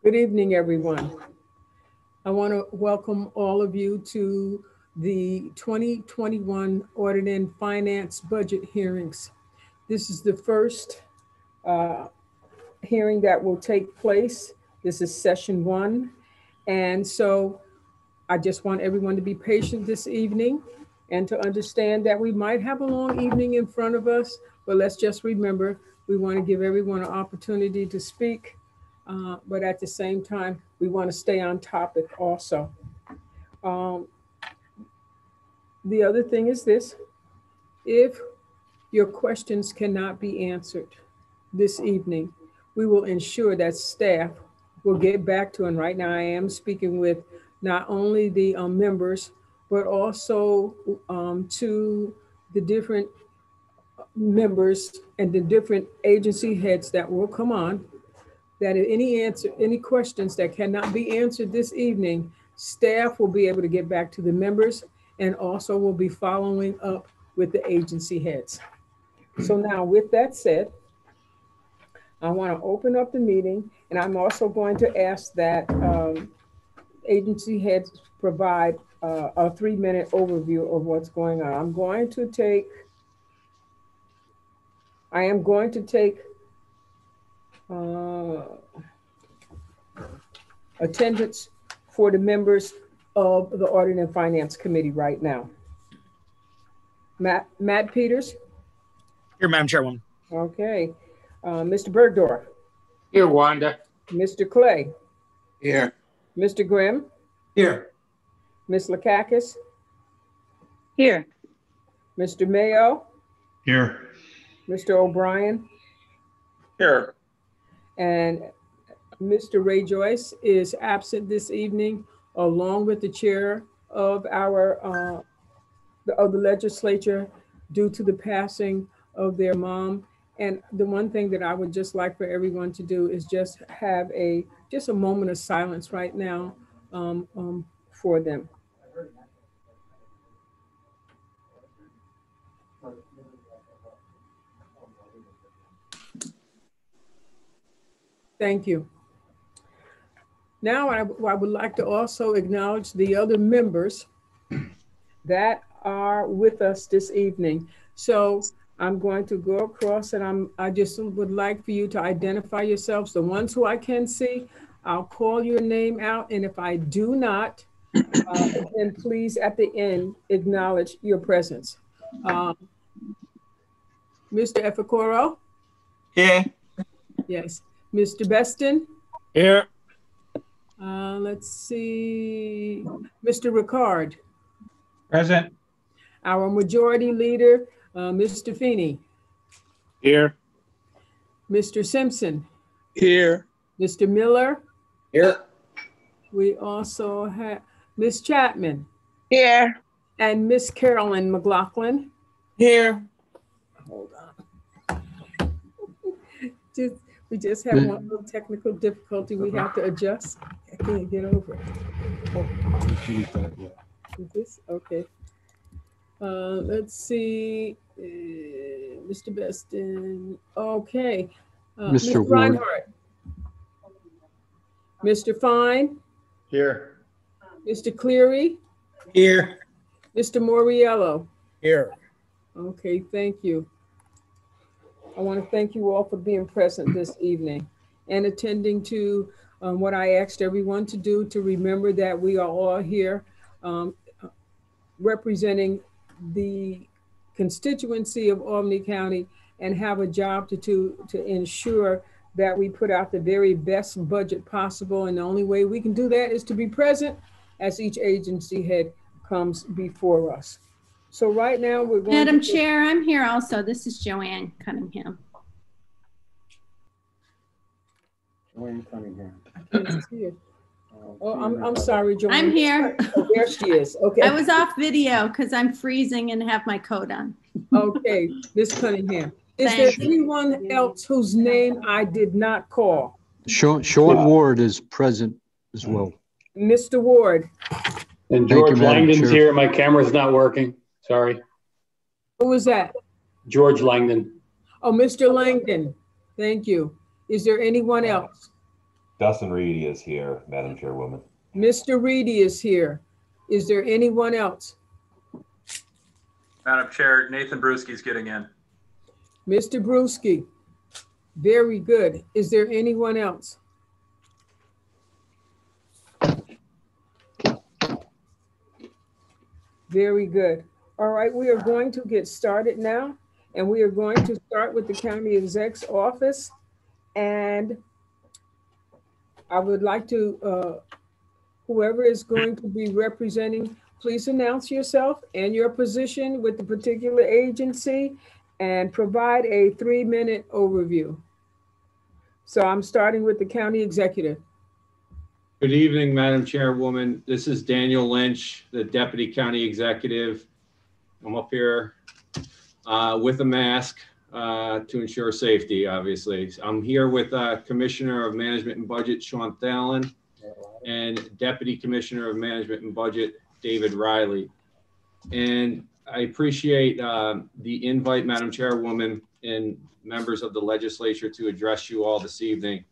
Good evening, everyone. I want to welcome all of you to the 2021 Audit and Finance Budget hearings. This is the first hearing that will take place. This is session 1. And so I just want everyone to be patient this evening and to understand that we might have a long evening in front of us, but let's just remember, we want to give everyone an opportunity to speak, but at the same time, we want to stay on topic also. The other thing is this: if your questions cannot be answered this evening, we will ensure that staff will get back to, and right now I am speaking with not only the members, but also to the different members and the different agency heads that will come on, that if any questions that cannot be answered this evening, staff will be able to get back to the members and also will be following up with the agency heads. So now with that said, I want to open up the meeting, and I'm also going to ask that agency heads provide a 3-minute overview of what's going on. I am going to take attendance for the members of the Audit and Finance Committee right now. Matt Peters? Here, Madam Chairwoman. Okay. Mr. Bergdorf? Here, Wanda. Mr. Clay? Here. Mr. Grimm? Here. Ms. Lakakis? Here. Mr. Mayo? Here. Mr. O'Brien? Here. And Mr. Ray Joyce is absent this evening, along with the chair of our of the legislature due to the passing of their mom. And the one thing that I would just like for everyone to do is just have a moment of silence right now for them. Thank you. Now I would like to also acknowledge the other members that are with us this evening. So I'm going to go across, and I just would like for you to identify yourselves. The ones who I can see, I'll call your name out, and if I do not, then please at the end acknowledge your presence. Mr. Efekoro? Here. Yes. Mr. Beston? Here. Let's see. Mr. Ricard? Present. Our majority leader, Mr. Feeney? Here. Mr. Simpson? Here. Mr. Miller? Here. We also have Ms. Chapman? Here. And Miss Carolyn McLaughlin? Here. Hold on. We just have one little technical difficulty we have to adjust. I can't get over it. Is this okay? Let's see, Mr. Beston. Okay, Mr. Reinhardt. Mr. Fine. Here. Mr. Cleary. Here. Mr. Moriello. Here. Okay, thank you. I want to thank you all for being present this evening and attending to what I asked everyone to do, to remember that we are all here representing the constituency of Albany County and have a job to ensure that we put out the very best budget possible. And the only way we can do that is to be present as each agency head comes before us. So right now we're going Madam Chair, I'm here also. This is Joanne Cunningham. Joanne Cunningham. I can't see it. Oh, I'm sorry, Joanne. I'm here. Oh, there she is. Okay. I was off video because I'm freezing and have my coat on. Okay, Ms. Cunningham. Is there anyone else whose name I did not call? Sean Ward is present as well. Mr. Ward. And George Langdon's here. My camera's not working. Sorry. Who was that? George Langdon. Oh, Mr. Langdon, thank you. Is there anyone else? Dustin Reedy is here, Madam Chairwoman. Mr. Reedy is here. Is there anyone else? Madam Chair, Nathan Brewski's getting in. Mr. Brewski, very good. Is there anyone else? Very good. All right, we are going to get started now, and we are going to start with the county exec's office. And I would like to, whoever is going to be representing, please announce yourself and your position with the particular agency and provide a 3-minute overview. So I'm starting with the county executive. Good evening, Madam Chairwoman. This is Daniel Lynch, the Deputy County Executive. I'm up here with a mask to ensure safety, obviously. I'm here with Commissioner of Management and Budget, Sean Thalen, and Deputy Commissioner of Management and Budget, David Riley. And I appreciate the invite, Madam Chairwoman, and members of the legislature to address you all this evening.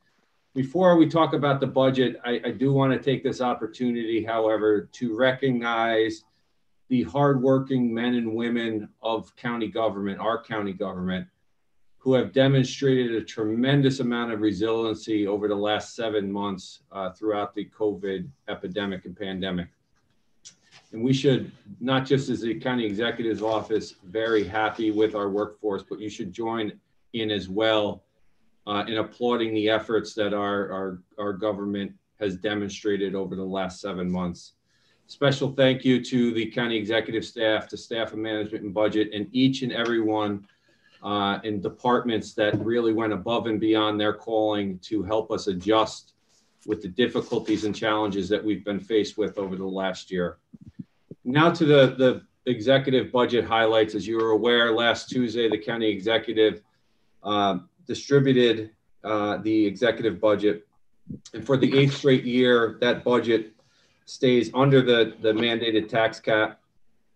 Before we talk about the budget, I do want to take this opportunity, however, to recognize the hardworking men and women of county government, our county government, who have demonstrated a tremendous amount of resiliency over the last 7 months throughout the COVID epidemic and pandemic. And we should, not just as the county executive's office, very happy with our workforce, but you should join in as well in applauding the efforts that our government has demonstrated over the last 7 months. Special thank you to the county executive staff, to staff of management and budget, and each and every one in departments that really went above and beyond their calling to help us adjust with the difficulties and challenges that we've been faced with over the last year. Now to the executive budget highlights. As you are aware, last Tuesday, the county executive distributed the executive budget. And for the 8th straight year, that budget stays under the mandated tax cap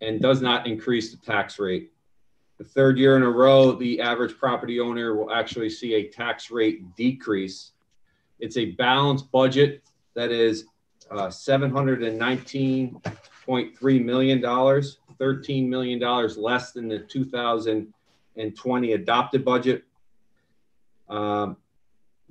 and does not increase the tax rate. The 3rd year in a row, the average property owner will actually see a tax rate decrease. It's a balanced budget that is $719.3 million, $13 million less than the 2020 adopted budget.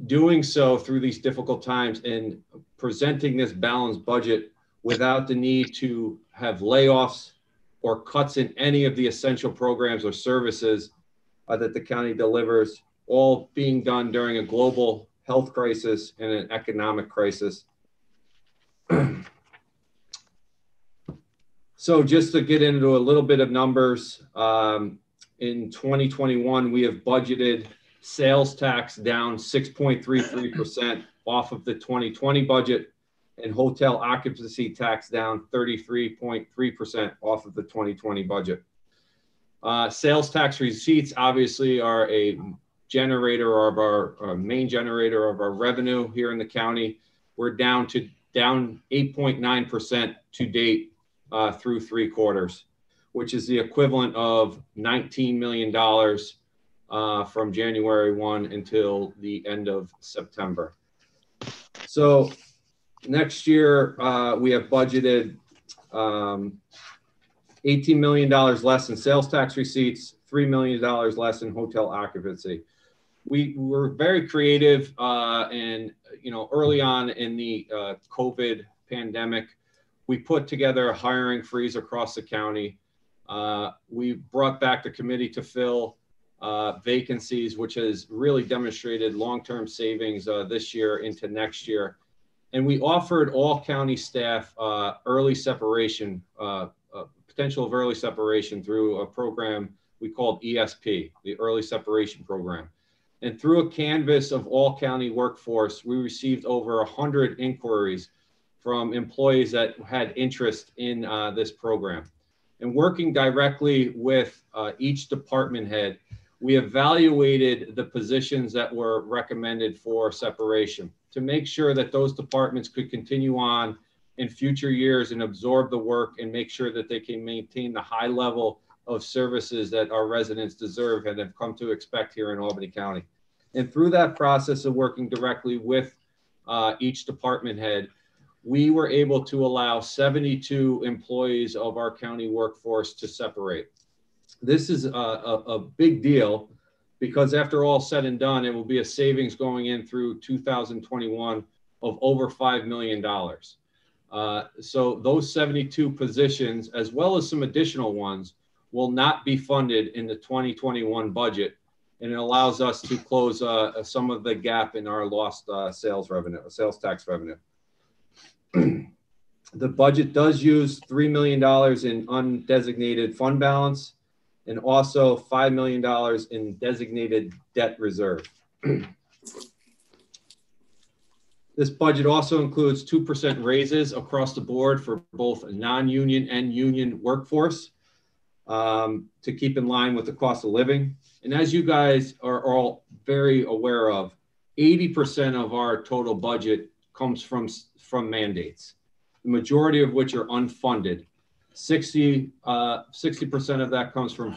Doing so through these difficult times and presenting this balanced budget without the need to have layoffs or cuts in any of the essential programs or services that the county delivers, all being done during a global health crisis and an economic crisis. So just to get into a little bit of numbers, in 2021, we have budgeted sales tax down 6.33% off of the 2020 budget, and hotel occupancy tax down 33.3% off of the 2020 budget. Sales tax receipts obviously are a generator of our main generator of our revenue here in the county. We're down 8.9% to date through 3 quarters, which is the equivalent of $19 million from January 1 until the end of September. So next year, we have budgeted $18 million less in sales tax receipts, $3 million less in hotel occupancy. We were very creative and, early on in the COVID pandemic, we put together a hiring freeze across the county. We brought back the committee to fill vacancies, which has really demonstrated long-term savings this year into next year. And we offered all county staff early separation, potential of early separation through a program we called ESP, the Early Separation Program. And through a canvas of all county workforce, we received over 100 inquiries from employees that had interest in this program. And working directly with each department head, we evaluated the positions that were recommended for separation to make sure that those departments could continue on in future years and absorb the work and make sure that they can maintain the high level of services that our residents deserve and have come to expect here in Albany County. And through that process of working directly with each department head, we were able to allow 72 employees of our county workforce to separate. This is a big deal because after all said and done, it will be a savings going in through 2021 of over $5 million. So those 72 positions, as well as some additional ones, will not be funded in the 2021 budget. And it allows us to close some of the gap in our lost sales tax revenue. The budget does use $3 million in undesignated fund balance and also $5 million in designated debt reserve. This budget also includes 2% raises across the board for both non-union and union workforce to keep in line with the cost of living. And as you guys are all very aware of, 80% of our total budget comes from mandates, the majority of which are unfunded. 60% of that comes from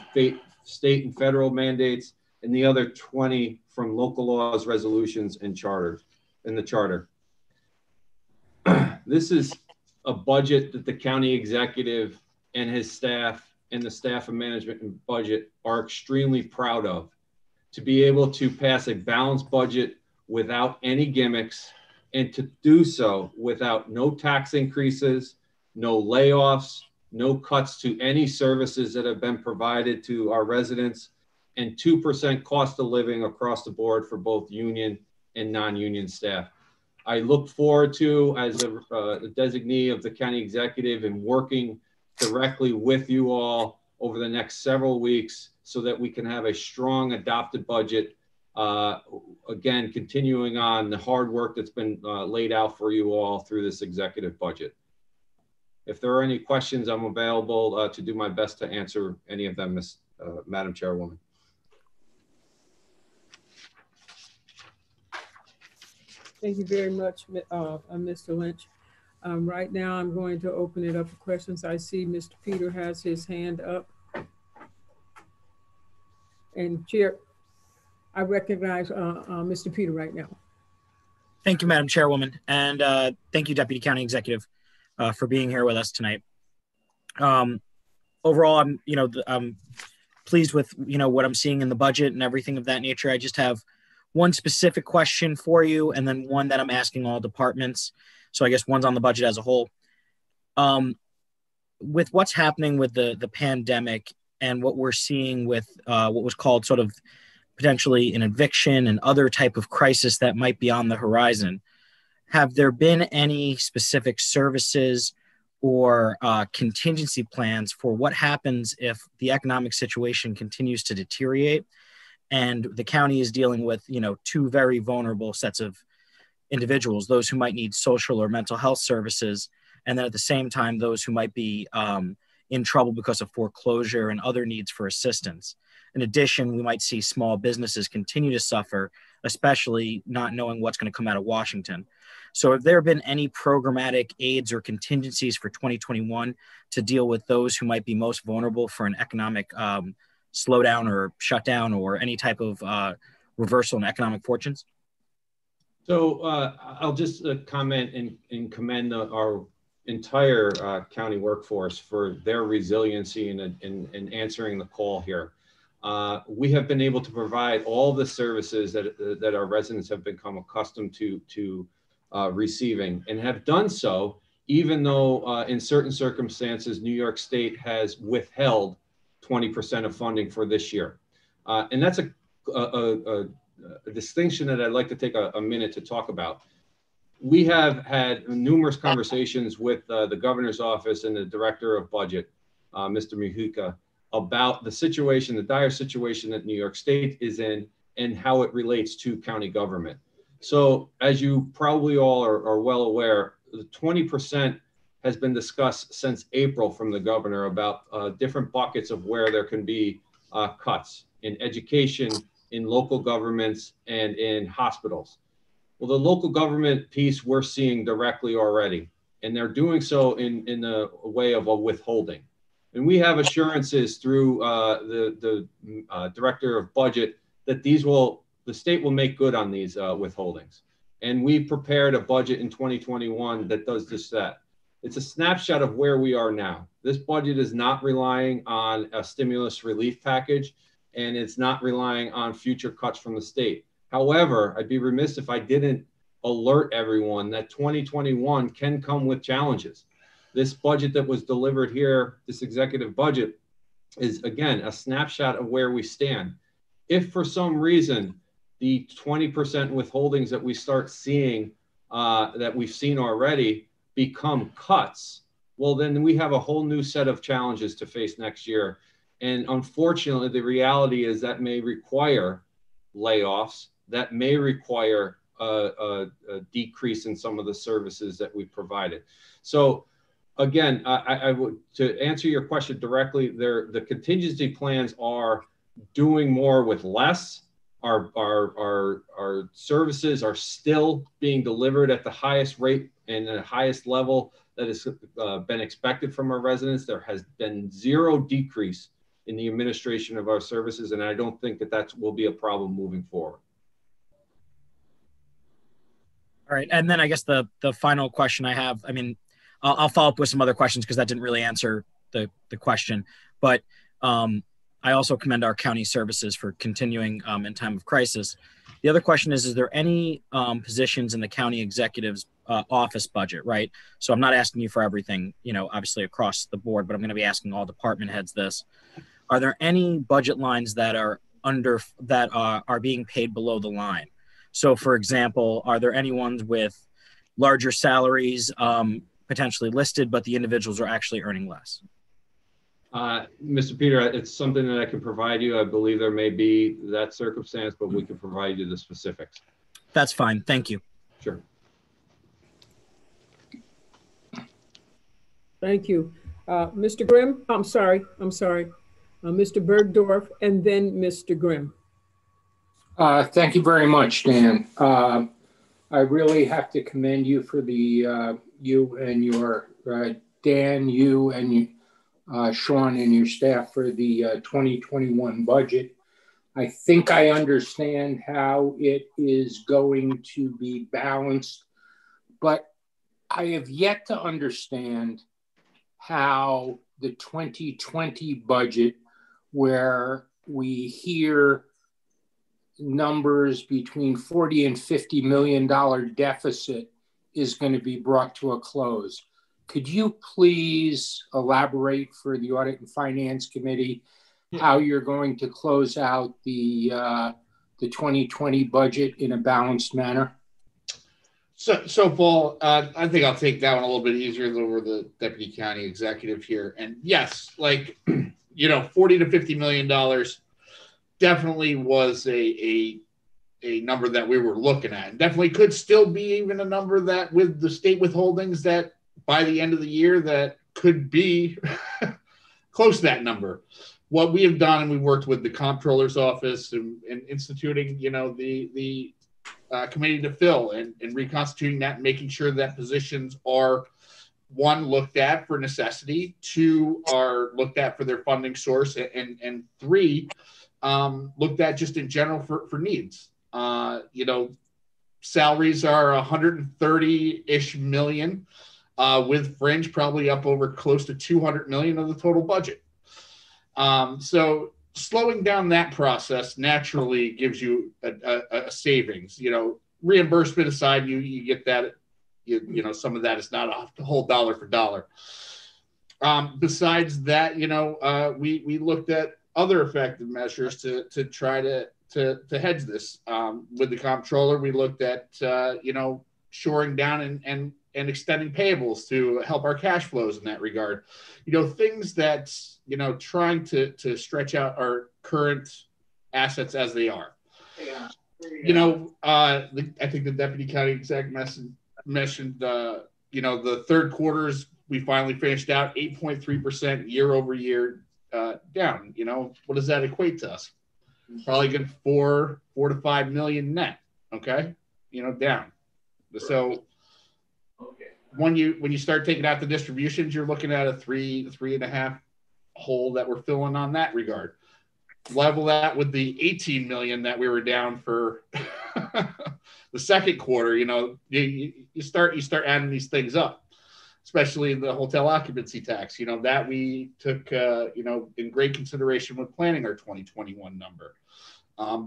state and federal mandates, and the other 20 from local laws, resolutions, and charters in the charter. This is a budget that the county executive and his staff and the staff of management and budget are extremely proud of. To be able to pass a balanced budget without any gimmicks, and to do so without no tax increases, no layoffs, no cuts to any services that have been provided to our residents, and 2% cost of living across the board for both union and non-union staff. I look forward to, as a designee of the county executive, and working directly with you all over the next several weeks so that we can have a strong adopted budget. Again, continuing on the hard work that's been laid out for you all through this executive budget. If there are any questions, I'm available to do my best to answer any of them, Madam Chairwoman. Thank you very much, Mr. Lynch. Right now, I'm going to open it up for questions. I see Mr. Peter has his hand up. And Chair, I recognize Mr. Peter right now. Thank you, Madam Chairwoman. And thank you, Deputy County Executive, for being here with us tonight. Overall, I'm pleased with, what I'm seeing in the budget and everything of that nature. I just have one specific question for you, and then one that I'm asking all departments. So I guess one's on the budget as a whole. With what's happening with the pandemic and what we're seeing with what was called sort of potentially an eviction and other type of crisis that might be on the horizon, have there been any specific services or contingency plans for what happens if the economic situation continues to deteriorate and the county is dealing with, two very vulnerable sets of individuals, those who might need social or mental health services, and then at the same time, those who might be in trouble because of foreclosure and other needs for assistance. In addition, we might see small businesses continue to suffer, especially not knowing what's going to come out of Washington. So have there been any programmatic aids or contingencies for 2021 to deal with those who might be most vulnerable for an economic slowdown or shutdown or any type of reversal in economic fortunes? So I'll just comment and commend our entire county workforce for their resiliency in answering the call here. We have been able to provide all the services that our residents have become accustomed to receiving, and have done so even though in certain circumstances, New York State has withheld 20% of funding for this year. And that's a distinction that I'd like to take a minute to talk about. We have had numerous conversations with the governor's office and the director of budget, Mr. Mujica, about the situation, the dire situation that New York State is in and how it relates to county government. So as you probably all are well aware, the 20% has been discussed since April from the governor about different buckets of where there can be cuts in education, in local governments, and in hospitals. Well, the local government piece we're seeing directly already, and they're doing so in the way of a withholding. And we have assurances through the director of budget that the state will make good on these withholdings. And we prepared a budget in 2021 that does just that. It's a snapshot of where we are now. This budget is not relying on a stimulus relief package, and it's not relying on future cuts from the state. However, I'd be remiss if I didn't alert everyone that 2021 can come with challenges. This budget that was delivered here, this executive budget, is again a snapshot of where we stand. If for some reason the 20% withholdings that we start seeing, that we've seen already, become cuts, well, then we have a whole new set of challenges to face next year. And unfortunately, the reality is that may require layoffs, that may require a decrease in some of the services that we provided. So again, I would, to answer your question directly, the contingency plans are doing more with less. Our services are still being delivered at the highest rate and the highest level that has been expected from our residents. There has been zero decrease in the administration of our services, and I don't think that will be a problem moving forward. All right, and then I guess the final question I have, I mean, I'll follow up with some other questions because that didn't really answer the question, but I also commend our county services for continuing in time of crisis. The other question is there any positions in the county executive's office budget, right? So I'm not asking you for everything, you know, obviously across the board, but I'm going to be asking all department heads this. Are there any budget lines that are are being paid below the line? So for example, are there any ones with larger salaries potentially listed, but the individuals are actually earning less? Mr. Peter, it's something that I can provide you. I believe there may be that circumstance, but we can provide you the specifics. That's fine. Thank you. Sure. Thank you. Mr. Grimm, I'm sorry. Mr. Bergdorf and then Mr. Grimm. Thank you very much, Dan. I really have to commend you for the, you and your, Dan, you and Sean and your staff for the 2021 budget. I think I understand how it is going to be balanced, but I have yet to understand how the 2020 budget, where we hear numbers between $40 and $50 million deficit, is going to be brought to a close. Could you please elaborate for the Audit and Finance Committee how you're going to close out the 2020 budget in a balanced manner? So Paul, I think I'll take that one a little bit easier over the Deputy County Executive here. And yes, like, you know, $40 to $50 million definitely was a number that we were looking at. And definitely could still be even a number that with the state withholdings that by the end of the year that could be close to that number. What we have done, and we worked with the comptroller's office and instituting, you know, the committee to fill and reconstituting that and making sure that positions are, one, looked at for necessity, two, are looked at for their funding source, and three, looked at just in general for needs. You know, salaries are 130-ish million, with fringe probably up over close to 200 million of the total budget. So slowing down that process naturally gives you a savings. You know, reimbursement aside, you get that. You know, some of that is not a whole dollar for dollar. Besides that, you know, we looked at other effective measures to try to hedge this. With the comptroller, we looked at you know, shoring down and extending payables to help our cash flows in that regard. You know, things that, you know, trying to stretch out our current assets as they are. Yeah. You know, I think the Deputy County Exec mentioned, you know, the third quarters, we finally finished out 8.3% year over year down. You know, what does that equate to us? Probably good $4 to $5 million net. Okay. You know, down. So when you start taking out the distributions, you're looking at a $3 to $3.5 hole that we're filling on that regard. Level that with the 18 million that we were down for the second quarter. You know, you start adding these things up, especially the hotel occupancy tax. You know, that we took you know, in great consideration when planning our 2021 number.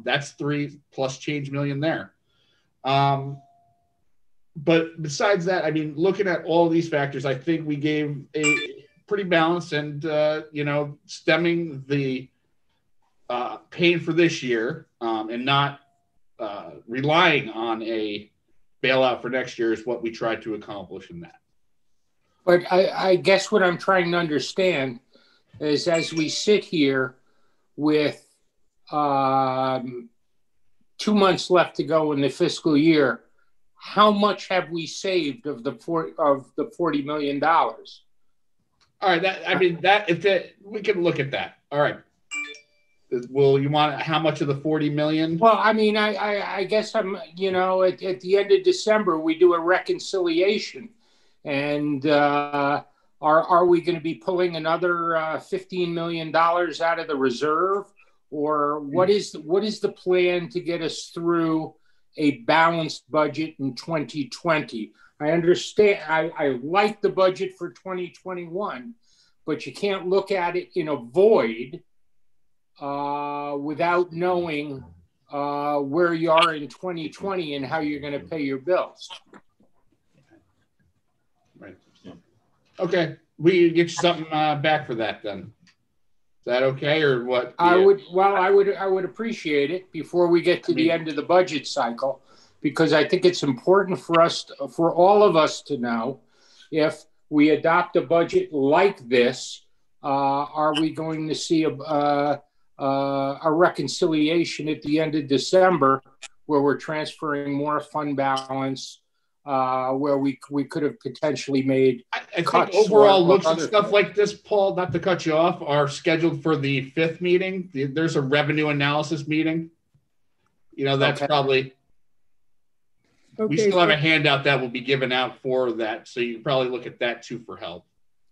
That's 3+ change million there. But besides that, I mean, looking at all these factors, I think we gave a pretty balanced and, you know, stemming the pain for this year and not relying on a bailout for next year is what we tried to accomplish in that. But I guess what I'm trying to understand is as we sit here with 2 months left to go in the fiscal year, how much have we saved of the $40 million? All right, we can look at that. All right. Well, you want how much of the 40 million? Well, I mean, I guess I'm, you know, at the end of December we do a reconciliation, and are we going to be pulling another $15 million out of the reserve, or what is the plan to get us through a balanced budget in 2020? I understand. I like the budget for 2021, but you can't look at it in a void without knowing where you are in 2020 and how you're going to pay your bills. Right. Okay. We get you something back for that then. Is that okay, or what? I would appreciate it before we get to the end of the budget cycle, because I think it's important for all of us to know if we adopt a budget like this, are we going to see a reconciliation at the end of December where we're transferring more fund balance, where we could have potentially made I think overall looks at stuff like this, Paul, not to cut you off, are scheduled for the 5th meeting. There's a revenue analysis meeting. You know, that's probably, we still have a handout that will be given out for that. So you can probably look at that too for help.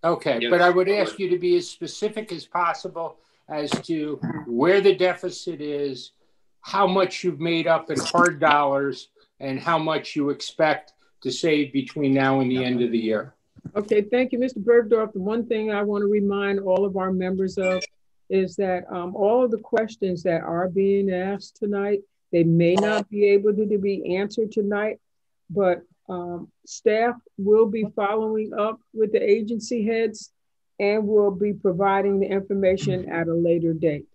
Okay, but I would ask you to be as specific as possible as to where the deficit is, how much you've made up in hard dollars, and how much you expect to save between now and the end of the year. Okay, thank you, Mr. Bergdorf. The one thing I want to remind all of our members of is that all of the questions that are being asked tonight, they may not be able to be answered tonight, but staff will be following up with the agency heads and will be providing the information at a later date.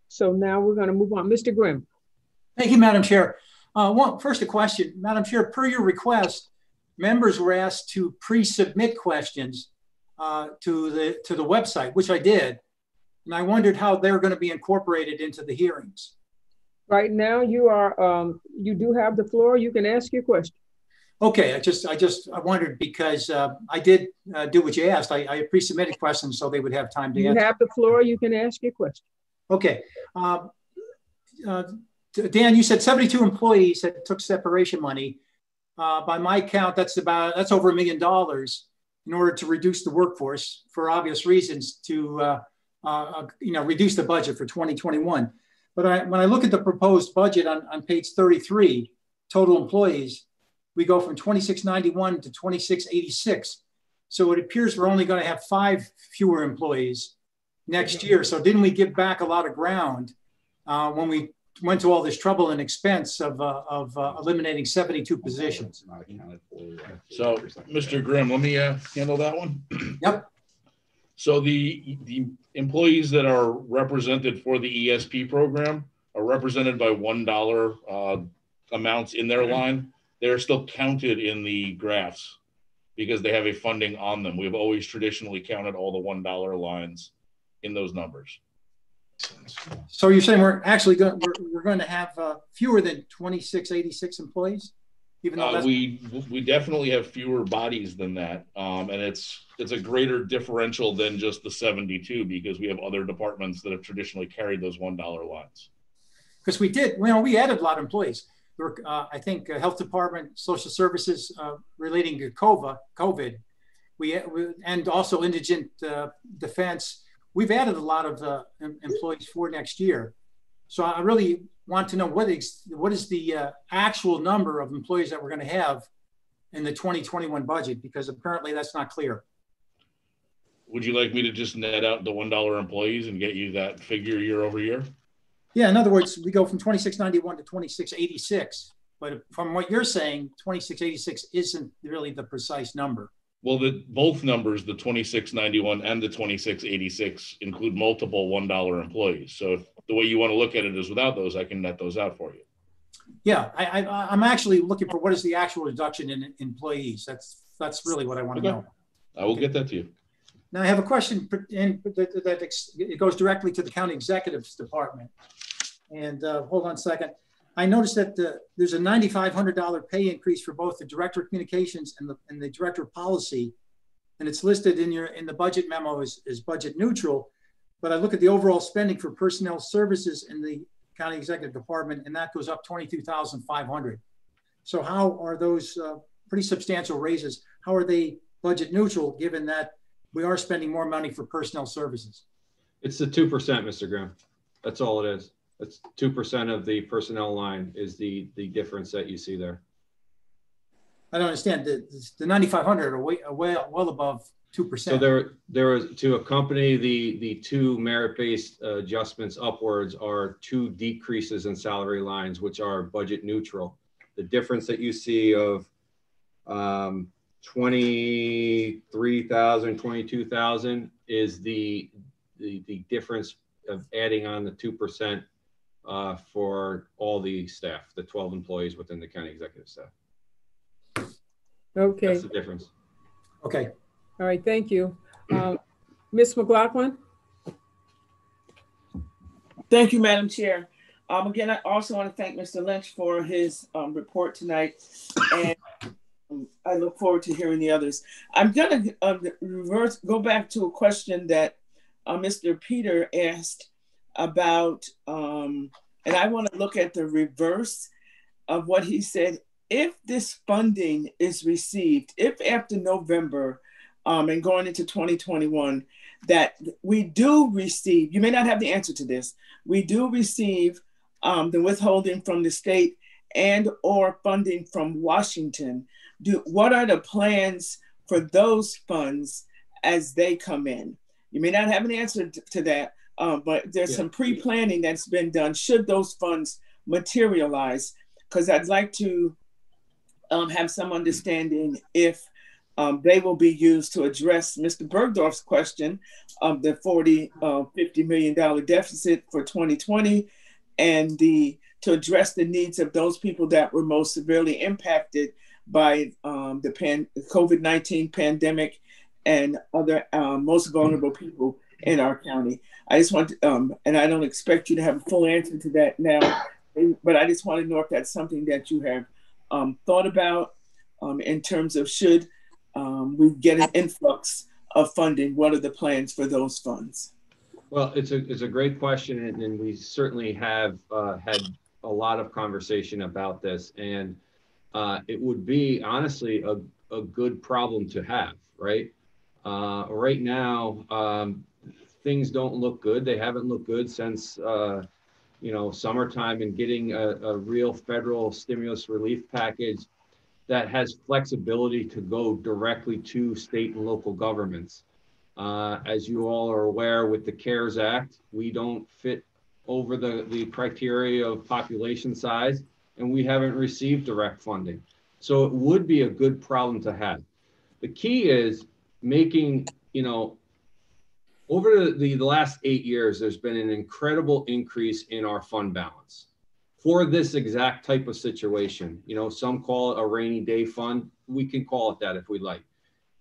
So now we're going to move on. Mr. Grimm. Thank you, Madam Chair. First, a question. Madam Chair, per your request, members were asked to pre-submit questions to the website, which I did. And I wondered how they're going to be incorporated into the hearings. Right now, you do have the floor. You can ask your question. Okay, I wondered because I did do what you asked. I pre-submitted questions so they would have time to answer. You have the floor. You can ask your question. Okay. Dan, you said 72 employees that took separation money. By my count, that's over $1 million in order to reduce the workforce for obvious reasons to reduce the budget for 2021. But when I look at the proposed budget on page 33, total employees, we go from 2691 to 2686. So it appears we're only going to have 5 fewer employees next year. So didn't we give back a lot of ground when we went to all this trouble and expense of eliminating 72 positions? So, Mr. Grimm, let me handle that one. Yep. So the employees that are represented for the ESP program are represented by $1 amounts in their line. They're still counted in the graphs because they have a funding on them. We've always traditionally counted all the $1 lines in those numbers. So you're saying we're actually going to have fewer than 2686 employees, even though we definitely have fewer bodies than that, and it's a greater differential than just the 72 because we have other departments that have traditionally carried those $1 lines. Because we added a lot of employees. I think health department, social services relating to COVID, and also indigent defense. we've added a lot of employees for next year. So I really want to know what is the actual number of employees that we're going to have in the 2021 budget, because apparently that's not clear. Would you like me to just net out the $1 employees and get you that figure year over year? Yeah, in other words, we go from 2691 to 2686. But from what you're saying, 2686 isn't really the precise number. Well, both numbers, the 2691 and the 2686, include multiple $1 employees. So if the way you want to look at it is without those, I can net those out for you. Yeah, I'm actually looking for what is the actual reduction in employees. That's really what I want to know. I will get that to you. Now I have a question, and it goes directly to the county executive's department. And hold on a second. I noticed that there's a $9,500 pay increase for both the director of communications and the director of policy, and it's listed in the budget memo as budget neutral. But I look at the overall spending for personnel services in the county executive department, and that goes up $22,500. So how are those pretty substantial raises? How are they budget neutral, given that we are spending more money for personnel services? It's the 2%, Mr. Graham. That's all it is. That's 2% of the personnel line is the difference that you see there. I don't understand. The 9,500 are well above 2%. So there is, to accompany the two merit-based adjustments upwards, are two decreases in salary lines, which are budget neutral. The difference that you see of 23,000, 22,000 is the difference of adding on the 2% for all the staff, the 12 employees within the county executive staff. Okay. That's the difference. Okay. All right, thank you. Ms. McLaughlin? Thank you, Madam Chair. Again, I also want to thank Mr. Lynch for his report tonight, and I look forward to hearing the others. I'm going to go back to a question that Mr. Peter asked about, and I want to look at the reverse of what he said. If this funding is received, if after November and going into 2021, that we do receive, you may not have the answer to this, we do receive the withholding from the state and or funding from Washington, what are the plans for those funds as they come in? You may not have an answer to that, but there's some pre-planning that's been done should those funds materialize, because I'd like to have some understanding if they will be used to address Mr. Bergdorf's question of the $50 million deficit for 2020 and to address the needs of those people that were most severely impacted by the COVID-19 pandemic and other most vulnerable people in our county. I just want to, and I don't expect you to have a full answer to that now, but I just want to know if that's something that you have thought about in terms of should we get an influx of funding, what are the plans for those funds? Well, it's a great question, and we certainly have had a lot of conversation about this, and it would be honestly a good problem to have, right? Right now, things don't look good. They haven't looked good since summertime, and getting a real federal stimulus relief package that has flexibility to go directly to state and local governments. As you all are aware, with the CARES Act, we don't fit over the criteria of population size, and we haven't received direct funding. So it would be a good problem to have. The key is making, over the last 8 years, there's been an incredible increase in our fund balance for this exact type of situation. Some call it a rainy day fund. We can call it that if we like.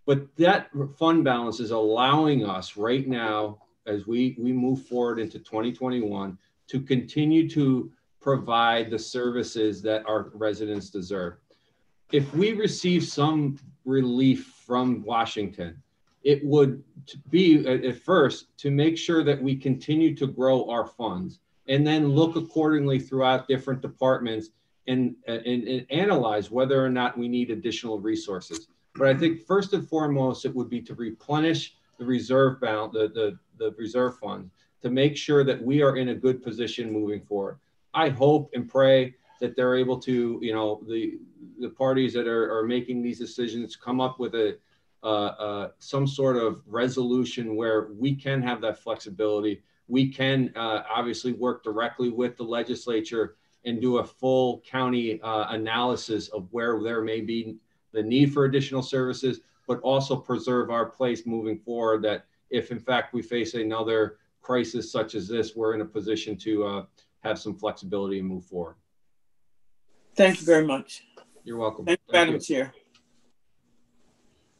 But that fund balance is allowing us right now, as we move forward into 2021, to continue to provide the services that our residents deserve. If we receive some relief from Washington, it would be at first to make sure that we continue to grow our funds, and then look accordingly throughout different departments and analyze whether or not we need additional resources. But I think first and foremost, it would be to replenish the reserve bound, the reserve fund, to make sure that we are in a good position moving forward. I hope and pray that they're able to, you know, the parties that are making these decisions come up with some sort of resolution where we can have that flexibility. We can obviously work directly with the legislature and do a full county analysis of where there may be the need for additional services, but also preserve our place moving forward, that if in fact we face another crisis such as this, we're in a position to have some flexibility and move forward. Thank you very much. You're welcome. Thank you, Madam Chair.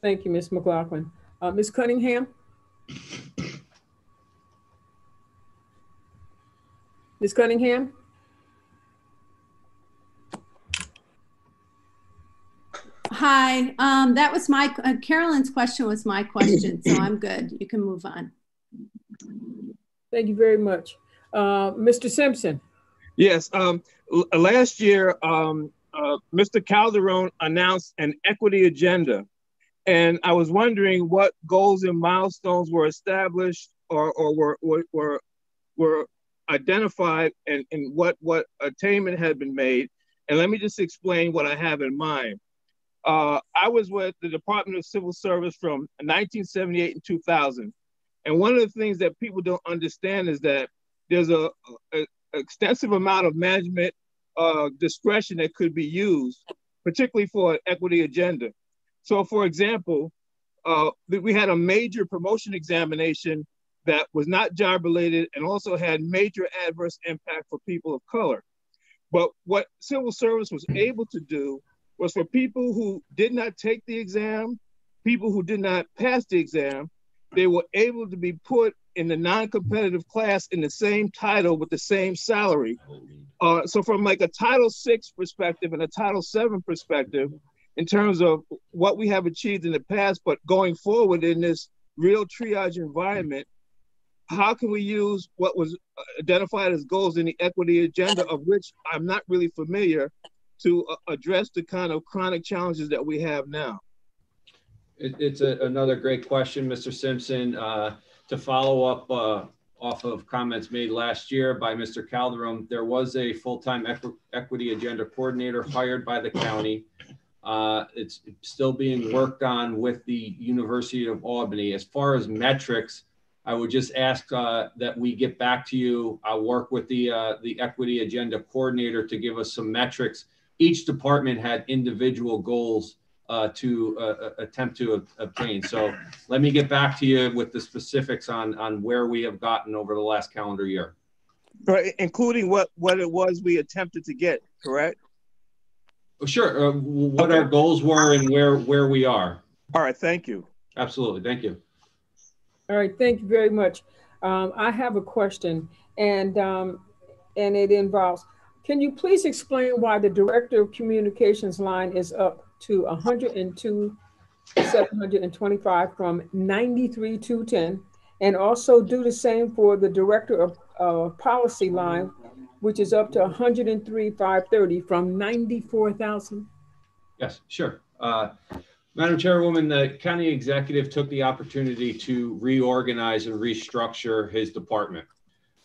Thank you, Ms. McLaughlin. Ms. Cunningham? Ms. Cunningham? Hi, that was my, Carolyn's question was my question, so I'm good. You can move on. Thank you very much. Mr. Simpson? Yes, last year, Mr. Calderon announced an equity agenda, and I was wondering what goals and milestones were established or were identified, and what attainment had been made. And let me just explain what I have in mind. I was with the Department of Civil Service from 1978 and 2000. And one of the things that people don't understand is that there's a extensive amount of management discretion that could be used, particularly for an equity agenda. So for example, we had a major promotion examination that was not job related and also had major adverse impact for people of color. But what civil service was able to do was for people who did not take the exam, people who did not pass the exam, they were able to be put in the non-competitive class in the same title with the same salary. So from like a Title VI perspective and a Title VII perspective, in terms of what we have achieved in the past, but going forward in this real triage environment, how can we use what was identified as goals in the equity agenda, of which I'm not really familiar, to address the kind of chronic challenges that we have now? It's another great question, Mr. Simpson. To follow up off of comments made last year by Mr. Calderon, there was a full-time equity agenda coordinator hired by the county. It's still being worked on with the University of Albany. As far as metrics, I would just ask that we get back to you. I'll work with the equity agenda coordinator to give us some metrics. Each department had individual goals to attempt to obtain. So let me get back to you with the specifics on where we have gotten over the last calendar year. Right, including what it was we attempted to get, correct? Sure, what our goals were and where we are. All right, thank you. Absolutely, thank you. All right, thank you very much. I have a question, and it involves, can you please explain why the Director of Communications line is up to 102,725 from 93,210, and also do the same for the Director of Policy line, which is up to 103,530 from 94,000? Yes, sure. Madam Chairwoman, the county executive took the opportunity to reorganize and restructure his department.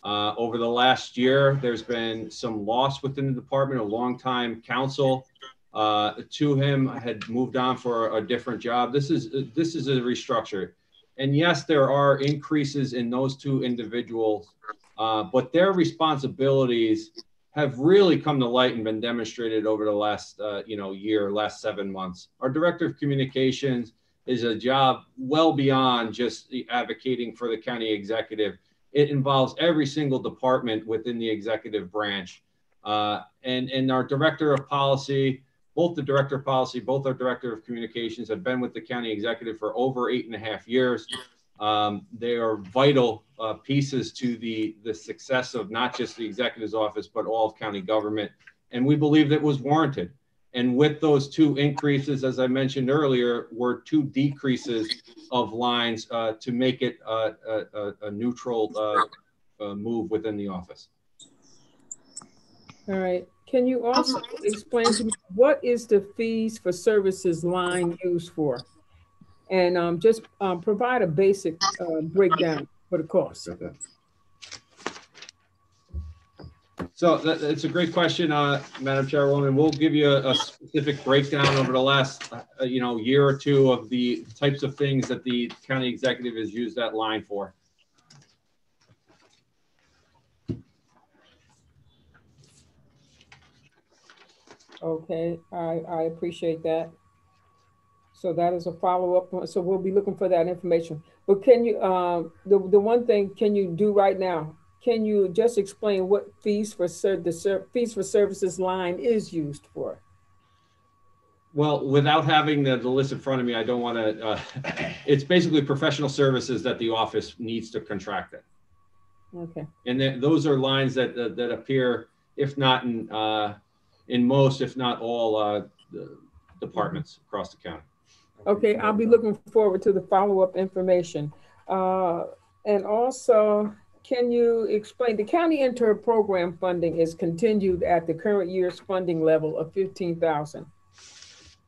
Over the last year, there's been some loss within the department. A longtime counsel to him had moved on for a different job. This is a restructure. And yes, there are increases in those two individuals, but their responsibilities have really come to light and been demonstrated over the last year, last 7 months. Our Director of Communications is a job well beyond just advocating for the county executive. It involves every single department within the executive branch. And our Director of Policy, both the Director of Policy, both our Director of Communications have been with the county executive for over 8.5 years. They are vital pieces to the success of not just the executive's office, but all of county government. And we believe that was warranted. And with those two increases, as I mentioned earlier, were two decreases of lines to make it a neutral move within the office. All right. Can you also explain to me, what is the fees for services line used for? and just provide a basic breakdown for the cost. So it's a great question, Madam Chairwoman. We'll give you a specific breakdown over the last, year or two of the types of things that the county executive has used that line for. Okay, I appreciate that. So that is a follow-up. So we'll be looking for that information. But can you, the one thing can you do right now? Can you just explain what fees for fees for services line is used for? Well, without having the list in front of me, I don't want to, it's basically professional services that the office needs to contract it. Okay. And then those are lines that appear, if not in most, if not all departments across the county. Okay, I'll be looking forward to the follow-up information. And also, can you explain, the county inter-program funding is continued at the current year's funding level of $15,000.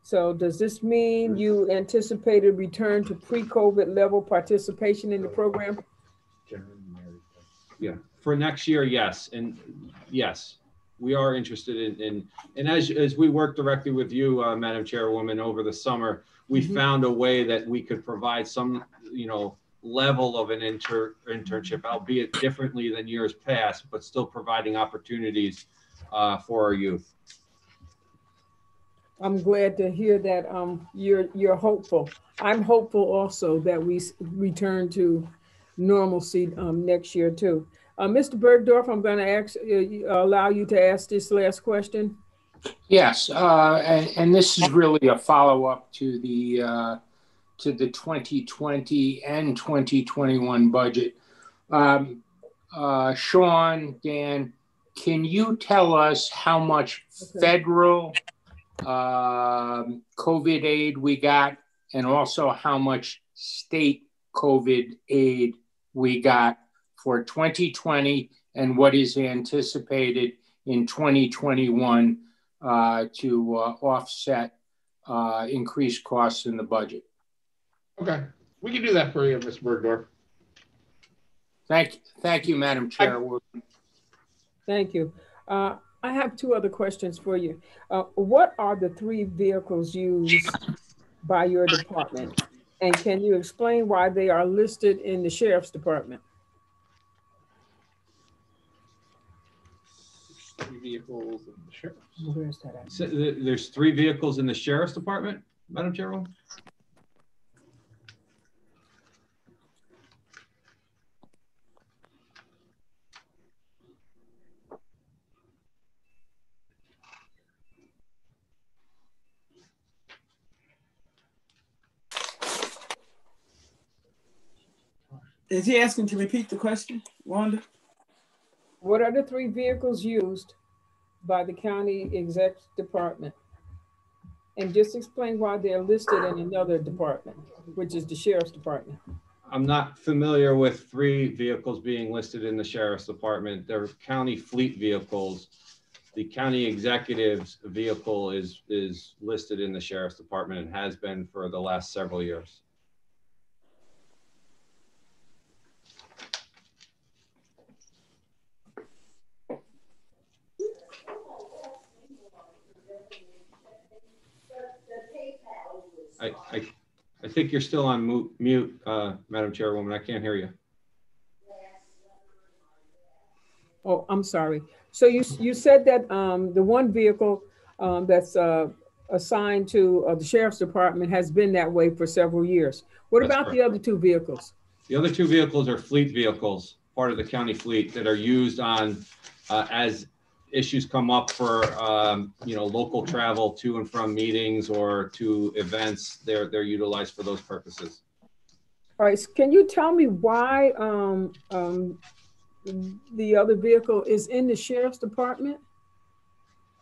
So does this mean you anticipate a return to pre-COVID level participation in the program? Yeah, for next year, yes. And yes, we are interested and as we work directly with you, Madam Chairwoman, over the summer, we found a way that we could provide some, level of an internship, albeit differently than years past, but still providing opportunities for our youth. I'm glad to hear that you're hopeful. I'm hopeful also that we return to normalcy next year too. Mr. Bergdorf, I'm going to allow you to ask this last question. Yes, and this is really a follow-up to the 2020 and 2021 budget. Sean, Dan, can you tell us how much federal COVID aid we got, and also how much state COVID aid we got for 2020, and what is anticipated in 2021 to offset increased costs in the budget? Okay, we can do that for you, Mr. Bergdorf. Thank you, Madam Chairwoman. Thank you. I have two other questions for you. What are the 3 vehicles used by your department? And can you explain why they are listed in the Sheriff's Department? 3 vehicles in the Sheriff's. Where's that at? So there's 3 vehicles in the Sheriff's Department, Madam Chairwoman? Is he asking to repeat the question, Wanda? What are the 3 vehicles used by the county exec department? And just explain why they're listed in another department, which is the Sheriff's Department. I'm not familiar with 3 vehicles being listed in the Sheriff's Department. They're county fleet vehicles. The county executive's vehicle is listed in the Sheriff's Department and has been for the last several years. I think you're still on mute, Madam Chairwoman. I can't hear you. Oh, I'm sorry. So you said that the one vehicle that's assigned to the Sheriff's Department has been that way for several years. What That's about correct. the other 2 vehicles? The other 2 vehicles are fleet vehicles, part of the county fleet, that are used on as issues come up for local travel to and from meetings or to events. They're utilized for those purposes. All right. So can you tell me why the other vehicle is in the Sheriff's Department?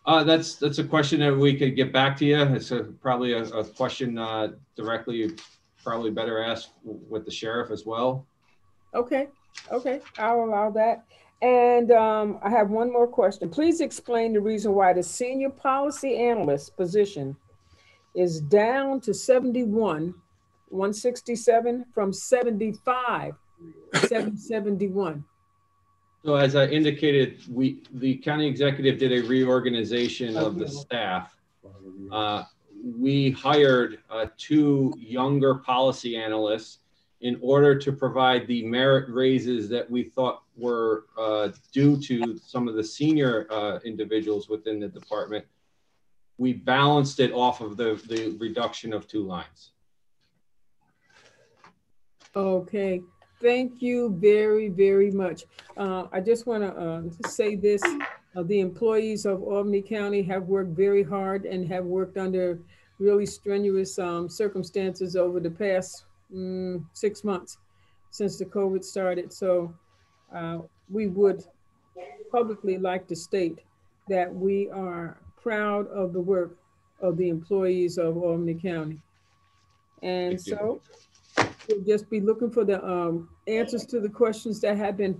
That's a question that we could get back to you. It's probably a question directly. You probably better ask with the sheriff as well. Okay. I'll allow that. And I have one more question. Please explain the reason why the senior policy analyst position is down to 71 167 from 75 to 771. So as I indicated, the county executive did a reorganization of the staff. We hired 2 younger policy analysts in order to provide the merit raises that we thought were due to some of the senior individuals within the department. We balanced it off of the reduction of 2 lines. Okay, thank you very, very much. I just want to say this, the employees of Albany County have worked very hard and have worked under really strenuous circumstances over the past 6 months since the COVID started. So we would publicly like to state that we are proud of the work of the employees of Albany County. And so we'll just be looking for the answers to the questions that have been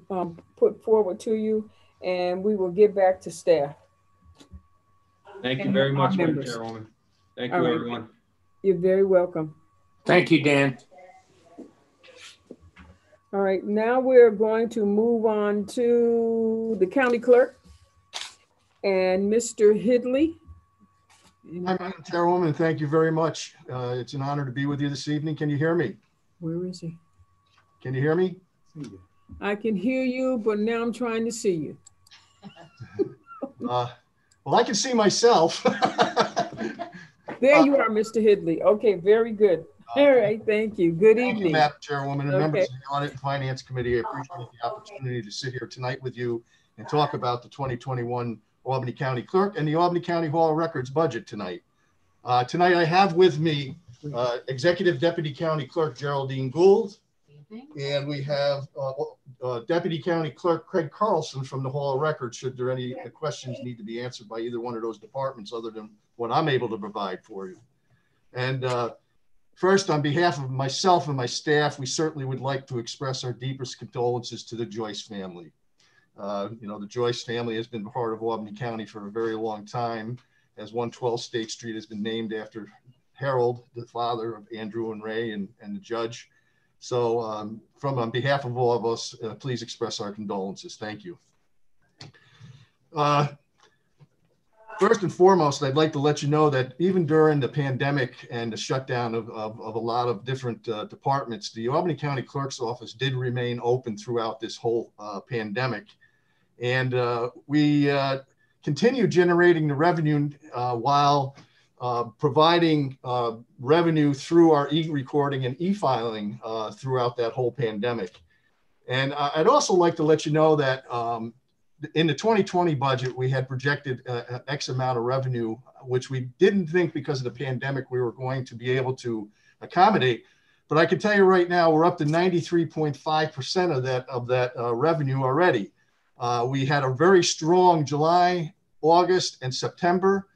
put forward to you, and we will get back to staff. Thank you very much, Madam Chairwoman. Thank you, everyone. You're very welcome. Thank you, Dan. All right, now we're going to move on to the county clerk and Mr. Hidley. Hi, Madam Chairwoman. Thank you very much. It's an honor to be with you this evening. Can you hear me? Where is he? Can you hear me? I can hear you, but now I'm trying to see you. Well, I can see myself. There you are, Mr. Hidley. Okay, very good. All right, thank you. Good evening. Thank you, Madam Chairwoman and members of the Audit and Finance Committee. I appreciate the opportunity to sit here tonight with you and talk about the 2021 Albany County Clerk and the Albany County Hall of Records budget tonight. Tonight I have with me Executive Deputy County Clerk Geraldine Gould, and we have Deputy County Clerk Craig Carlson from the Hall of Records, should there any questions need to be answered by either one of those departments other than what I'm able to provide for you. And first, on behalf of myself and my staff, we certainly would like to express our deepest condolences to the Joyce family. You know, the Joyce family has been part of Albany County for a very long time, as 112 State Street has been named after Harold, the father of Andrew and Ray and the judge. So on behalf of all of us, please express our condolences. Thank you. First and foremost, I'd like to let you know that even during the pandemic and the shutdown of a lot of different departments, the Albany County Clerk's Office did remain open throughout this whole pandemic. And we continue generating the revenue while providing revenue through our e-recording and e-filing throughout that whole pandemic. And I'd also like to let you know that in the 2020 budget, we had projected X amount of revenue, which we didn't think because of the pandemic we were going to be able to accommodate. But I can tell you right now, we're up to 93.5% of that revenue already. We had a very strong July, August, and September.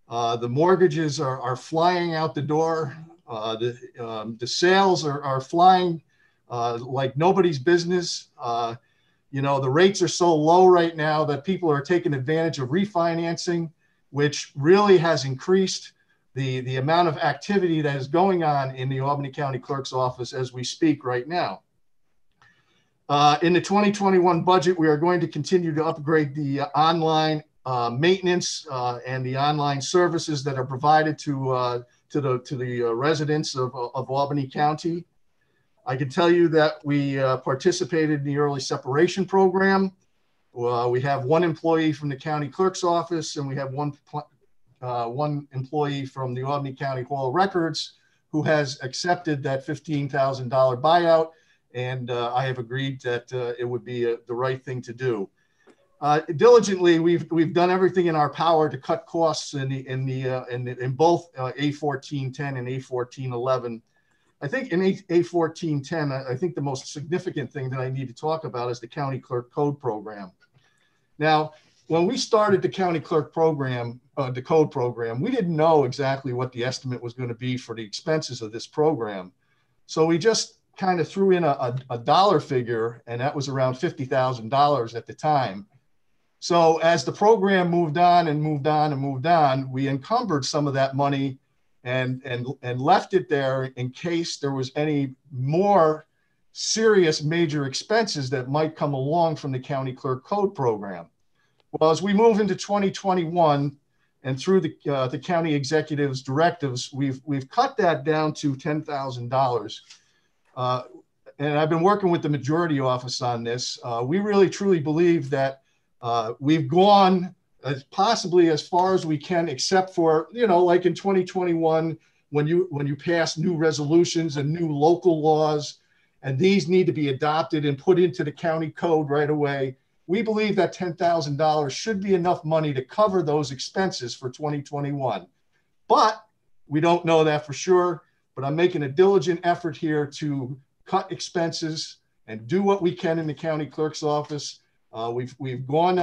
The mortgages are flying out the door. The sales are flying like nobody's business. You know, the rates are so low right now that people are taking advantage of refinancing, which really has increased the amount of activity that is going on in the Albany County Clerk's Office as we speak right now. In the 2021 budget, we are going to continue to upgrade the online maintenance and the online services that are provided to the residents of Albany County. I can tell you that we participated in the early separation program. We have one employee from the county clerk's office, and we have one employee from the Albany County Hall of Records who has accepted that $15,000 buyout, and I have agreed that it would be the right thing to do. Diligently, we've done everything in our power to cut costs in both A1410 and A1411. I think in A1410, I think the most significant thing that I need to talk about is the County Clerk Code Program. Now, when we started the County Clerk Program, the Code Program, we didn't know exactly what the estimate was going to be for the expenses of this program. So we just kind of threw in a dollar figure, and that was around $50,000 at the time. So as the program moved on and moved on and moved on, we encumbered some of that money and left it there in case there was any more serious major expenses that might come along from the county clerk code program. Well, as we move into 2021 and through the county executive's directives, we've cut that down to $10,000. And I've been working with the majority office on this. We really truly believe that we've gone possibly as far as we can, except for, like in 2021, when you pass new resolutions and new local laws, and these need to be adopted and put into the county code right away. We believe that $10,000 should be enough money to cover those expenses for 2021. But we don't know that for sure, but I'm making a diligent effort here to cut expenses and do what we can in the county clerk's office. We've gone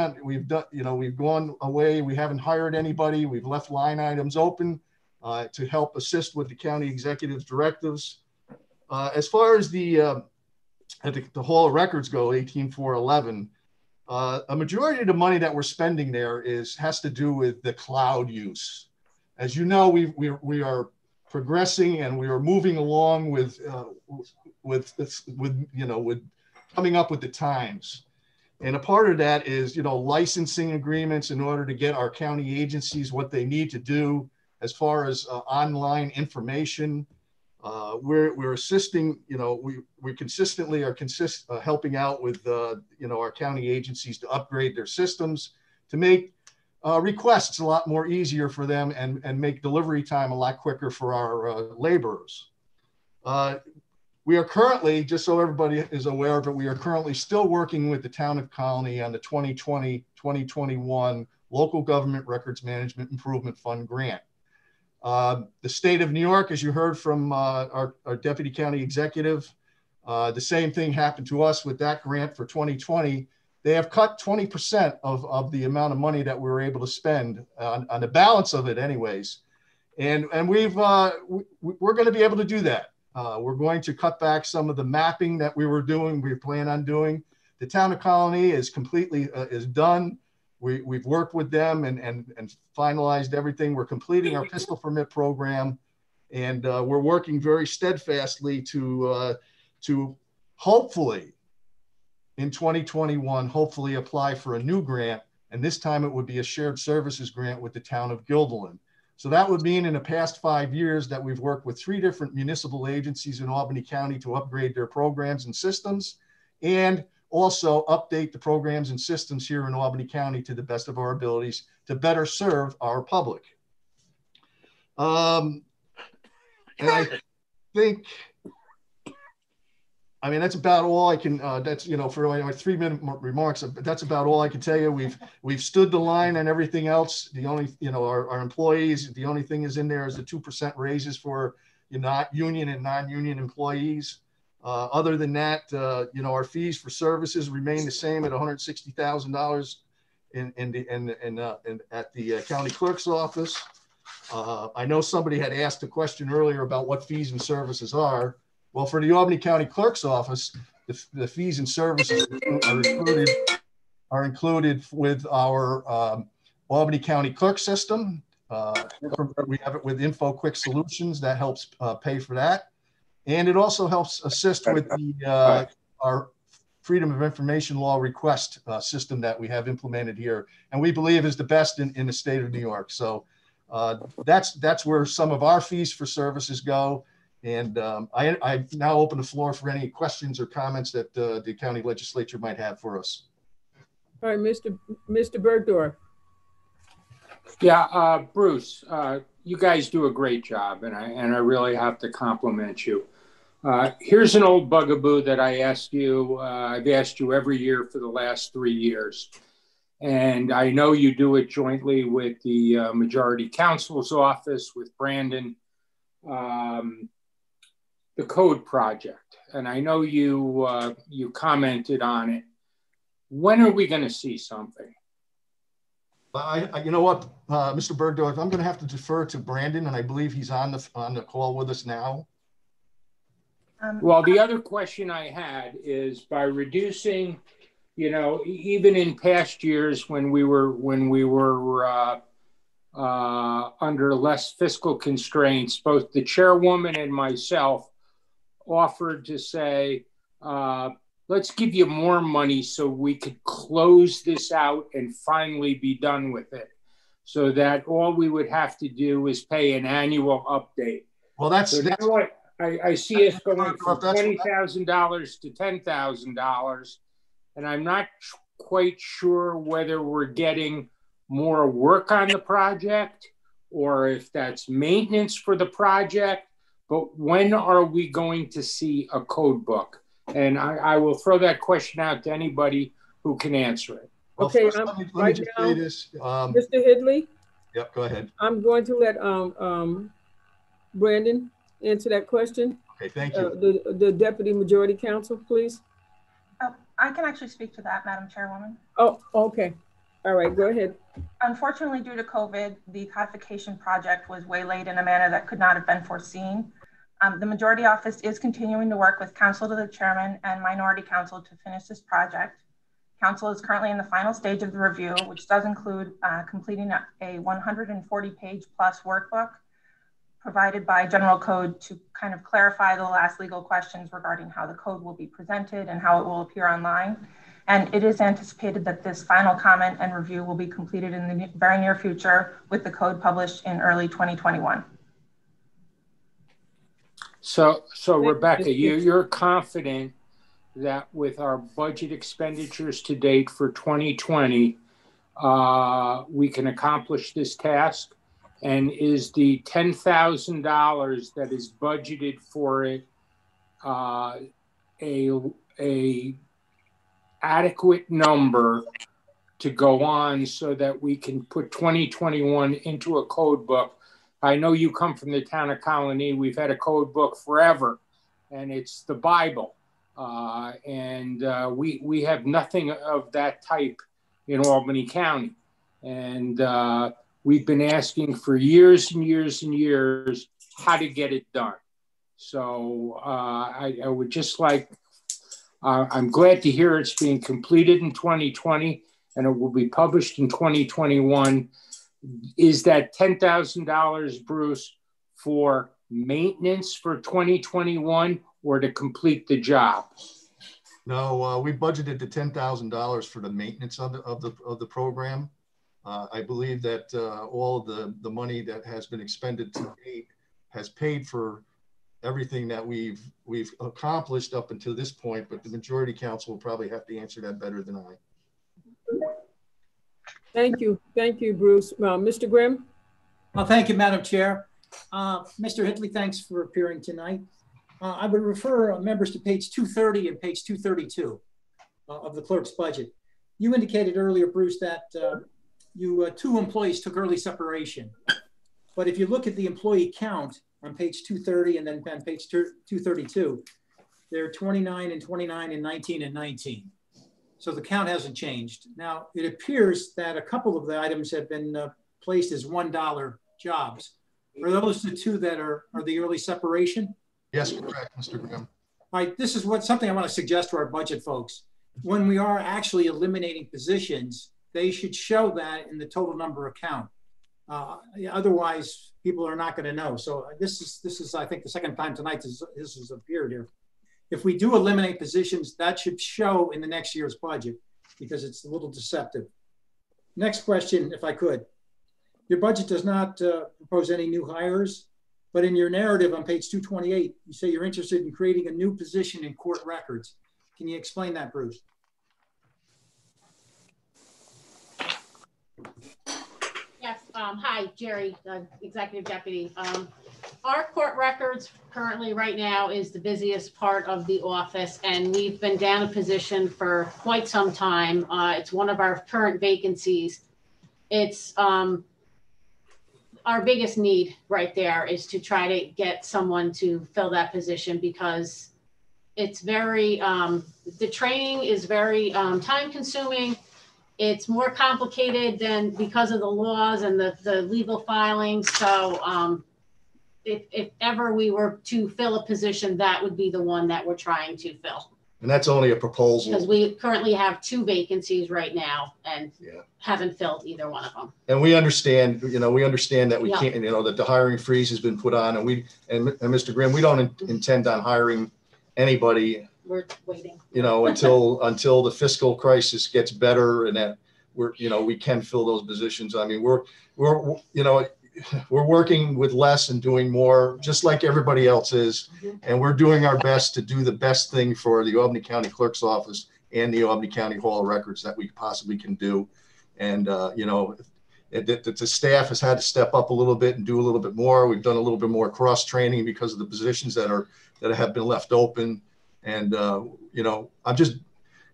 away. We haven't hired anybody. We've left line items open to help assist with the county executive's directives. As far as the Hall of Records go, 18411, a majority of the money that we're spending there has to do with the cloud use. As you know, we are progressing and we are moving along with coming up with the times. And a part of that is, licensing agreements in order to get our county agencies what they need to do as far as online information. We're assisting, we consistently are helping out with, our county agencies to upgrade their systems to make requests a lot more easier for them and make delivery time a lot quicker for our laborers. We are currently, just so everybody is aware of it, we are currently still working with the town of Colony on the 2020-2021 Local Government Records Management Improvement Fund grant. The state of New York, as you heard from our deputy county executive, the same thing happened to us with that grant for 2020. They have cut 20% of the amount of money that we were able to spend on the balance of it anyways. And we're going to be able to do that. We're going to cut back some of the mapping that we plan on doing. The town of Colony is completely is done. We've worked with them and finalized everything. We're completing our pistol permit program, and we're working very steadfastly to hopefully in 2021, hopefully apply for a new grant. And this time it would be a shared services grant with the town of Guilderland. So that would mean in the past 5 years that we've worked with 3 different municipal agencies in Albany County to upgrade their programs and systems, and also update the programs and systems here in Albany County to the best of our abilities to better serve our public. And I think, that's about all I can, for my 3-minute remarks, that's about all I can tell you. We've stood the line and everything else. The only, our employees, the only thing is in there is the 2% raises for not union and non-union employees. Other than that, our fees for services remain the same at $160,000 at the county clerk's office. I know somebody had asked a question earlier about what fees and services are. Well, for the Albany County Clerk's Office, the fees and services are included with our Albany County Clerk system. We have it with Info Quick Solutions that helps pay for that. And it also helps assist with our Freedom of Information Law request system that we have implemented here, and we believe is the best in the state of New York. So that's where some of our fees for services go. And I now open the floor for any questions or comments that the county legislature might have for us. All right, Mr. Bergdorf. Yeah, Bruce, you guys do a great job, and I really have to compliment you. Here's an old bugaboo that I asked you. I've asked you every year for the last 3 years, and I know you do it jointly with the Majority Counsel's office, with Brandon. The code project, and I know you commented on it. When are we going to see something? You know what, Mr. Bergdorf, I'm going to have to defer to Brandon, and I believe he's on the call with us now. Well, the other question I had is, by reducing, even in past years when we were under less fiscal constraints, both the chairwoman and myself offered to say, let's give you more money so we could close this out and finally be done with it. So that all we would have to do is pay an annual update. Well, that's so now I see us going from $20,000 to $10,000, and I'm not quite sure whether we're getting more work on the project or if that's maintenance for the project. But when are we going to see a code book? And I will throw that question out to anybody who can answer it. Well, okay, first, let me just say this. Mr. Hidley? Yep, go ahead. I'm going to let Brandon answer that question. Okay, thank you. The Deputy Majority Counsel, please. I can actually speak to that, Madam Chairwoman. Oh, okay. All right, go ahead. Unfortunately, due to COVID, the codification project was waylaid in a manner that could not have been foreseen. The Majority Office is continuing to work with Counsel to the Chairman and Minority Counsel to finish this project. Counsel is currently in the final stage of the review, which does include completing a 140-page plus workbook provided by General Code to kind of clarify the last legal questions regarding how the code will be presented and how it will appear online. And it is anticipated that this final comment and review will be completed in the very near future, with the code published in early 2021. So Rebecca, you're confident that with our budget expenditures to date for 2020, we can accomplish this task? And is the $10,000 that is budgeted for it a adequate number to go on so that we can put 2021 into a code book? I know you come from the town of Colony. We've had a code book forever, and it's the Bible. We have nothing of that type in Albany County. And we've been asking for years and years and years how to get it done. So I would just like, I'm glad to hear it's being completed in 2020 and it will be published in 2021. Is that $10,000, Bruce, for maintenance for 2021 or to complete the job? No, we budgeted the $10,000 for the maintenance of the program. I believe that all the money that has been expended to date has paid for everything that we've accomplished up until this point, but the Majority Counsel will probably have to answer that better than I. Thank you, Bruce. Mr. Grimm? Well, thank you, Madam Chair. Mr. Hidley, thanks for appearing tonight. I would refer members to page 230 and page 232 of the clerk's budget. You indicated earlier, Bruce, that two employees took early separation. But if you look at the employee count on page 230 and then on page 232, there are 29 and 29 and 19 and 19. So the count hasn't changed. Now, it appears that a couple of the items have been placed as $1 jobs. Are those the two that are the early separation? Yes, correct, Mr. Graham. All right, this is something I want to suggest to our budget folks. When we are actually eliminating positions, they should show that in the total number account. Otherwise, people are not going to know. So this is, I think, the second time tonight this has appeared here. If we do eliminate positions, that should show in the next year's budget because it's a little deceptive. Next question, if I could. Your budget does not propose any new hires, but in your narrative on page 228, you say you're interested in creating a new position in court records. Can you explain that, Bruce? Yes. Hi, Jerry, Executive Deputy. Our court records currently right now is the busiest part of the office, and we've been down a position for quite some time. It's one of our current vacancies. It's our biggest need right there is to try to get someone to fill that position because it's very, the training is very time consuming. It's more complicated than because of the laws and the legal filings. So if ever we were to fill a position, that would be the one that we're trying to fill. And that's only a proposal. Because we currently have 2 vacancies right now and haven't filled either one of them. And we understand, we understand that we Yeah. can't, that the hiring freeze has been put on, and Mr. Grimm, we don't intend on hiring anybody, We're waiting. until the fiscal crisis gets better and that we can fill those positions. I mean, we're working with less and doing more, just like everybody else is. And we're doing our best to do the best thing for the Albany County Clerk's Office and the Albany County Hall of Records that we possibly can do. And, the staff has had to step up a little bit and do a little bit more. We've done a little bit more cross training because of the positions that have been left open. And, I'm just,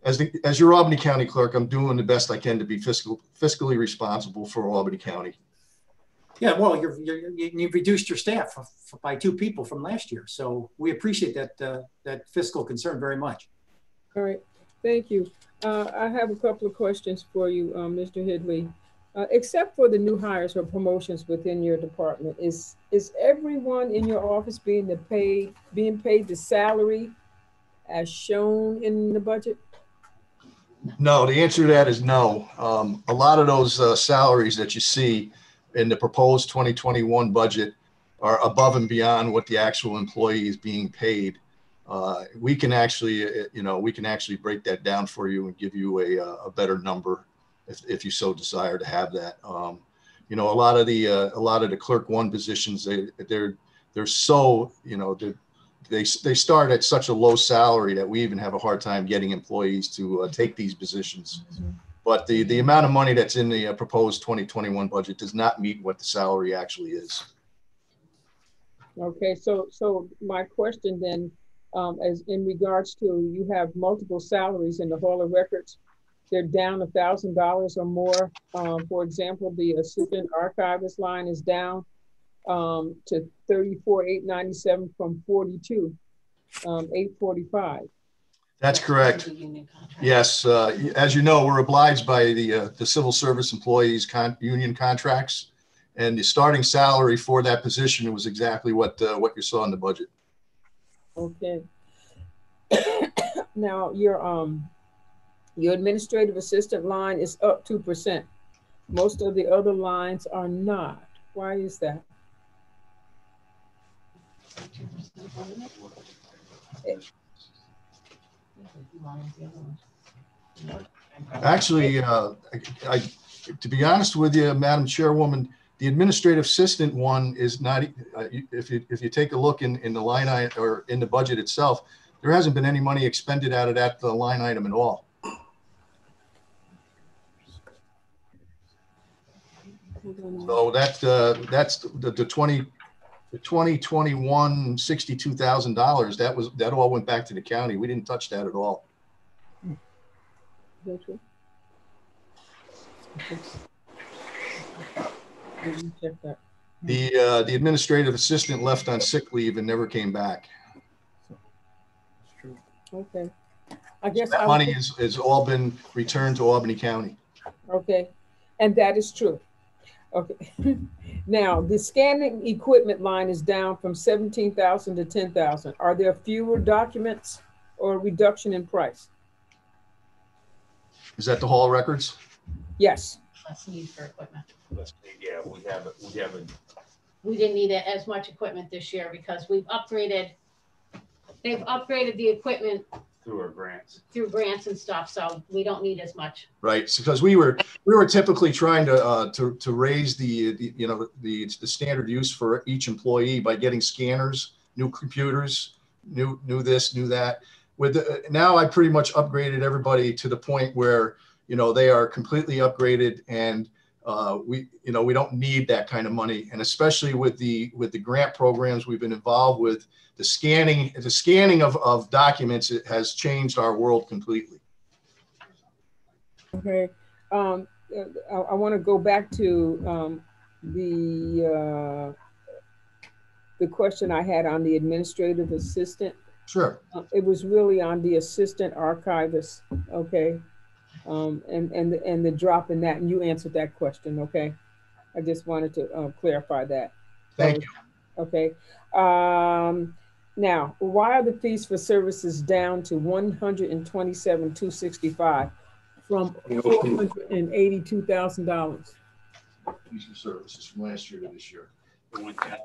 as your Albany County Clerk, I'm doing the best I can to be fiscally responsible for Albany County. Yeah, well, you've reduced your staff by 2 people from last year, so we appreciate that fiscal concern very much. All right, thank you. I have a couple of questions for you, Mr. Hidley. Except for the new hires or promotions within your department, is everyone in your office being paid the salary as shown in the budget? No, the answer to that is no. A lot of those salaries that you see in the proposed 2021 budget are above and beyond what the actual employee is being paid. We can actually break that down for you and give you a better number if you so desire to have that. A lot of the Clerk 1 positions, they're so, they start at such a low salary that we even have a hard time getting employees to take these positions. But the amount of money that's in the proposed 2021 budget does not meet what the salary actually is. Okay, so my question then, as in regards to, you have multiple salaries in the Hall of Records, they're down $1,000 or more. For example, the assistant archivist line is down to $34,897 from $42,845. That's correct. Yes, as you know, we're obliged by the civil service employees union contracts, and the starting salary for that position was exactly what you saw in the budget. Okay. Now your administrative assistant line is up 2%. Most of the other lines are not. Why is that? Actually, to be honest with you, Madam Chairwoman, the administrative assistant one is not. If you take a look in the line item or in the budget itself, there hasn't been any money expended out of that line item at all. So that's the 2021 $62,000. That all went back to the county. We didn't touch that at all. The administrative assistant left on sick leave and never came back. Okay, I guess that money has all been returned to Albany County. Okay, and that is true. Okay, now the scanning equipment line is down from 17,000 to 10,000. Are there fewer documents or a reduction in price? Is that the Hall of Records? Yes. Less need for equipment. Yeah, we haven't. We didn't need as much equipment this year because they've upgraded the equipment Through our grants. Through grants and stuff, so we don't need as much. Right, because we were typically trying to raise the standard use for each employee by getting scanners, new computers, new this, new that. Now I pretty much upgraded everybody to the point where they are completely upgraded, and we don't need that kind of money. And especially with the grant programs we've been involved with, the scanning of documents, it has changed our world completely. Okay, I want to go back to the question I had on the administrative assistant. Sure. It was really on the assistant archivist. Okay. And the drop in that, and you answered that question. Okay, I just wanted to clarify that. Thank you. Okay. Now, why are the fees for services down to $127,265 from $482,000? Fees and services from last year to this year. It went down.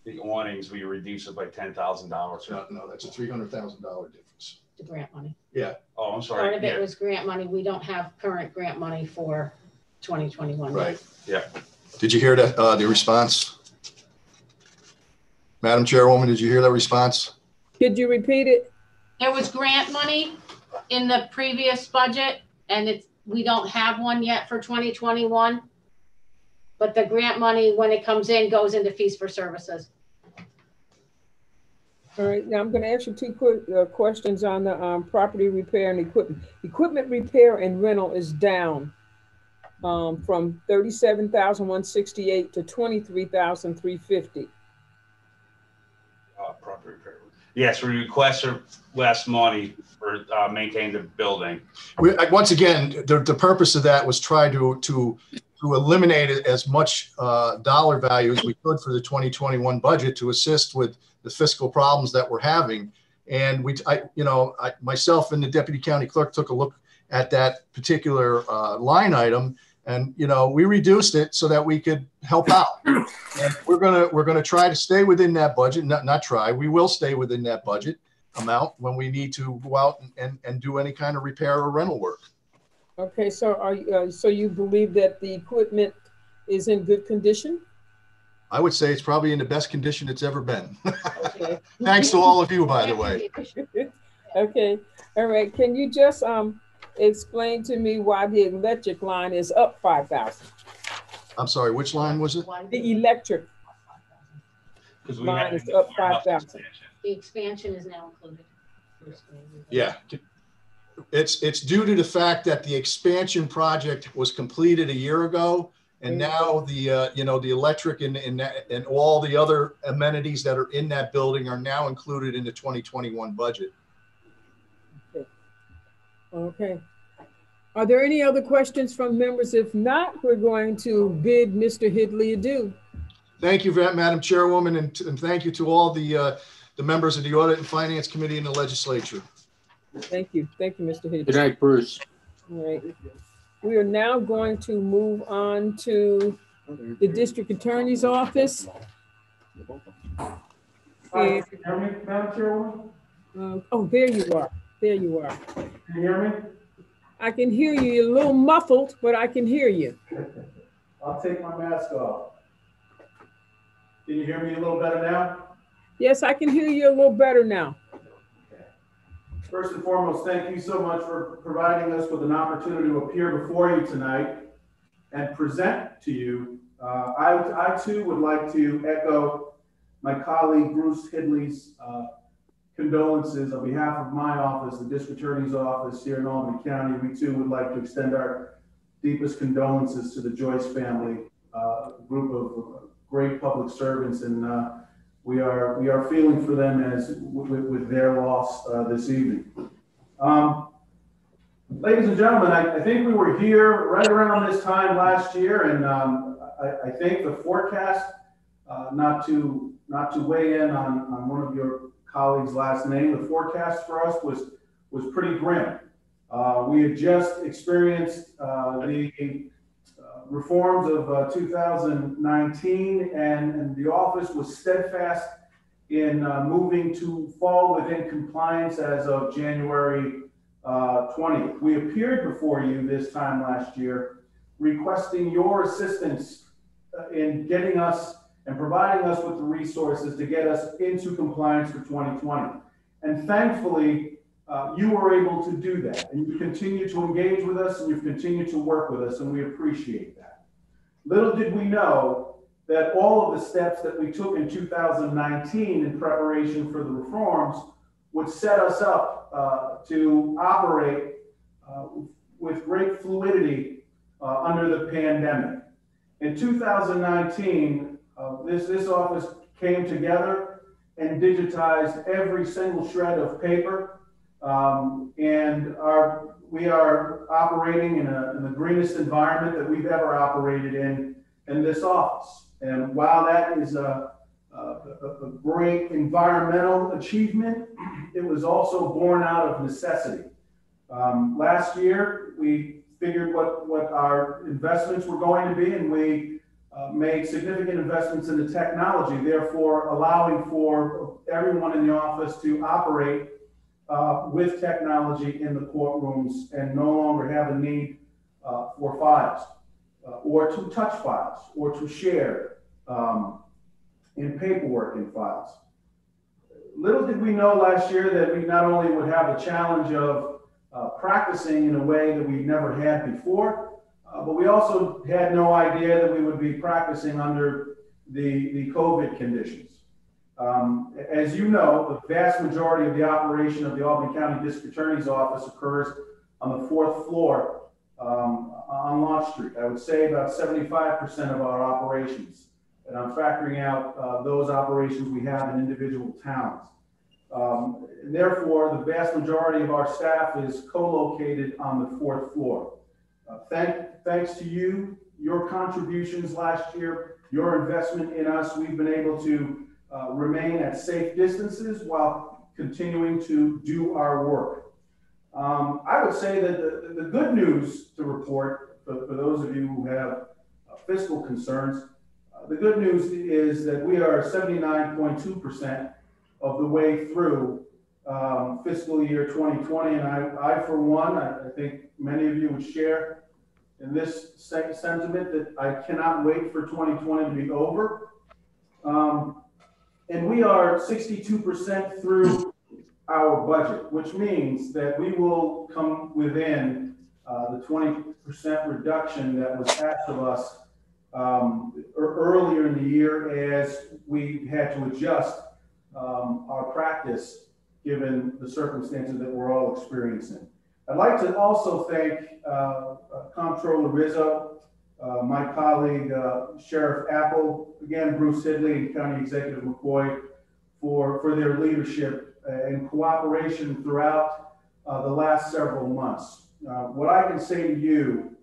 The awnings, we reduced it by $10,000. No, that's a $300,000 difference. The grant money. Yeah. Oh, I'm sorry. Part of it was grant money. We don't have current grant money for 2021. Right. Yeah. Did you hear that, the response? Madam Chairwoman, did you hear that response? Could you repeat it? There was grant money in the previous budget, and we don't have one yet for 2021. But the grant money, when it comes in, goes into fees for services. All right, now I'm going to ask you two quick questions on the property repair and equipment. Equipment repair and rental is down from $37,168 to $23,350. Property repair. Yes, we requested less money for maintaining the building. Once again, the purpose of that was try to eliminate as much dollar value as we could for the 2021 budget to assist with the fiscal problems that we're having. And myself and the deputy county clerk took a look at that particular line item, and we reduced it so that we could help out. And we're gonna try to stay within that budget. Not try. We will stay within that budget amount when we need to go out and do any kind of repair or rental work. Okay, so so you believe that the equipment is in good condition? I would say it's probably in the best condition it's ever been. Okay. Thanks to all of you, by the way. Okay, all right. Can you just explain to me why the electric line is up 5,000? I'm sorry, which line was it? The electric line is up 5,000. The expansion is now included. Yeah. It's due to the fact that the expansion project was completed a year ago, and now the the electric and all the other amenities that are in that building are now included in the 2021 budget. Okay. Are there any other questions from members? If not, we're going to bid Mr. Hidley adieu. Thank you, Madam Chairwoman, and thank you to all the members of the Audit and Finance Committee in the legislature. Thank you, Mr. Hidley. Good night, Bruce. All right. We are now going to move on to the district attorney's office. And, Madam Chairwoman? oh, there you are. There you are. Can you hear me? I can hear you. You're a little muffled, but I can hear you. I'll take my mask off. Can you hear me a little better now? Yes, I can hear you a little better now. First and foremost, thank you so much for providing us with an opportunity to appear before you tonight and present to you. I too would like to echo my colleague Bruce Hidley's condolences on behalf of my office, the District Attorney's Office here in Albany County. We too would like to extend our deepest condolences to the Joyce family, a group of great public servants, and we are feeling for them as with their loss this evening. Ladies and gentlemen, I think we were here right around this time last year, and I think the forecast, not to weigh in on one of your colleagues' last name, the forecast for us was pretty grim. We had just experienced the reforms of 2019, and the office was steadfast in moving to fall within compliance as of January 20th. We appeared before you this time last year requesting your assistance in getting us and providing us with the resources to get us into compliance for 2020. And thankfully, you were able to do that, and you continue to engage with us, and you've continued to work with us, and we appreciate that. Little did we know that all of the steps that we took in 2019 in preparation for the reforms would set us up to operate with great fluidity under the pandemic. In 2019, this office came together and digitized every single shred of paper. And we are operating in the greenest environment that we've ever operated in this office. And while that is a a great environmental achievement. It was also born out of necessity. Last year, we figured what our investments were going to be, and we made significant investments in the technology, therefore allowing for everyone in the office to operate with technology in the courtrooms and no longer have a need for files or to touch files or to share in paperwork in files. Little did we know last year that we not only would have the challenge of practicing in a way that we never had before, but we also had no idea that we would be practicing under the COVID conditions. As you know, the vast majority of the operation of the Albany County District Attorney's Office occurs on the 4th floor on Launch Street. I would say about 75% of our operations, and I'm factoring out those operations we have in individual towns. And therefore, the vast majority of our staff is co-located on the 4th floor. Thanks to you, your contributions last year, your investment in us, we've been able to remain at safe distances while continuing to do our work. I would say that the good news to report for those of you who have fiscal concerns, the good news is that we are 79.2% of the way through fiscal year 2020. And I for one, I think many of you would share in this sentiment that I cannot wait for 2020 to be over. And we are 62% through our budget, which means that we will come within the 20% reduction that was asked of us earlier in the year as we had to adjust our practice given the circumstances that we're all experiencing. I'd like to also thank Comptroller Rizzo, my colleague Sheriff Apple, again Bruce Sidley and County Executive McCoy for their leadership and cooperation throughout the last several months. What I can say to you,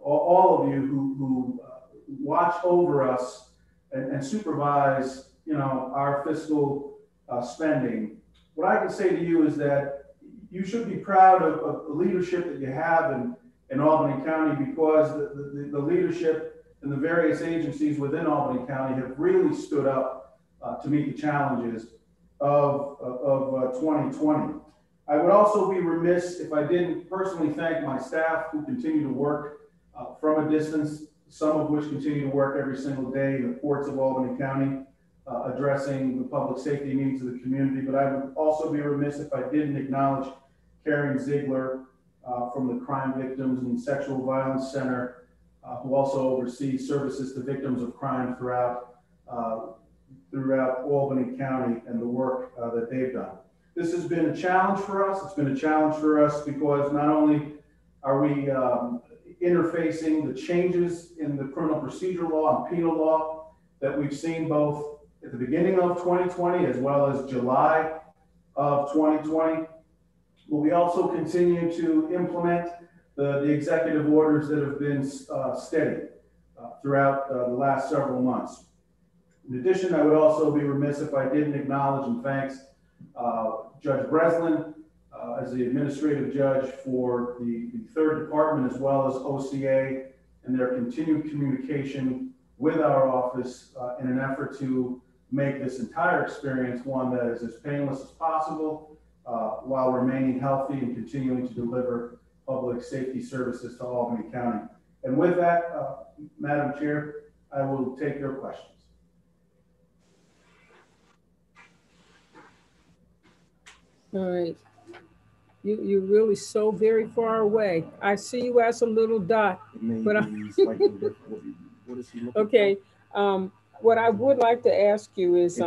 all of you who watch over us and supervise, our fiscal spending, what I can say to you is that you should be proud of the leadership that you have in Albany County, because the leadership and the various agencies within Albany County have really stood up to meet the challenges of 2020. I would also be remiss if I didn't personally thank my staff who continue to work from a distance, some of which continue to work every single day in the courts of Albany County, addressing the public safety needs of the community. But I would also be remiss if I didn't acknowledge Karen Ziegler from the Crime Victims and Sexual Violence Center, who also oversees services to victims of crime throughout Albany County and the work that they've done. This has been a challenge for us. It's been a challenge for us because not only are we interfacing the changes in the criminal procedure law and penal law that we've seen both at the beginning of 2020 as well as July of 2020, but we also continue to implement the executive orders that have been steady throughout the last several months. In addition, I would also be remiss if I didn't acknowledge and thank Judge Breslin as the administrative judge for the 3rd Department as well as OCA and their continued communication with our office in an effort to make this entire experience one that is as painless as possible while remaining healthy and continuing to deliver public safety services to Albany County. And with that, Madam Chair, I will take your questions. All right. You're really so very far away. I see you as a little dot, but okay. What I would like to ask you is,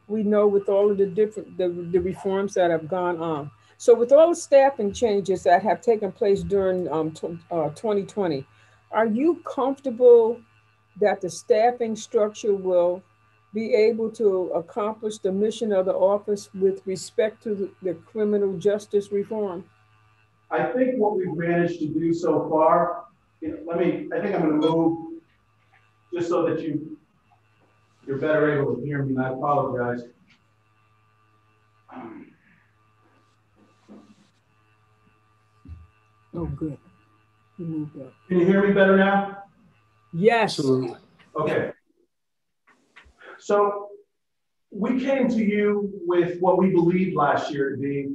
we know with all of the different the reforms that have gone on. So with all the staffing changes that have taken place during 2020, are you comfortable that the staffing structure will be able to accomplish the mission of the office with respect to the criminal justice reform? I think what we've managed to do so far, I think I'm going to move just so that you you're better able to hear me, and I apologize. Oh, good. You moved up. Can you hear me better now? Yes. Absolutely. Okay. So we came to you with what we believed last year to be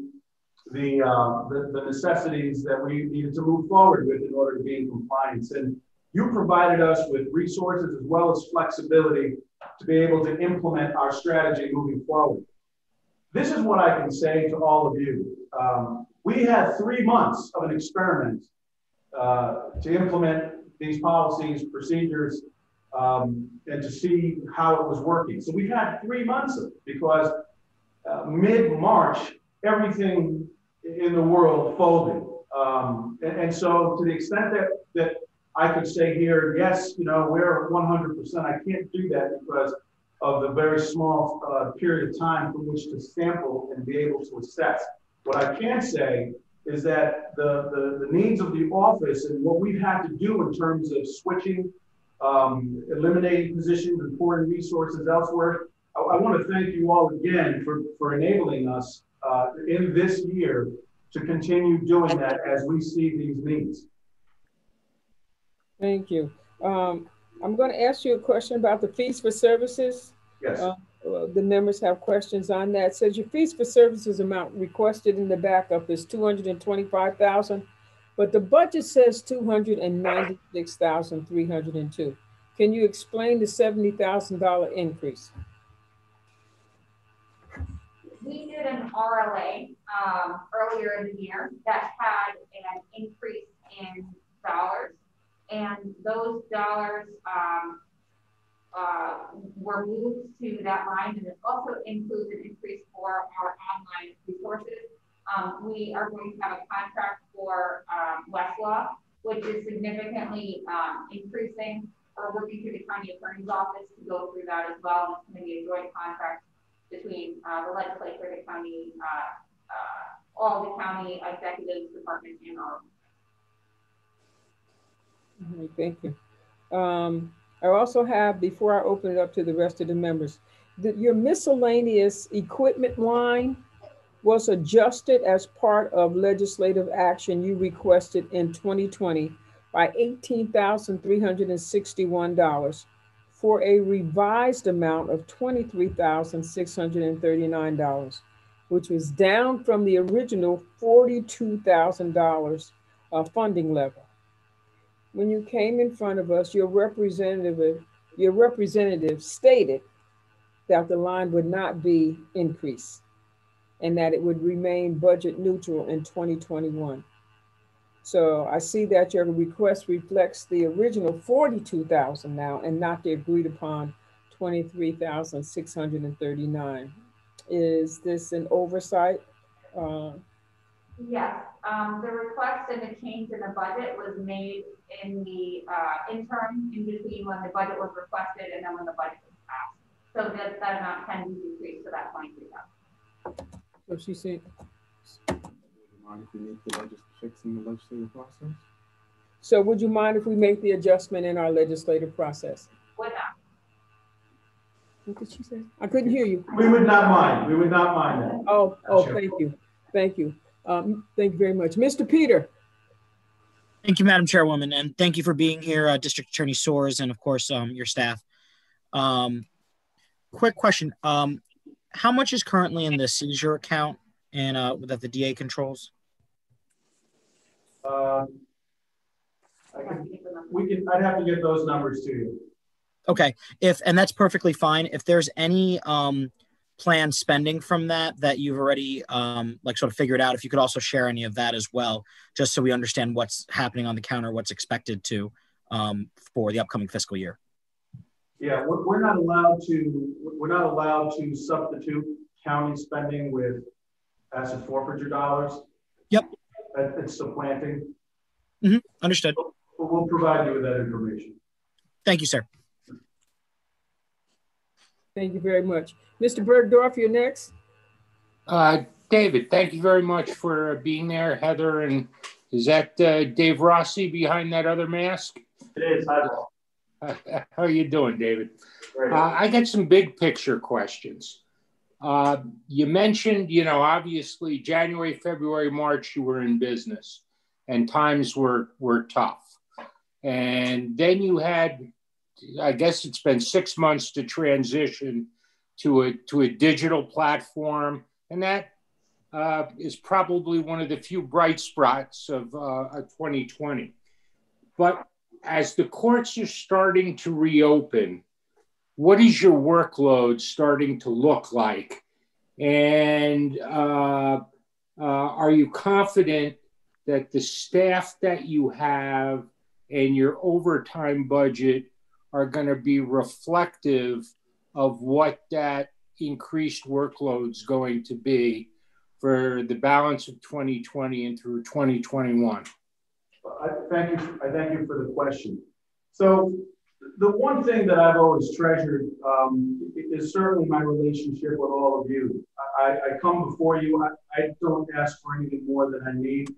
the necessities that we needed to move forward with in order to be in compliance. And you provided us with resources as well as flexibility to be able to implement our strategy moving forward. This is what I can say to all of you. We had 3 months of an experiment to implement these policies, procedures, and to see how it was working. So we had 3 months of it because mid-March, everything in the world folded. And so to the extent that I could say here, yes, you know, we're 100%, I can't do that because of the very small period of time from which to sample and be able to assess. What I can say is that the needs of the office and what we've had to do in terms of switching, eliminating positions and pouring resources elsewhere, I want to thank you all again for enabling us in this year to continue doing that as we see these needs. Thank you. I'm going to ask you a question about the fees for services. Yes. The members have questions on that. It says your fees for services amount requested in the backup is $225,000, but the budget says $296,302. Can you explain the $70,000 increase? We did an RLA earlier in the year that had an increase in dollars, and those dollars were moved to that line, and it also includes an increase for our online resources. We are going to have a contract for Westlaw, which is significantly increasing. We're working through the county attorney's office to go through that as well. It's going to be a joint contract between the legislature, the county, all the county executives, departments, and our. All right, thank you. I also have, before I open it up to the rest of the members, your miscellaneous equipment line was adjusted as part of legislative action you requested in 2020 by $18,361 for a revised amount of $23,639, which was down from the original $42,000 funding level. When you came in front of us, your representative stated that the line would not be increased and that it would remain budget neutral in 2021. So I see that your request reflects the original $42,000 now and not the agreed upon $23,639. Is this an oversight? Yes, the request and the change in the budget was made in the interim in between when the budget was requested and then when the budget was passed. So that amount can be decreased to that $23,000. So she said. Mind if we make the budget fix in the legislative process? So would you mind if we make the adjustment in our legislative process? Would not. What did she say? I couldn't hear you. We would not mind. We would not mind that. Oh, sure. Thank you. Thank you. Thank you very much. Mr. Peter. Thank you, Madam Chairwoman, and thank you for being here, District Attorney Soares, and of course, your staff. Quick question. How much is currently in the seizure account and that the DA controls? I'd have to get those numbers to you. Okay, and that's perfectly fine. If there's any planned spending from that you've already like sort of figured out, if you could also share any of that as well, just so we understand what's happening on the counter, what's expected to for the upcoming fiscal year. Yeah, we're not allowed to substitute county spending with asset forfeiture dollars. Yep. It's supplanting. Mm-hmm. Understood. But we'll provide you with that information. Thank you, sir. Thank you very much. Mr. Bergdorf, you're next. David, thank you very much for being there. Heather, and is that Dave Rossi behind that other mask? It is. Hi. How are you doing, David? I got some big picture questions. You mentioned, obviously January, February, March, you were in business and times were tough. And then you had, I guess it's been 6 months to transition to a digital platform. And that is probably one of the few bright spots of 2020. But as the courts are starting to reopen, what is your workload starting to look like? And are you confident that the staff that you have and your overtime budget are going to be reflective of what that increased workload is going to be for the balance of 2020 and through 2021? I thank you for the question. So the one thing that I've always treasured is certainly my relationship with all of you. I come before you. I don't ask for anything more than I need.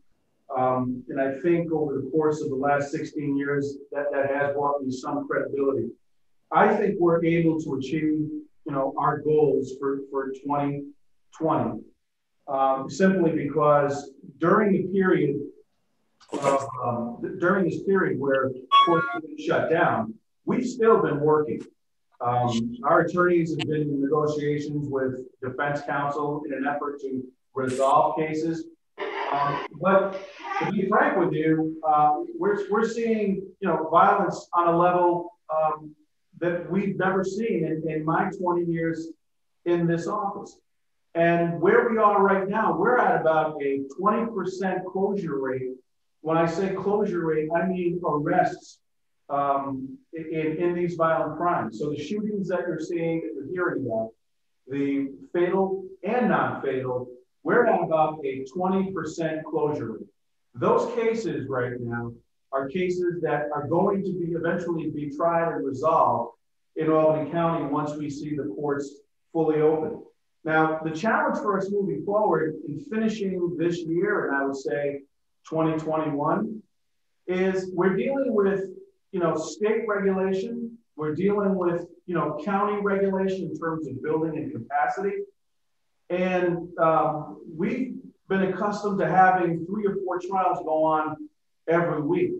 And I think over the course of the last 16 years, that has brought me some credibility. I think we're able to achieve, our goals for 2020, simply because during the period during this period where courts have been shut down, we've still been working. Our attorneys have been in negotiations with defense counsel in an effort to resolve cases. But to be frank with you, we're seeing violence on a level that we've never seen in my 20 years in this office. And where we are right now, we're at about a 20% closure rate. When I say closure rate, I mean arrests in these violent crimes. So the shootings that you're seeing, that you're hearing about, the fatal and non-fatal, we're at about a 20% closure rate. Those cases right now are cases that are going to be eventually be tried and resolved in Albany County once we see the courts fully open. Now, the challenge for us moving forward in finishing this year, and I would say 2021, is we're dealing with, state regulation. We're dealing with, county regulation in terms of building and capacity. And we've been accustomed to having 3 or 4 trials go on every week.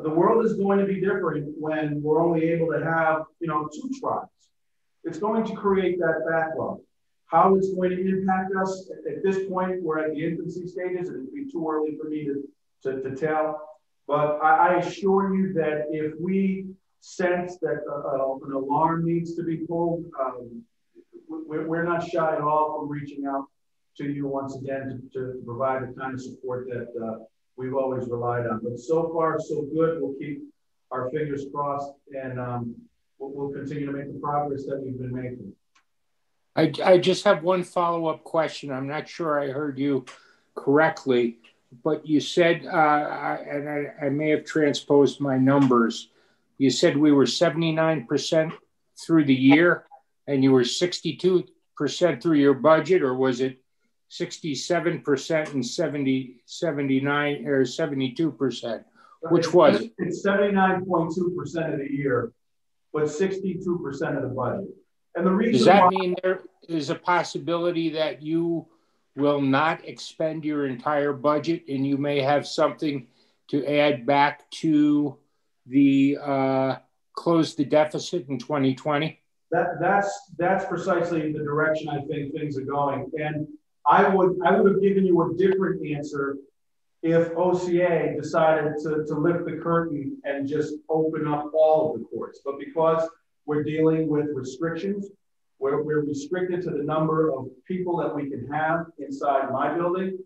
The world is going to be different when we're only able to have, 2 trials. It's going to create that backlog. How it's going to impact us at this point, we're at the infancy stages, and it'd be too early for me to tell. But I assure you that if we sense that an alarm needs to be pulled, we're not shy at all from reaching out to you once again to provide the kind of support that we've always relied on. But so far, so good. We'll keep our fingers crossed, and we'll continue to make the progress that we've been making. I just have one follow-up question. I'm not sure I heard you correctly, but you said, and I may have transposed my numbers, you said we were 79% through the year and you were 62% through your budget, or was it 67% and 79 or 72%? Which was it? It's 79.2% of the year, but 62% of the budget. And the reason does that mean there is a possibility that you will not expend your entire budget and you may have something to add back to the close the deficit in 2020? That's precisely the direction I think things are going. And I would have given you a different answer if OCA decided to lift the curtain and just open up all of the courts. But because we're dealing with restrictions, we're restricted to the number of people that we can have inside my building.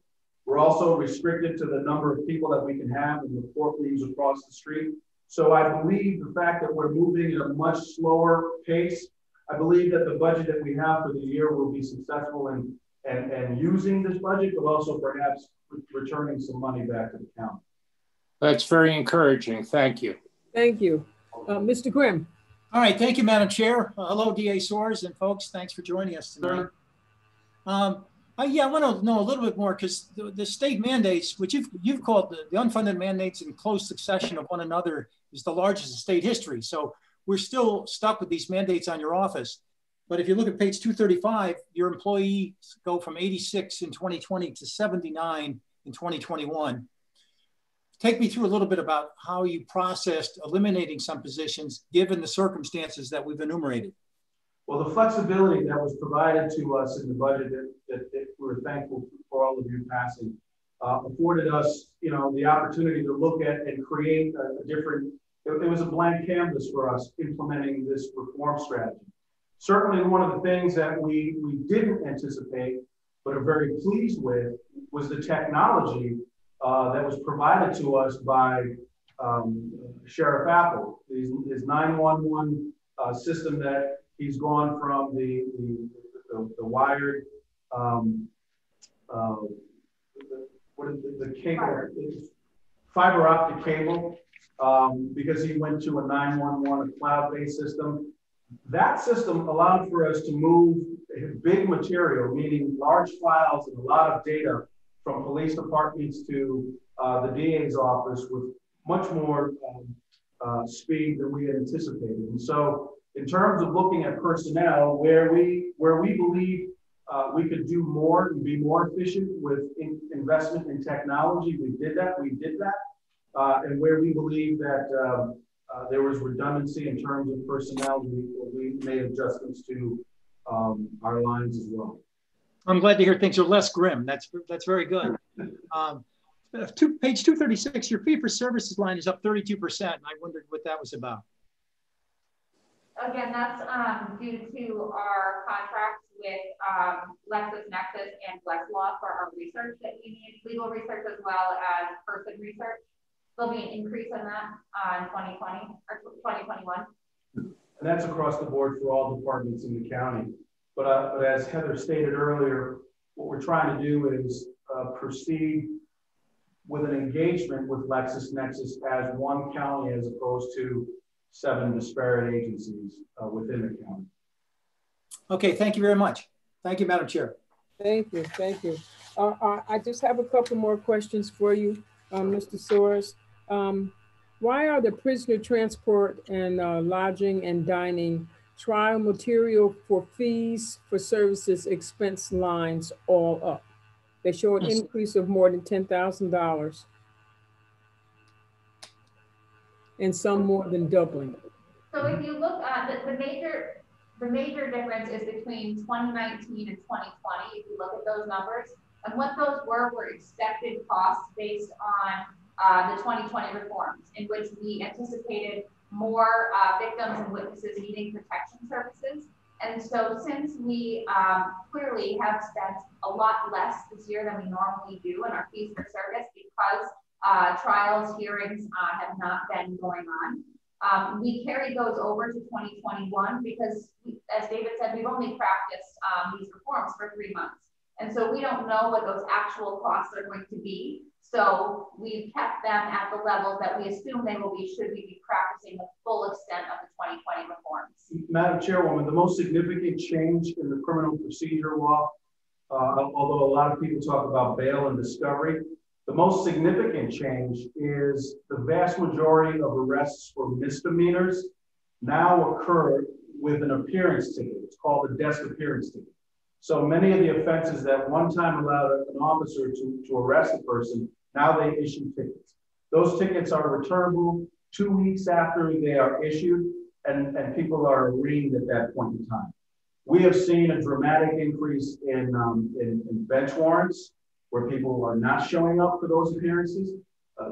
We're also restricted to the number of people that we can have in the courtrooms across the street. So I believe the fact that we're moving at a much slower pace, I believe that the budget that we have for the year will be successful in using this budget, but also perhaps returning some money back to the county. That's very encouraging. Thank you. Thank you. Mr. Grimm. All right, thank you, Madam Chair. Hello, DA Soares, and folks, thanks for joining us tonight. I want to know a little bit more, because the state mandates, which you've called the unfunded mandates in close succession of one another, is the largest in state history. So we're still stuck with these mandates on your office. But if you look at page 235, your employees go from 86 in 2020 to 79 in 2021. Take me through a little bit about how you processed eliminating some positions given the circumstances that we've enumerated. Well, the flexibility that was provided to us in the budget that we're thankful for all of you passing afforded us, the opportunity to look at and create a different, it was a blank canvas for us implementing this reform strategy. Certainly one of the things that we didn't anticipate, but are very pleased with, was the technology that was provided to us by Sheriff Apple, his 911 system that he's gone from the wired, what is the cable, fiber optic cable, because he went to a 911, a cloud-based system. That system allowed for us to move big material, meaning large files and a lot of data from police departments to the DA's office with much more speed than we had anticipated. And so in terms of looking at personnel, where we believe we could do more and be more efficient with investment in technology, we did that. And where we believe that there was redundancy in terms of personnel, we made adjustments to our lines as well. I'm glad to hear things are less grim. That's very good. Page 236, your fee for services line is up 32%. And I wondered what that was about. Again, that's due to our contracts with LexisNexis and Westlaw for our research that we need, legal research as well as person research. There'll be an increase in that in 2020 or 2021. And that's across the board for all departments in the county. But as Heather stated earlier, what we're trying to do is proceed with an engagement with LexisNexis as one county as opposed to 7 disparate agencies within the county. Okay, thank you very much. Thank you, Madam Chair. Thank you, thank you. I just have a couple more questions for you, Mr. Soares. Why are the prisoner transport and lodging and dining trial material for fees for services expense lines all up? They show an increase of more than $10,000 and some more than doubling. So if you look at the major difference is between 2019 and 2020, if you look at those numbers, and what those were expected costs based on the 2020 reforms, in which we anticipated more victims and witnesses needing protection services. And so since we clearly have spent a lot less this year than we normally do in our fees for service because trials, hearings have not been going on, we carried those over to 2021 because, as David said, we've only practiced these reforms for 3 months. And so we don't know what those actual costs are going to be. So we've kept them at the level that we assume they will be should we be practicing the full extent of the 2020 reforms. Madam Chairwoman, the most significant change in the criminal procedure law, although a lot of people talk about bail and discovery, the most significant change is the vast majority of arrests for misdemeanors now occur with an appearance ticket. It's called a desk appearance ticket. So many of the offenses that one time allowed an officer to arrest a person, now they issue tickets. Those tickets are returnable 2 weeks after they are issued, and people are arraigned at that point in time. We have seen a dramatic increase in bench warrants where people are not showing up for those appearances.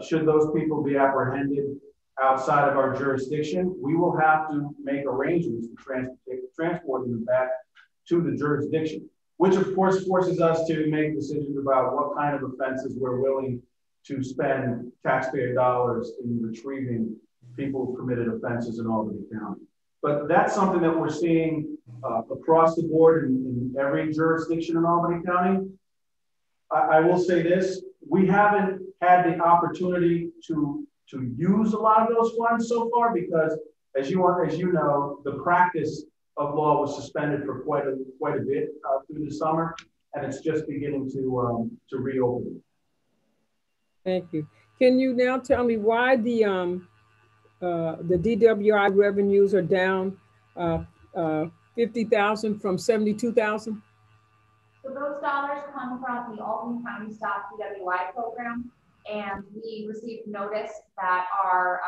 Should those people be apprehended outside of our jurisdiction, we will have to make arrangements for transporting them back to the jurisdiction, which of course forces us to make decisions about what kind of offenses we're willing to spend taxpayer dollars in retrieving people who committed offenses in Albany County. But that's something that we're seeing across the board in every jurisdiction in Albany County. I will say this, we haven't had the opportunity to use a lot of those funds so far because, as you know, the practice of law was suspended for quite a bit through the summer, and it's just beginning to reopen. Thank you. Can you now tell me why the the DWI revenues are down 50,000 from 72,000? So those dollars come from the Albany County Stop DWI program, and we received notice that our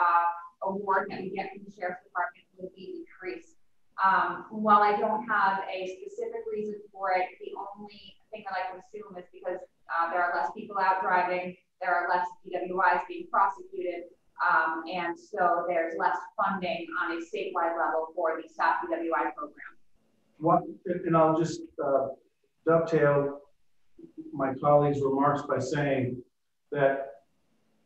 award that we get from the Sheriff's Department will be decreased. While I don't have a specific reason for it, the only thing that I can assume is because there are less people out driving, there are less DWIs being prosecuted, and so there's less funding on a statewide level for the Stop DWI program. And I'll just dovetail my colleague's remarks by saying that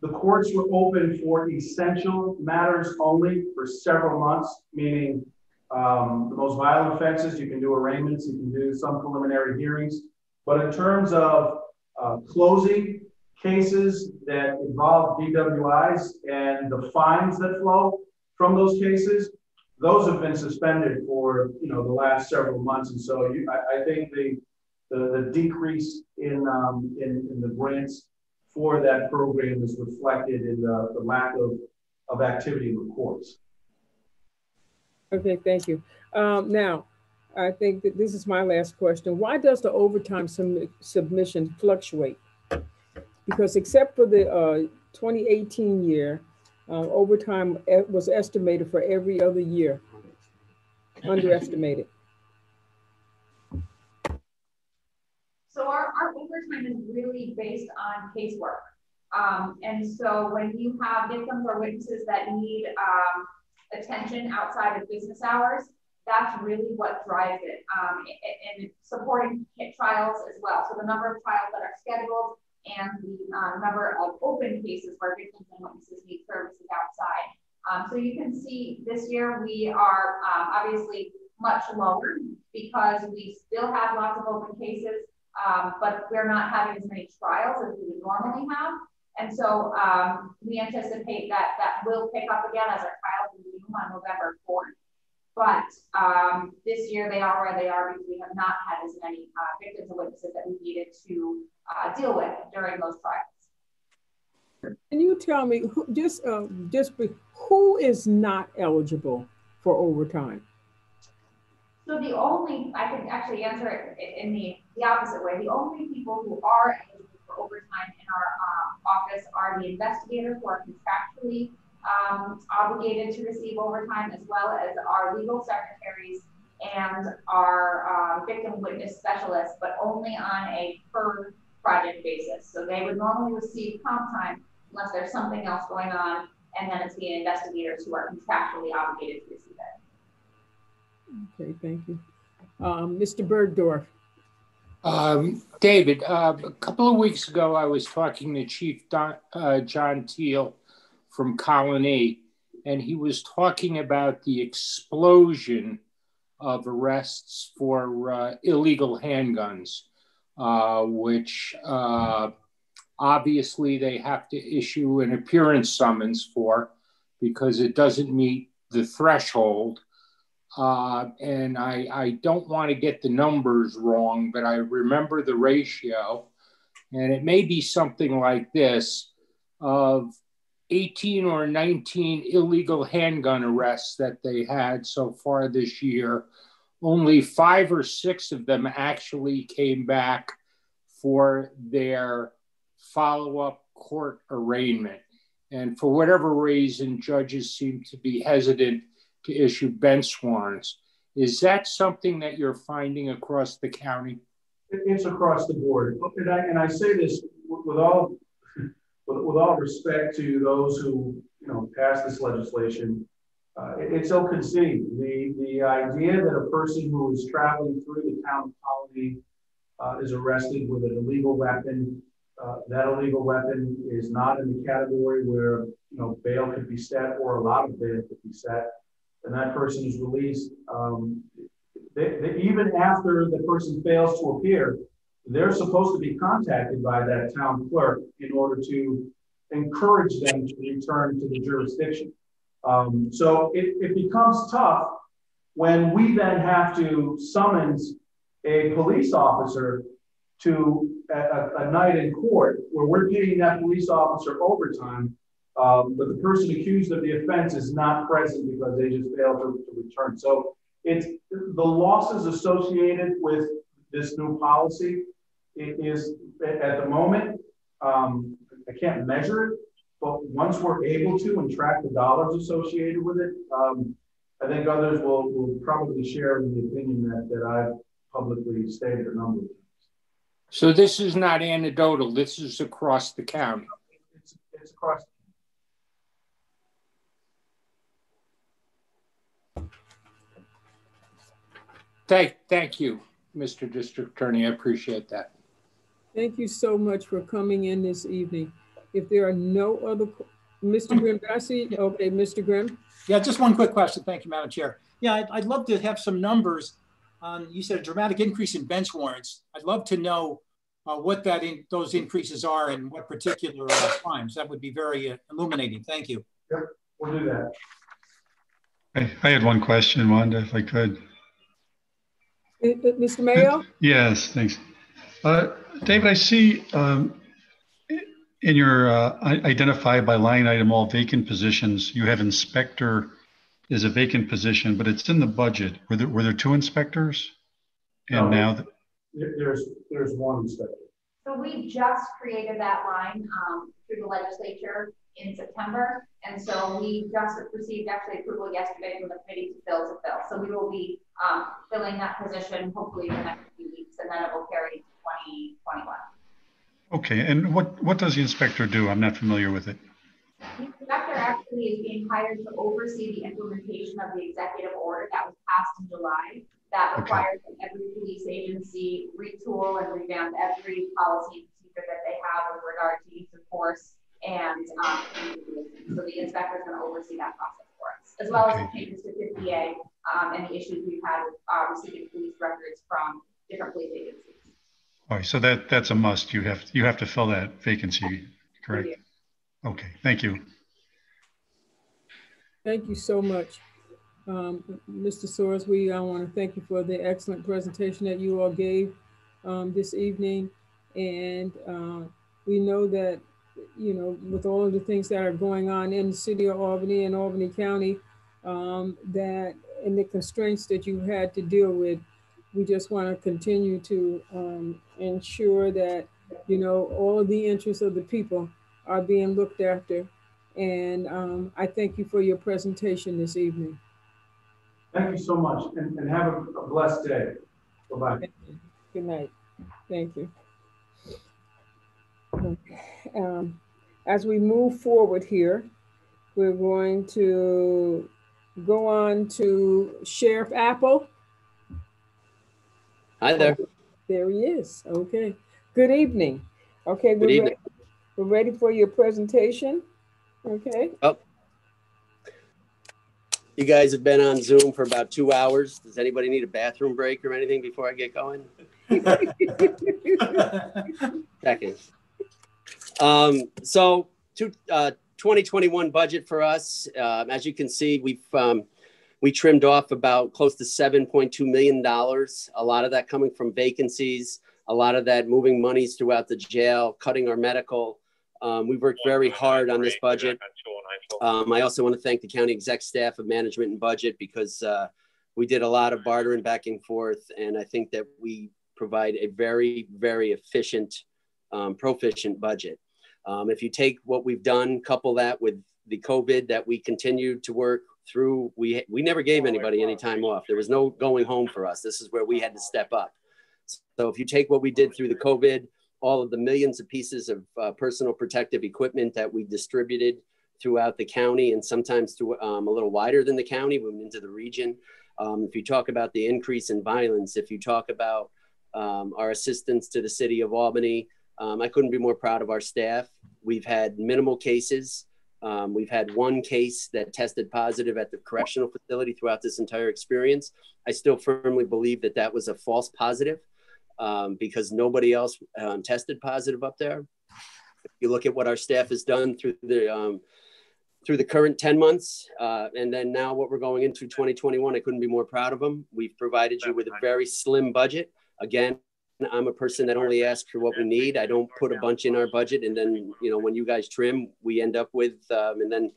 the courts were open for essential matters only for several months, meaning the most violent offenses, you can do arraignments, you can do some preliminary hearings. But in terms of closing cases that involve DWIs and the fines that flow from those cases, those have been suspended for the last several months. And so I think the decrease in the grants for that program is reflected in the lack of activity in the courts. Okay, thank you. Now, I think that this is my last question. Why does the overtime submission fluctuate? Because except for the 2018 year, overtime was estimated for every other year, underestimated. So our overtime is really based on casework. And so when you have victims or witnesses that need attention outside of business hours, that's really what drives it. And supporting trials as well. So the number of trials that are scheduled and the number of open cases where victims and witnesses need services outside. So you can see this year we are obviously much lower because we still have lots of open cases, but we're not having as many trials as we would normally have. And so we anticipate that will pick up again as our trials resume on November 4th. But this year they are where they are because we have not had as many victims and witnesses that we needed to deal with during those trials. Can you tell me who is not eligible for overtime? So the only, I can actually answer it in the opposite way. The only people who are eligible for overtime in our office are the investigators who are contractually obligated to receive overtime, as well as our legal secretaries and our victim witness specialists, but only on a per project basis. So they would normally receive comp time unless there's something else going on, and then it's the investigators who are contractually obligated to receive it. Okay, thank you. Mr. Bergdorf. David, a couple of weeks ago, I was talking to Chief John Teal from Colony, and he was talking about the explosion of arrests for illegal handguns, which obviously they have to issue an appearance summons for because it doesn't meet the threshold. And I don't want to get the numbers wrong, but I remember the ratio, and it may be something like this: of 18 or 19 illegal handgun arrests that they had so far this year, only 5 or 6 of them actually came back for their follow-up court arraignment. And for whatever reason, judges seem to be hesitant to issue bench warrants. Is that something that you're finding across the county? It's across the board. And I say this with all respect to those who passed this legislation. It's ill-conceived. The idea that a person who is traveling through the town of Colony is arrested with an illegal weapon, that illegal weapon is not in the category where bail could be set or a lot of bail could be set, and that person is released. Even after the person fails to appear, they're supposed to be contacted by that town clerk in order to encourage them to return to the jurisdiction. So it becomes tough when we then have to summons a police officer to a night in court where we're paying that police officer overtime but the person accused of the offense is not present because they just failed to return. So it's the losses associated with this new policy. It is at the moment, I can't measure it, but once we're able to and track the dollars associated with it, I think others will probably share the opinion that I've publicly stated a number of times. So this is not anecdotal. This is across the county. It's across. Thank you, Mr. District Attorney. I appreciate that. Thank you so much for coming in this evening. If there are no other, Mr. Grimm, did I see? Okay, Mr. Grimm. Yeah, just one quick question. Thank you, Madam Chair. Yeah, I'd love to have some numbers on, you said a dramatic increase in bench warrants. I'd love to know what those increases are and what particular crimes. That would be very illuminating. Thank you. Yep, we'll do that. I had one question, Wanda, if I could. Mr. Mayo? Yes, thanks. David, I see in your identify by line item all vacant positions, you have inspector is a vacant position, but it's in the budget. Were there two inspectors? And no, now there's one inspector. So we just created that line through the legislature in September. And so we just received actually approval yesterday from the committee to fill. So we will be filling that position hopefully in the next few weeks, and then it will carry to 2021. Okay, and what does the inspector do? I'm not familiar with it. The inspector actually is being hired to oversee the implementation of the executive order that was passed in July that requires that every police agency retool and revamp every policy and procedure that they have with regard to use of force. And so the inspector is going to oversee that process for us, as well as the changes to 50A and the issues we've had with receiving police records from different police agencies. All right, so that's a must. You have to fill that vacancy, correct? Okay, thank you. Thank you so much. Mr. Soares, we want to thank you for the excellent presentation that you all gave this evening. And we know that, you know, with all of the things that are going on in the city of Albany and Albany County, that and the constraints that you had to deal with, we just want to continue to ensure that, you know, all the interests of the people are being looked after. And I thank you for your presentation this evening. Thank you so much, and have a blessed day. Bye-bye. Good night. Thank you. As we move forward here, we're going to go on to Sheriff Apple. Hi there. Oh, there he is. Okay. Good evening. Okay, we're ready for your presentation. Okay. Oh. You guys have been on Zoom for about 2 hours. Does anybody need a bathroom break or anything before I get going? Seconds. So 2021 budget for us, as you can see, we trimmed off about close to $7.2 million. A lot of that coming from vacancies, a lot of that moving monies throughout the jail, cutting our medical. We've worked very hard on this budget. I also want to thank the county exec staff of management and budget because we did a lot of bartering back and forth. And I think that we provide a very, very efficient, proficient budget. If you take what we've done, couple that with the COVID that we continued to work through, we never gave anybody any time off. There was no going home for us. This is where we had to step up. So if you take what we did through the COVID, all of the millions of pieces of personal protective equipment that we distributed throughout the county and sometimes to a little wider than the county, moving into the region. If you talk about the increase in violence, if you talk about our assistance to the city of Albany, I couldn't be more proud of our staff. We've had minimal cases. We've had one case that tested positive at the correctional facility throughout this entire experience. I still firmly believe that that was a false positive because nobody else tested positive up there. If you look at what our staff has done through the current 10 months, and then now what we're going into 2021, I couldn't be more proud of them. We've provided you with a very slim budget. Again, I'm a person that only asks for what we need. I don't put a bunch in our budget, and then, you know, when you guys trim, we end up with, and then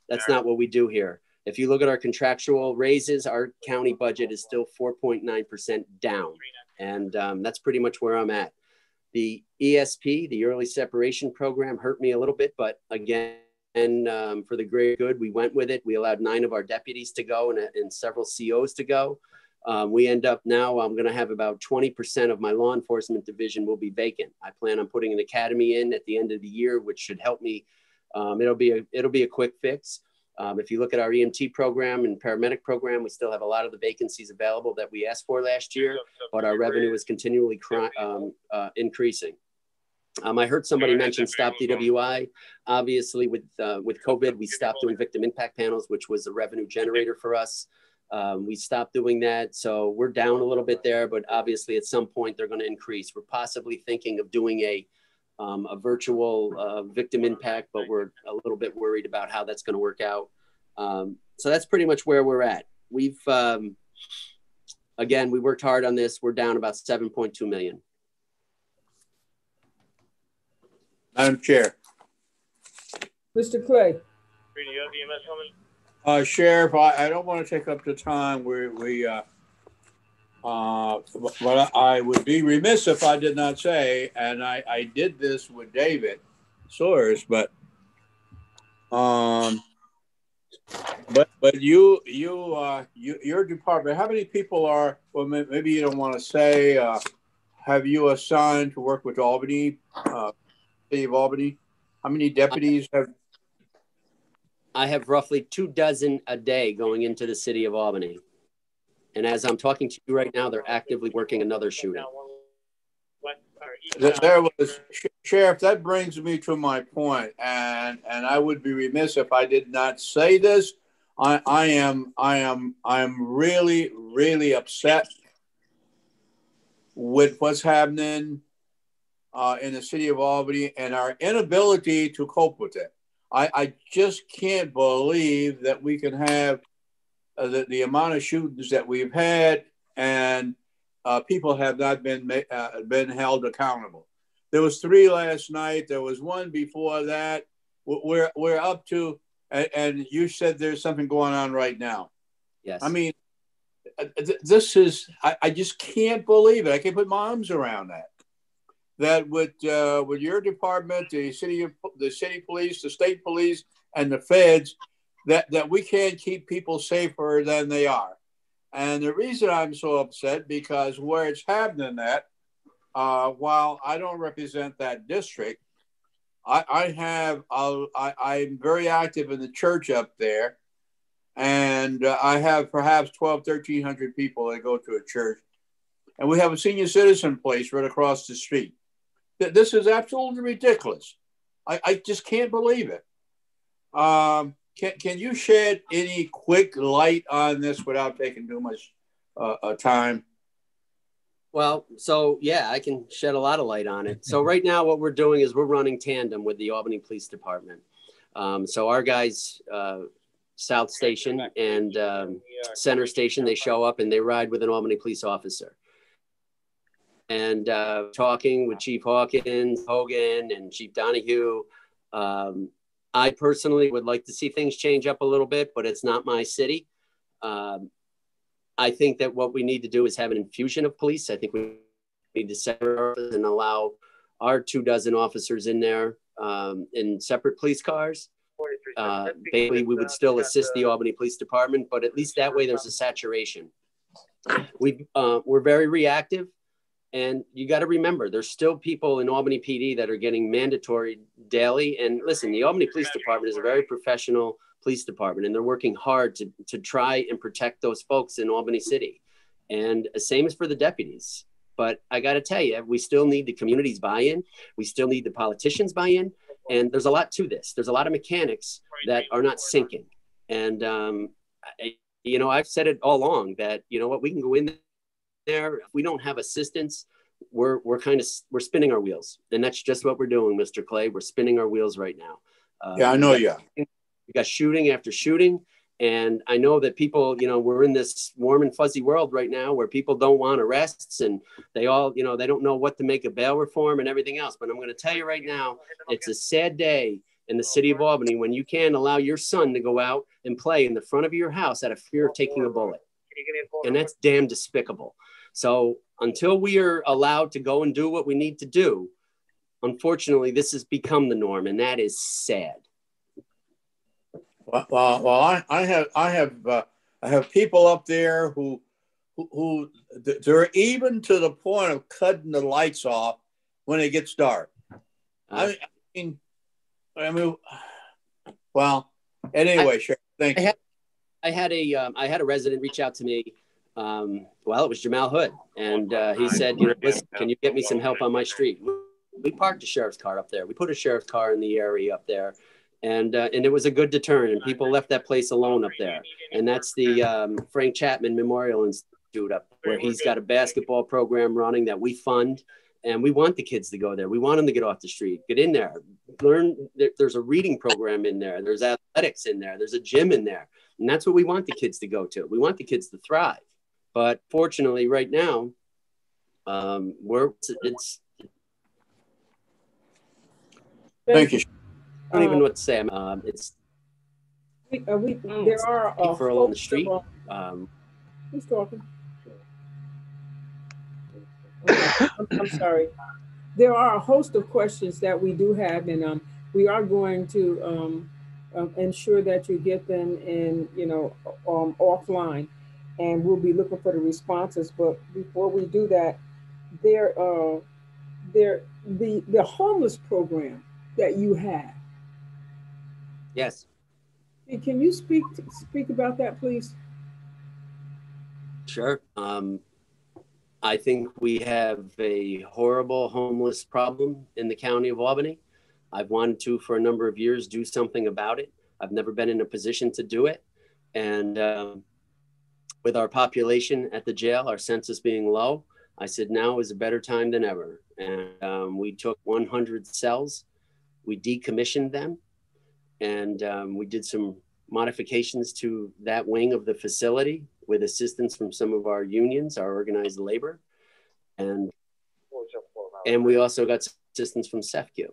that's not what we do here. If you look at our contractual raises, our county budget is still 4.9% down. And that's pretty much where I'm at. The ESP, the early separation program, hurt me a little bit, but again, for the greater good, we went with it. We allowed 9 of our deputies to go and several COs to go. We end up now, I'm going to have about 20% of my law enforcement division will be vacant. I plan on putting an academy in at the end of the year, which should help me. It'll be a quick fix. If you look at our EMT program and paramedic program, we still have a lot of the vacancies available that we asked for last year, but our revenue is continually increasing. I heard somebody mention Stop DWI. Obviously, with COVID, we stopped doing victim impact panels, which was a revenue generator for us. We stopped doing that. So we're down a little bit there, but obviously at some point they're going to increase. We're possibly thinking of doing a virtual victim impact, but we're a little bit worried about how that's going to work out. So that's pretty much where we're at. We've, again, we worked hard on this. We're down about 7.2 million. Madam Chair. Mr. Clay. Sheriff, I don't want to take up the time. But I would be remiss if I did not say, and I did this with David Sawyers, but your department, how many people are? Well, maybe you don't want to say. Have you assigned to work with Albany, City of Albany? How many deputies have? I have roughly 24 a day going into the city of Albany. And as I'm talking to you right now, they're actively working another shooting. There was, Sheriff, that brings me to my point, and I would be remiss if I did not say this. I am really, really upset with what's happening in the city of Albany and our inability to cope with it. I just can't believe that we can have the amount of shootings that we've had, and people have not been held accountable. There was 3 last night. There was 1 before that. We're up to, and you said there's something going on right now. Yes. I mean, this is, I just can't believe it. I can't put my arms around that. That with your department, the city police, the state police, and the feds, that we can't keep people safer than they are. And the reason I'm so upset, because where it's happening at, while I don't represent that district, I'm very active in the church up there. And I have perhaps 1,300 people that go to a church. And we have a senior citizen place right across the street. This is absolutely ridiculous. I just can't believe it. Can you shed any quick light on this without taking too much time? Well, so yeah, I can shed a lot of light on it. So right now what we're doing is we're running tandem with the Albany Police Department. So our guys, South Station and Center Station, they show up and they ride with an Albany police officer. And talking with Chief Hawkins, Hogan, and Chief Donahue, I personally would like to see things change up a little bit, but it's not my city. I think that what we need to do is have an infusion of police. I think we need to separate and allow our 24 officers in there in separate police cars. Basically, we would still assist the Albany Police Department, but at least that way there's a saturation. We're very reactive. And you got to remember, there's still people in Albany PD that are getting mandatory daily. And listen, the Albany Police Department is a very professional police department, and they're working hard to try and protect those folks in Albany City. And the same is for the deputies. But I got to tell you, we still need the community's buy-in. We still need the politicians' buy-in. And there's a lot to this. There's a lot of mechanics that are not sinking. And, you know, I've said it all along that, you know what, we can go in there. If we don't have assistance, we're spinning our wheels. And that's just what we're doing, Mr. Clay. We're spinning our wheels right now. Yeah, I know. Yeah. We got shooting after shooting. And I know that people, you know, we're in this warm and fuzzy world right now where people don't want arrests and they all, you know, they don't know what to make of bail reform and everything else. But I'm going to tell you right now, it's a sad day in the city of Albany when you can't allow your son to go out and play in the front of your house out of fear of taking a bullet. And that's damn despicable. So until we are allowed to go and do what we need to do, unfortunately, this has become the norm, and that is sad. Well, I have people up there who they're even to the point of cutting the lights off when it gets dark. I mean, well, anyway, sure. Thank you. I had a resident reach out to me. Well, it was Jamal Hood, and he said, you know, listen, can you get me some help on my street? We parked a sheriff's car up there. We put a sheriff's car in the area up there, and it was a good deterrent. And people left that place alone up there. And that's the Frank Chapman Memorial Institute up where he's got a basketball program running that we fund. And we want the kids to go there. We want them to get off the street, get in there, learn. There's a reading program in there. There's athletics in there. There's a gym in there. And that's what we want the kids to go to. We want the kids to thrive. But fortunately, right now, it's. Thank you. I don't even know what to say. It's. There are for on the street. Who's talking? I'm sorry. There are a host of questions that we do have, and we are going to ensure that you get them in, you know, offline, and we'll be looking for the responses. But before we do that, the homeless program that you have. Yes. Can you speak about that, please? Sure. I think we have a horrible homeless problem in the county of Albany. I've wanted to, for a number of years, do something about it. I've never been in a position to do it. And with our population at the jail, our census being low, I said now is a better time than ever. And we took 100 cells, we decommissioned them, and we did some modifications to that wing of the facility with assistance from some of our unions, our organized labor. And we also got assistance from SEFCU.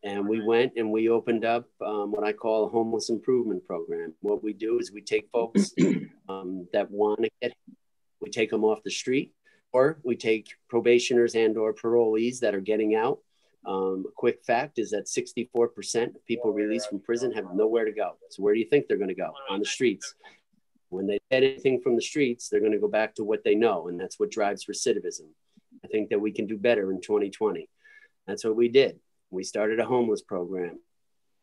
And we went and we opened up what I call a homeless improvement program. What we do is we take folks that want to get, we take them off the street, or we take probationers and or parolees that are getting out. A quick fact is that 64% of people released from prison have nowhere to go. So where do you think they're going to go? On the streets. When they get anything from the streets, they're going to go back to what they know. And that's what drives recidivism. I think that we can do better in 2020. That's what we did. We started a homeless program.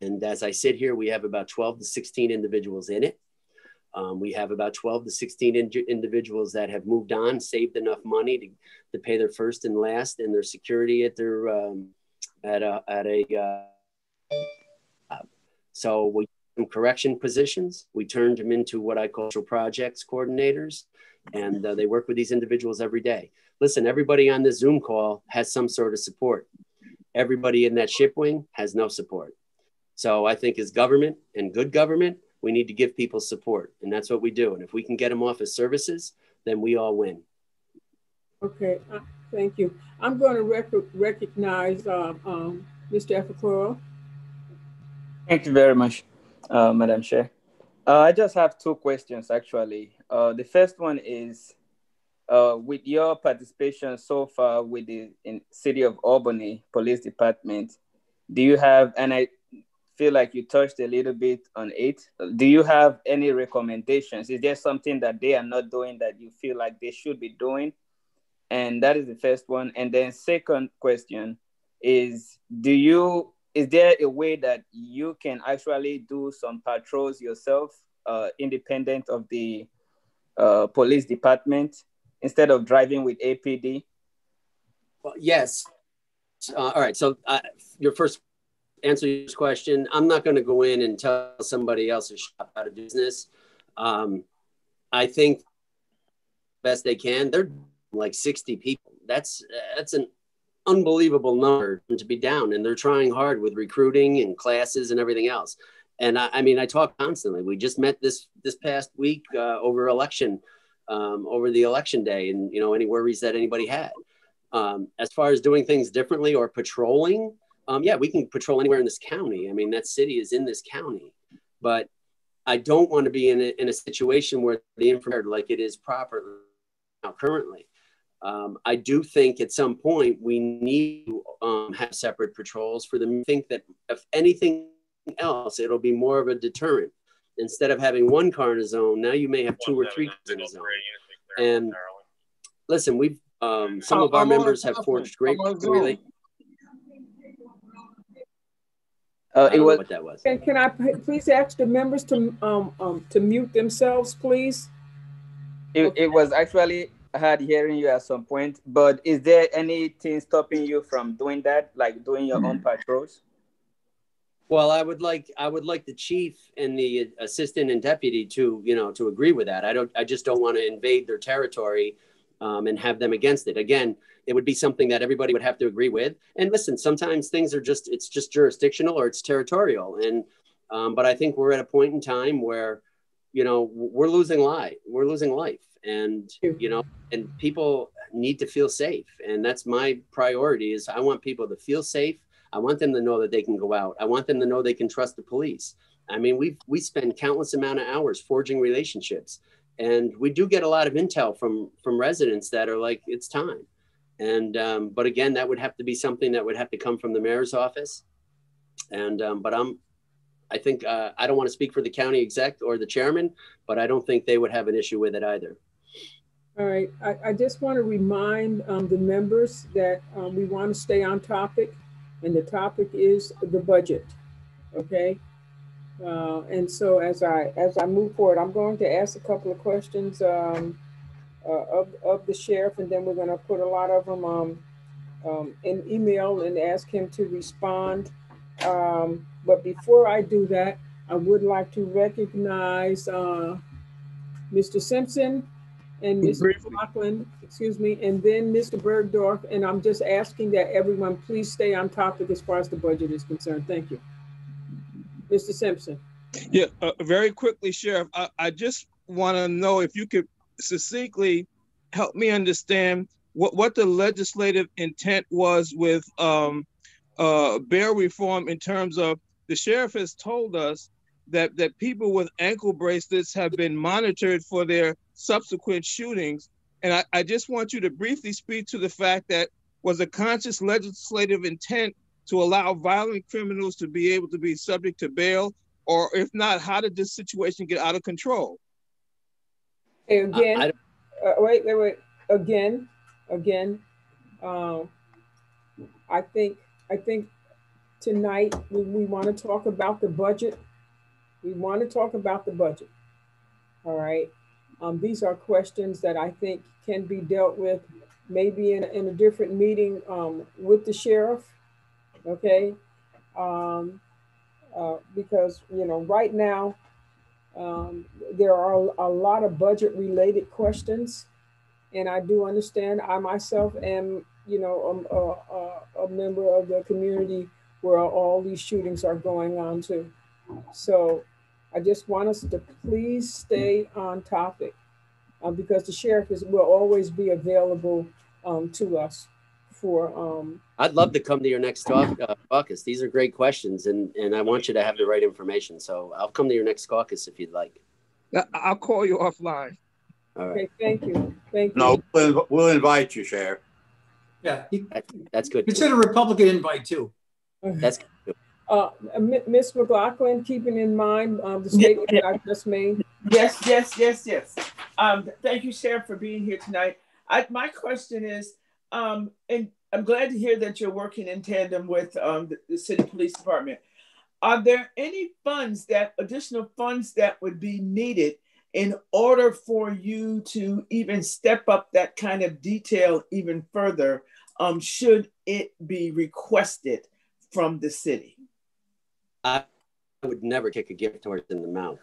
And as I sit here, we have about 12 to 16 individuals in it. We have about 12 to 16 individuals that have moved on, saved enough money to pay their first and last and their security at their so we some correction positions. We turned them into what I call projects coordinators, and they work with these individuals every day. Listen, everybody on this Zoom call has some sort of support. Everybody in that ship wing has no support. So I think as government and good government, we need to give people support, and that's what we do. And if we can get them off as services, then we all win. Okay, thank you. I'm going to recognize Mr. Efakoro. Thank you very much, Madam Chair. I just have two questions, actually. The first one is, with your participation so far with the City of Albany Police Department, do you have, and I feel like you touched a little bit on it, do you have any recommendations? Is there something that they are not doing that you feel like they should be doing? And that is the first one. And then second question is, is there a way that you can actually do some patrols yourself, independent of the police department, instead of driving with APD? Well, yes. All right. So your first answer your question, I'm not going to go in and tell somebody else's shop how to do business. I think best they can. They're like 60 people. That's an unbelievable number to be down, and they're trying hard with recruiting and classes and everything else. And I mean, I talk constantly. We just met this past week over the election day, and any worries that anybody had. As far as doing things differently or patrolling, yeah, we can patrol anywhere in this county. I mean, that city is in this county, but I don't want to be in a situation where the information like it is properly now currently. I do think at some point we need to have separate patrols for them. I think that if anything else, it'll be more of a deterrent. Instead of having one car in a zone, now you may have 2 or 3 cars in a zone. And listen, we've some of our members have forged great relationships. It was what that was. Can I please ask the members to mute themselves, please? It was actually hard hearing you at some point, but is there anything stopping you from doing that, like doing your own patrols? Well, I would like the chief and the assistant and deputy to agree with that. I just don't want to invade their territory and have them against it. Again, it would be something that everybody would have to agree with. And listen, sometimes things are just jurisdictional or it's territorial. And but I think we're at a point in time where we're losing life. And and people need to feel safe. And that's my priority. Is I want people to feel safe. I want them to know that they can go out. I want them to know they can trust the police. I mean, we spend countless amount of hours forging relationships, and we do get a lot of intel from residents that are like, it's time. And but again, that would have to be something that would have to come from the mayor's office. And but I think I don't want to speak for the county exec or the chairman, but I don't think they would have an issue with it either. All right, I just want to remind the members that we want to stay on topic. And the topic is the budget, okay? And so as I move forward, I'm going to ask a couple of questions of the sheriff, and then we're going to put a lot of them in email and ask him to respond. But before I do that, I would like to recognize Mr. Simpson and Mr. McLaughlin, excuse me, and then Mr. Bergdorf. And I'm just asking that everyone please stay on topic as far as the budget is concerned. Thank you. Mr. Simpson. Yeah, very quickly, Sheriff, I just want to know if you could succinctly help me understand what the legislative intent was with bail reform in terms of the sheriff has told us that people with ankle bracelets have been monitored for their subsequent shootings. And I just want you to briefly speak to the fact that was a conscious legislative intent to allow violent criminals to be able to be subject to bail, or if not, how did this situation get out of control? Again, wait. Again. I think tonight we want to talk about the budget. We want to talk about the budget. All right. These are questions that I think can be dealt with maybe in a different meeting with the sheriff. Okay. Because, right now, there are a lot of budget related questions. And I do understand I myself am, a member of the community where all these shootings are going on too. So I just want us to please stay on topic because the sheriff will always be available to us for. I'd love to come to your next caucus. These are great questions, and I want you to have the right information. So I'll come to your next caucus if you'd like. I'll call you offline. All right. Okay, thank you. Thank you. No, we'll invite you, Sheriff. Yeah, that's good. Consider a Republican invite too. That's good. Ms. McLaughlin, keeping in mind the statement that I just made. Yes. Thank you, Sheriff, for being here tonight. My question is, and I'm glad to hear that you're working in tandem with the city police department. Are there any additional funds that would be needed in order for you to even step up that kind of detail even further, should it be requested from the city? I would never kick a gift horse in the mouth.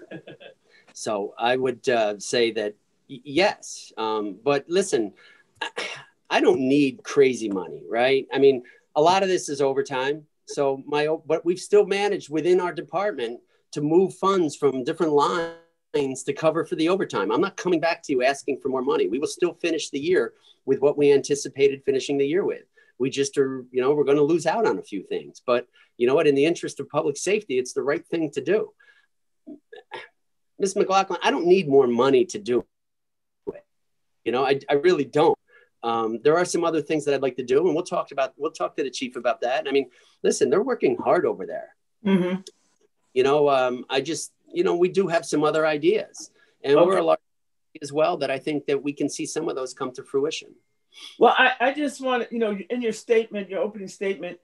So I would say that yes, but listen, I don't need crazy money, right? I mean, a lot of this is overtime. So but we've still managed within our department to move funds from different lines to cover for the overtime. I'm not coming back to you asking for more money. We will still finish the year with what we anticipated finishing the year with. We just are, you know, we're going to lose out on a few things, but you know what, in the interest of public safety, it's the right thing to do. Ms. McLaughlin, I don't need more money to do it. You know, I really don't. There are some other things that I'd like to do, and we'll talk to the chief about that. I mean, listen, they're working hard over there. Mm-hmm. You know, you know, we do have some other ideas, and we're a large as well that I think that we can see some of those come to fruition. Well, I just want to, you know, in your statement, your opening statement,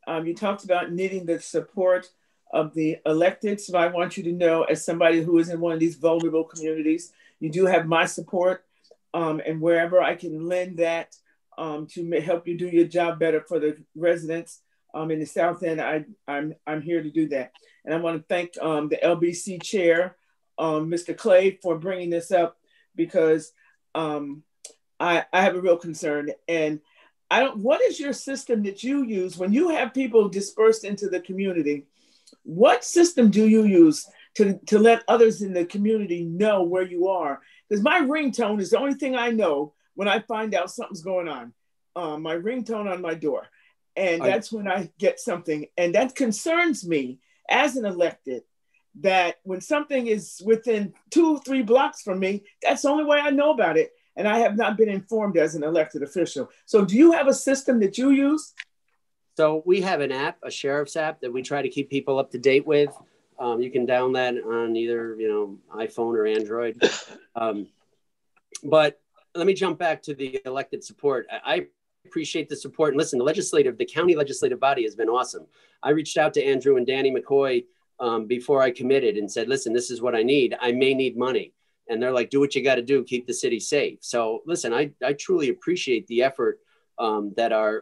you talked about needing the support of the elected. So I want you to know, as somebody who is in one of these vulnerable communities, you do have my support, and wherever I can lend that to help you do your job better for the residents in the South End, I'm here to do that. And I want to thank the LBC chair, Mr. Clay, for bringing this up, because I have a real concern. And what is your system that you use when you have people dispersed into the community? What system do you use to let others in the community know where you are? Because my ringtone is the only thing I know when I find out something's going on. My ringtone on my door. And that's when I get something. And that concerns me as an elected, that when something is within 2-3 blocks from me, that's the only way I know about it. And I have not been informed as an elected official. So do you have a system that you use? So we have an app, a sheriff's app, that we try to keep people up to date with. You can download that on either, you know, iPhone or Android. But let me jump back to the elected support. I appreciate the support. And listen, the county legislative body has been awesome. I reached out to Andrew and Danny McCoy before I committed and said, listen, this is what I need. I may need money. And they're like, do what you got to do, keep the city safe. So listen, I truly appreciate the effort that our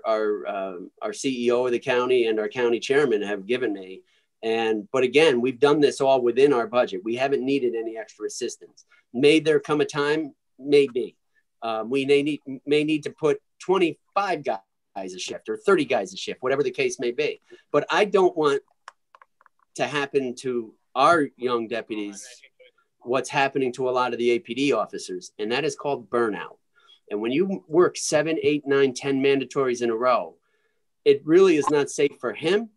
CEO of the county and our county chairman have given me. But again, we've done this all within our budget. We haven't needed any extra assistance. May there come a time? Maybe. We may need to put 25 guys a shift or 30 guys a shift, whatever the case may be. But I don't want to happen to our young deputies what's happening to a lot of the APD officers, and that is called burnout. And when you work 7, 8, 9, 10 mandatories in a row, it really is not safe for him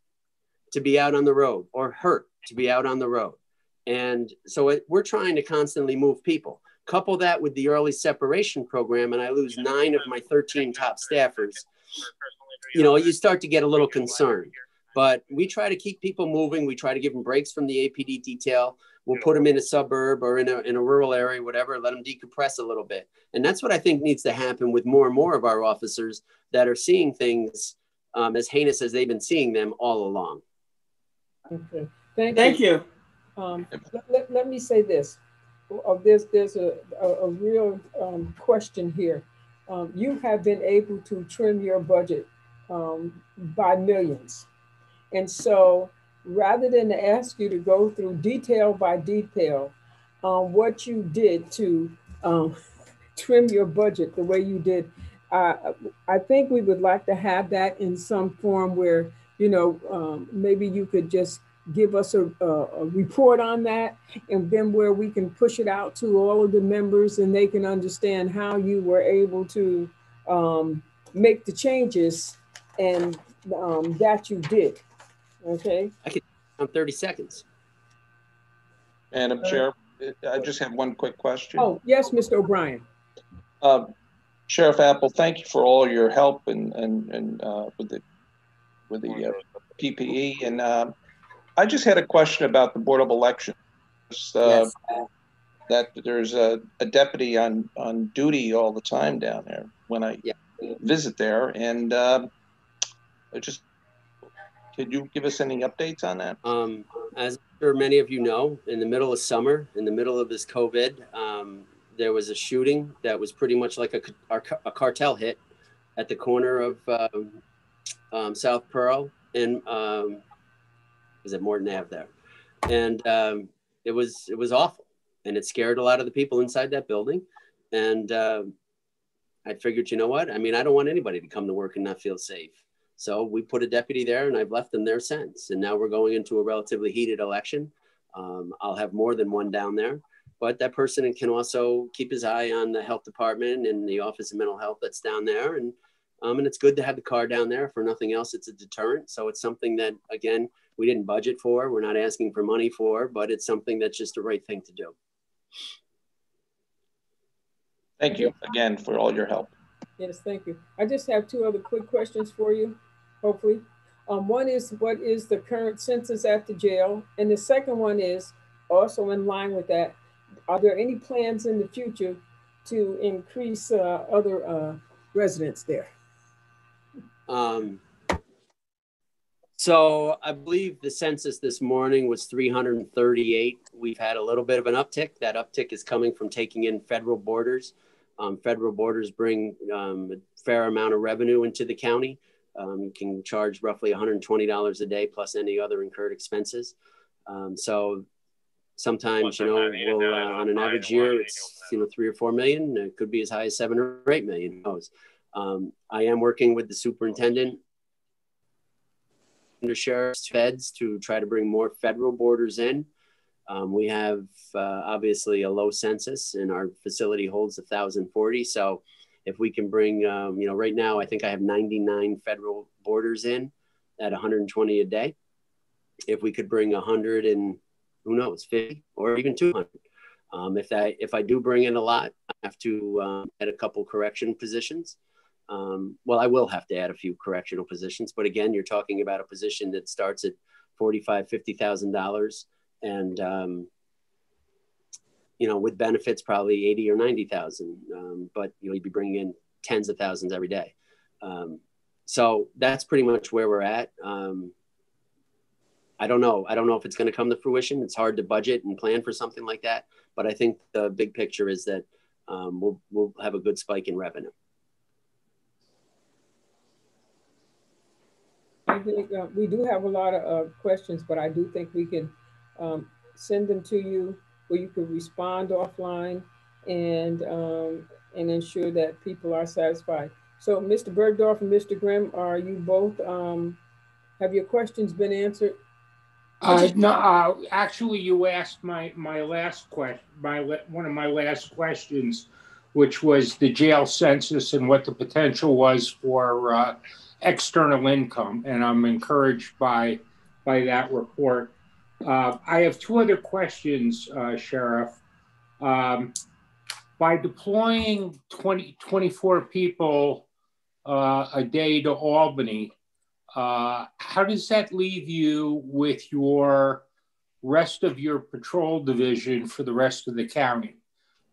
to be out on the road, or her to be out on the road. And so we're trying to constantly move people. Couple that with the early separation program, and I lose 9 of my 13 top staffers. You know, you start to get a little concerned. But we try to keep people moving. We try to give them breaks from the APD detail. We'll put them in a suburb or in a rural area, whatever, let them decompress a little bit. And that's what I think needs to happen with more and more of our officers that are seeing things as heinous as they've been seeing them all along. Okay, thank you. Let me say this. There's a real question here. You have been able to trim your budget by millions. And so rather than ask you to go through detail by detail what you did to trim your budget the way you did, I think we would like to have that in some form where, you know, maybe you could just give us a report on that, and then where we can push it out to all of the members and they can understand how you were able to make the changes and that you did. Okay. I can on 30 seconds. Madam Chair, I just have one quick question. Oh, yes, Mr. O'Brien. Sheriff Apple, thank you for all your help and with the PPE. And I just had a question about the Board of Elections. Yes. That there's a deputy on duty all the time down there when I visit there, and could you give us any updates on that? As I'm sure many of you know, in the middle of summer, in the middle of this COVID, there was a shooting that was pretty much like a cartel hit at the corner of South Pearl and is it Morton Ave there? And it was awful, and it scared a lot of the people inside that building. And I figured, you know what? I mean, I don't want anybody to come to work and not feel safe. So we put a deputy there, and I've left them there since. And now we're going into a relatively heated election. I'll have more than one down there, but that person can also keep his eye on the health department and the Office of Mental Health that's down there. And it's good to have the car down there. For nothing else, it's a deterrent. So it's something that, again, we didn't budget for. We're not asking for money for, but it's something that's just the right thing to do. Thank you again for all your help. Yes, thank you. I just have two other quick questions for you, hopefully. One is, what is the current census at the jail? And the second one is also in line with that. Are there any plans in the future to increase other residents there? So I believe the census this morning was 338. We've had a little bit of an uptick. That uptick is coming from taking in federal borders. Federal borders bring a fair amount of revenue into the county. You can charge roughly $120 a day plus any other incurred expenses. So sometimes, we'll, on an average year, it's 3 or 4 million. It could be as high as 7 or 8 million. Who knows? I am working with the superintendent, under sheriff's feds, to try to bring more federal borders in. We have obviously a low census, and our facility holds 1,040. So if we can bring, right now, I think I have 99 federal borders in at 120 a day. If we could bring 100 and who knows, 50 or even 200. If I do bring in a lot, I have to add a couple correction positions. Well, I will have to add a few correctional positions, but again, you're talking about a position that starts at $45,000, $50,000, and with benefits probably 80 or 90,000. But you'd be bringing in tens of thousands every day. So that's pretty much where we're at. I don't know if it's going to come to fruition. It's hard to budget and plan for something like that, but I think the big picture is that we'll have a good spike in revenue. I think we do have a lot of questions, but I do think we can send them to you where you can respond offline and ensure that people are satisfied. So Mr. Bergdorf and Mr. Grimm, are you both, have your questions been answered? No, actually you asked my last question, one of my last questions, which was the jail census and what the potential was for external income, and I'm encouraged by that report. I have two other questions, Sheriff. By deploying 24 people a day to Albany, how does that leave you with your rest of your patrol division for the rest of the county?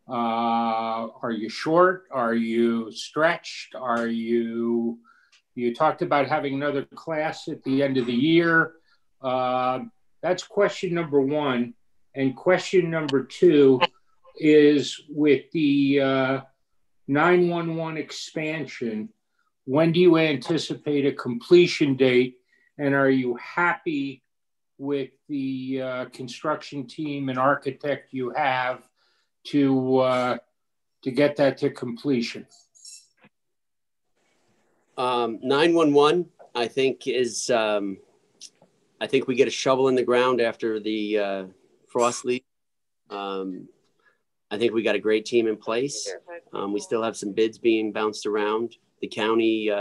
Are you short? Are you stretched? You talked about having another class at the end of the year. That's question number one. And question number two is with the 911 expansion, when do you anticipate a completion date? And are you happy with the construction team and architect you have to get that to completion? 911, I think is, I think we get a shovel in the ground after the frost leak. I think we got a great team in place. We still have some bids being bounced around. The county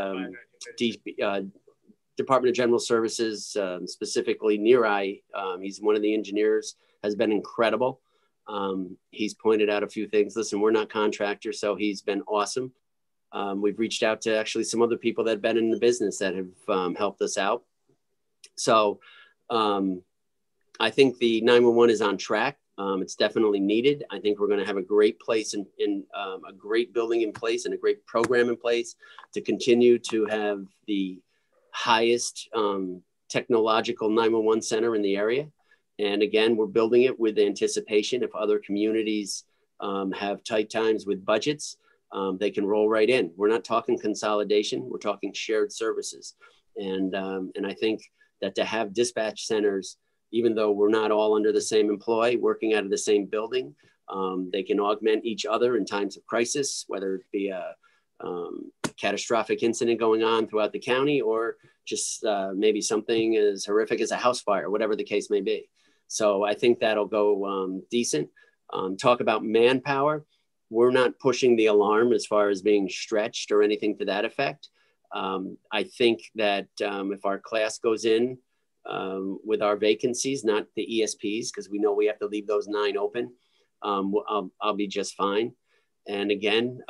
Department of General Services, specifically Nerai, he's one of the engineers, has been incredible. He's pointed out a few things. Listen, we're not contractors, so he's been awesome. We've reached out to actually some other people that have been in the business that have helped us out. So I think the 911 is on track. It's definitely needed. I think we're going to have a great place in a great building in place and a great program in place to continue to have the highest technological 911 center in the area. And again, we're building it with anticipation. If other communities have tight times with budgets, they can roll right in. We're not talking consolidation. We're talking shared services. And I think that to have dispatch centers, even though we're not all under the same employee, working out of the same building, they can augment each other in times of crisis, whether it be a catastrophic incident going on throughout the county or just maybe something as horrific as a house fire, whatever the case may be. So I think that'll go decent. Talk about manpower. We're not pushing the alarm as far as being stretched or anything to that effect. I think that if our class goes in with our vacancies, not the ESPs, because we know we have to leave those 9 open, I'll be just fine. And again,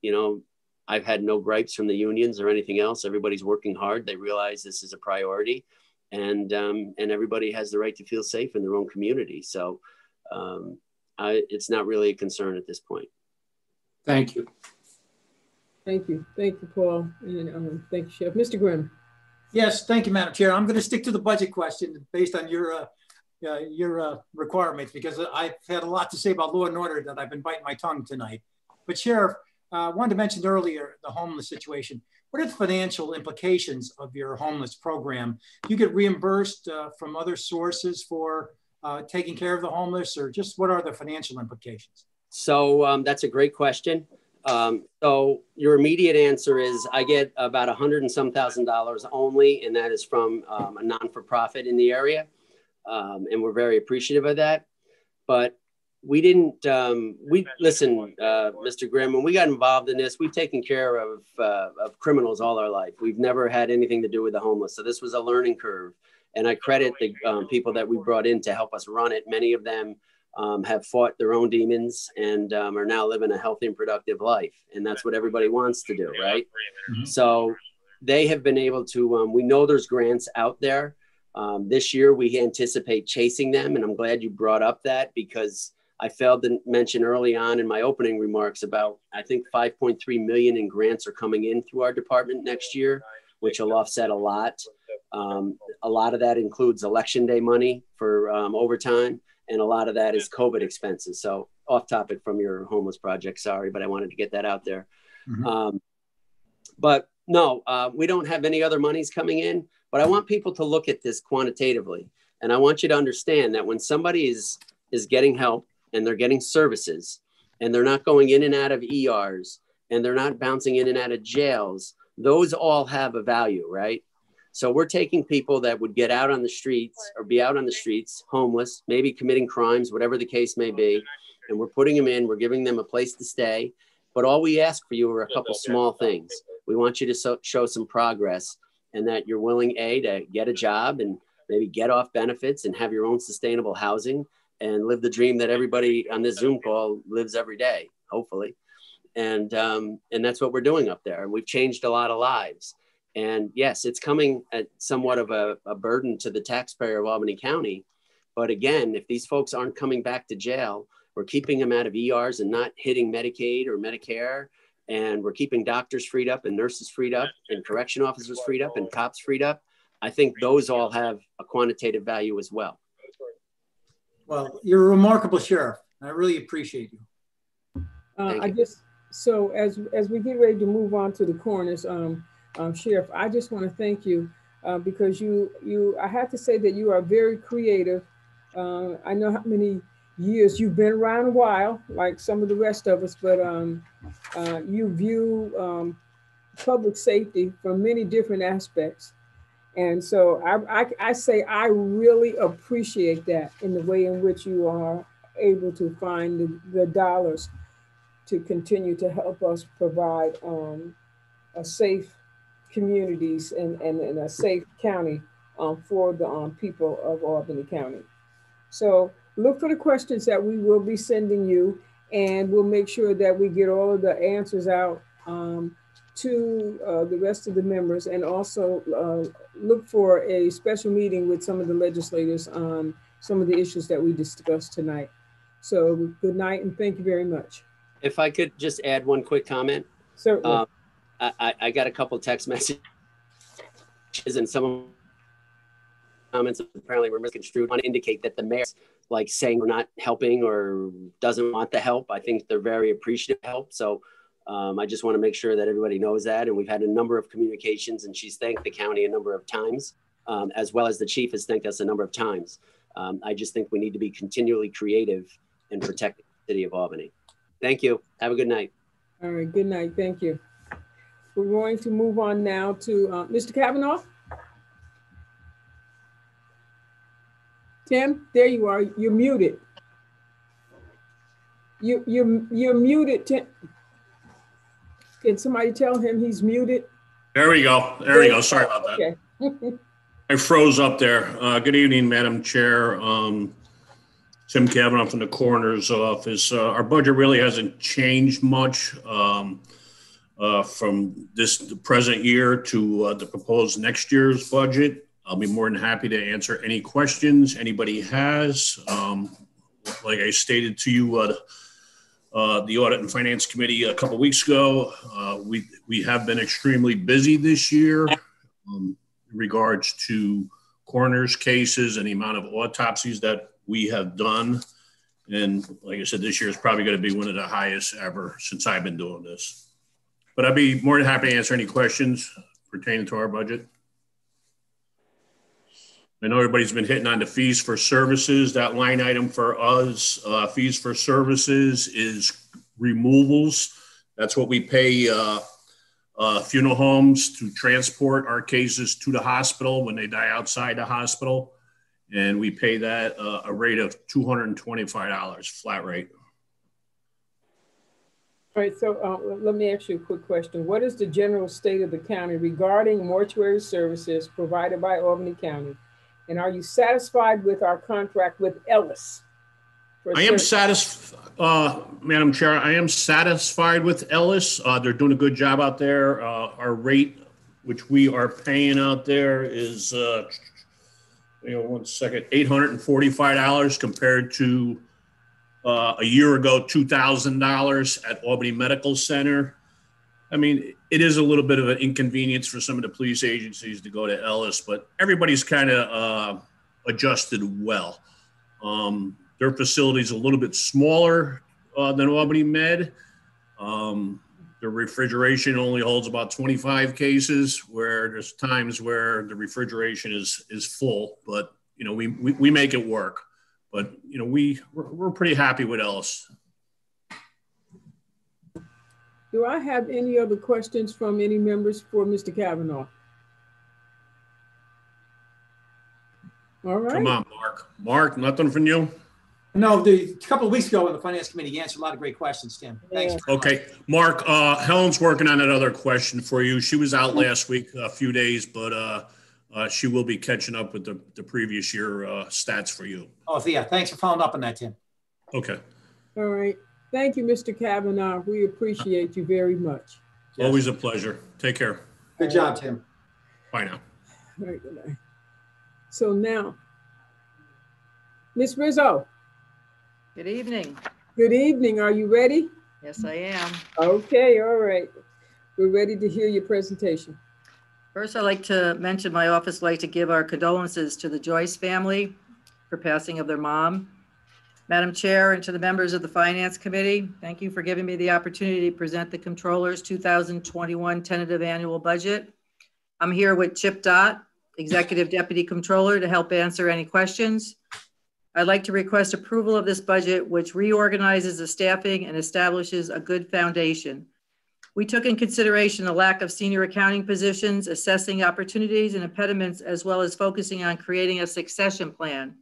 you know, I've had no gripes from the unions or anything else. Everybody's working hard. They realize this is a priority, and everybody has the right to feel safe in their own community. So it's not really a concern at this point. Thank you. Thank you. Thank you, Paul. And thank you, Chef. Mr. Grimm. Yes, thank you, Madam Chair. I'm going to stick to the budget question based on your requirements, because I've had a lot to say about law and order that I've been biting my tongue tonight. But Sheriff, I wanted to mention earlier the homeless situation. What are the financial implications of your homeless program? Do you get reimbursed from other sources for taking care of the homeless, or just what are the financial implications? So that's a great question. So your immediate answer is I get about $100 and some thousand only, and that is from a non-for-profit in the area. And we're very appreciative of that. But we didn't, listen, Mr. Grimm, when we got involved in this, we've taken care of criminals all our life. We've never had anything to do with the homeless. So this was a learning curve. And I credit the people that we brought in to help us run it. Many of them have fought their own demons and are now living a healthy and productive life. And that's what everybody wants to do, right? Mm-hmm. So they have been able to, we know there's grants out there. This year we anticipate chasing them. And I'm glad you brought up that, because I failed to mention early on in my opening remarks about, I think 5.3 million in grants are coming in through our department next year, which will offset a lot. A lot of that includes election day money for overtime. And a lot of that is COVID expenses. So off topic from your homeless project, sorry, but I wanted to get that out there. Mm-hmm. But no, we don't have any other monies coming in, but I want people to look at this quantitatively. And I want you to understand that when somebody is getting help and they're getting services and they're not going in and out of ERs and they're not bouncing in and out of jails, those all have a value, right? So we're taking people that would get out on the streets or be out on the streets, homeless, maybe committing crimes, whatever the case may be, and we're putting them in, we're giving them a place to stay. But all we ask for you are a couple small things. We want you to show some progress, and that you're willing, A, to get a job and maybe get off benefits and have your own sustainable housing and live the dream that everybody on this Zoom call lives every day, hopefully. And that's what we're doing up there. We've changed a lot of lives. And yes, it's coming at somewhat of a burden to the taxpayer of Albany County. But again, if these folks aren't coming back to jail, we're keeping them out of ERs and not hitting Medicaid or Medicare. And we're keeping doctors freed up and nurses freed up and correction officers freed up and cops freed up. I think those all have a quantitative value as well. Well, you're a remarkable sheriff. I really appreciate you. So as we get ready to move on to the coroners, Sheriff, I just want to thank you because I have to say that you are very creative. I know how many years you've been around a while, like some of the rest of us, but you view public safety from many different aspects. And so I say I really appreciate that in the way in which you are able to find the dollars to continue to help us provide a safe communities and a safe county for the people of Albany County. So look for the questions that we will be sending you, and we'll make sure that we get all of the answers out to the rest of the members, and also look for a special meeting with some of the legislators on some of the issues that we discussed tonight. So good night and thank you very much. If I could just add one quick comment. Certainly. I got a couple of text messages and some of the comments apparently were misconstrued. I want to indicate that the mayor's like saying we're not helping or doesn't want the help. I think they're very appreciative of help. So I just want to make sure that everybody knows that. And we've had a number of communications, and she's thanked the county a number of times, as well as the chief has thanked us a number of times. I just think we need to be continually creative and protect the city of Albany. Thank you. Have a good night. All right. Good night. Thank you. We're going to move on now to Mr. Kavanaugh. Tim, there you are. You're muted. You're muted, Tim. Can somebody tell him he's muted? There we go. There we go. Sorry about that. Okay. I froze up there. Good evening, Madam Chair. Tim Kavanaugh from the Coroner's Office. Our budget really hasn't changed much from the present year to the proposed next year's budget. I'll be more than happy to answer any questions anybody has. Like I stated to you, the Audit and Finance Committee a couple weeks ago, we have been extremely busy this year in regards to coroner's cases and the amount of autopsies that we have done. And like I said, this year is probably going to be one of the highest ever since I've been doing this. But I'd be more than happy to answer any questions pertaining to our budget. I know everybody's been hitting on the fees for services. That line item for us, fees for services, is removals. That's what we pay funeral homes to transport our cases to the hospital when they die outside the hospital. And we pay that a rate of $225, flat rate. All right, so let me ask you a quick question. What is the general state of the county regarding mortuary services provided by Albany County? And are you satisfied with our contract with Ellis? I am satisfied, Madam Chair, I am satisfied with Ellis. They're doing a good job out there. Our rate, which we are paying out there, is, one second, $845 compared to a year ago, $2,000 at Albany Medical Center. I mean, it is a little bit of an inconvenience for some of the police agencies to go to Ellis, but everybody's kind of adjusted well. Their facility is a little bit smaller than Albany Med. The refrigeration only holds about 25 cases, where there's times where the refrigeration is full, but you know, we make it work. But you know, we're pretty happy with Ellis. Do I have any other questions from any members for Mr. Kavanaugh? All right. Come on, Mark. Mark, nothing from you? No, a couple of weeks ago in the Finance Committee, you answered a lot of great questions, Tim. Thanks. Okay, Mark, Helen's working on another question for you. She was out last week, a few days, but she will be catching up with the previous year stats for you. Oh, yeah. Thanks for following up on that, Tim. Okay. All right. Thank you, Mr. Kavanaugh. We appreciate you very much. Yes. Always a pleasure. Take care. Good job, Tim. Bye now. All right, good night. So now, Ms. Rizzo. Good evening. Good evening. Are you ready? Yes, I am. Okay, all right. We're ready to hear your presentation. First, I'd like to mention my office would like to give our condolences to the Joyce family for passing of their mom. Madam Chair, and to the members of the Finance Committee, thank you for giving me the opportunity to present the Comptroller's 2021 tentative annual budget. I'm here with Chip Dott, Executive Deputy Comptroller, to help answer any questions. I'd like to request approval of this budget, which reorganizes the staffing and establishes a good foundation. We took in consideration the lack of senior accounting positions, assessing opportunities and impediments, as well as focusing on creating a succession plan.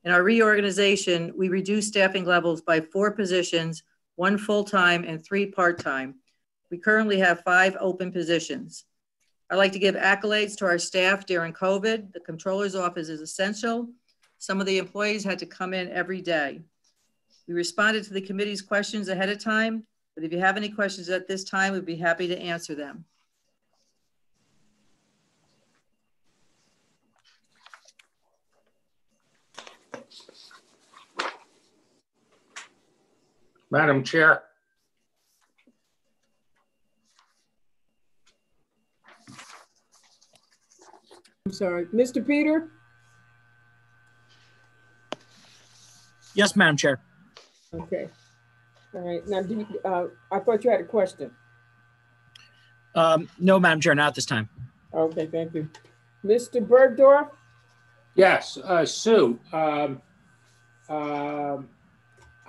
In our reorganization, we reduced staffing levels by 4 positions, 1 full-time and 3 part-time. We currently have 5 open positions. I'd like to give accolades to our staff during COVID. The Comptroller's office is essential. Some of the employees had to come in every day. We responded to the committee's questions ahead of time, but if you have any questions at this time, we'd be happy to answer them. Madam Chair. I'm sorry, Mr. Peter? Yes, Madam Chair. Okay. All right. Now, I thought you had a question. No, Madam Chair, not at this time. Okay, thank you. Mr. Bergdorf? Yes, Sue.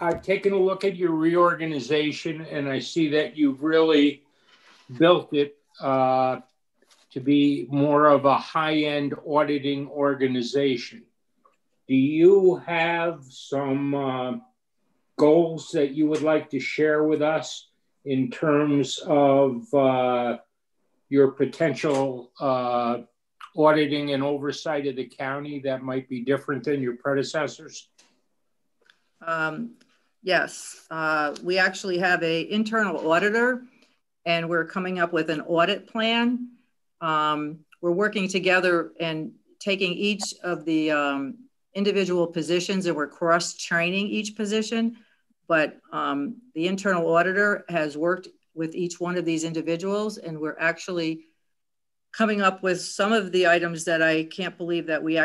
I've taken a look at your reorganization, and I see that you've really built it to be more of a high-end auditing organization. do you have some goals that you would like to share with us in terms of your potential auditing and oversight of the county that might be different than your predecessors? Yes, we actually have an internal auditor, and we're coming up with an audit plan. We're working together and taking each of the individual positions, and we're cross-training each position. But the internal auditor has worked with each one of these individuals, and we're actually coming up with some of the items that I can't believe that we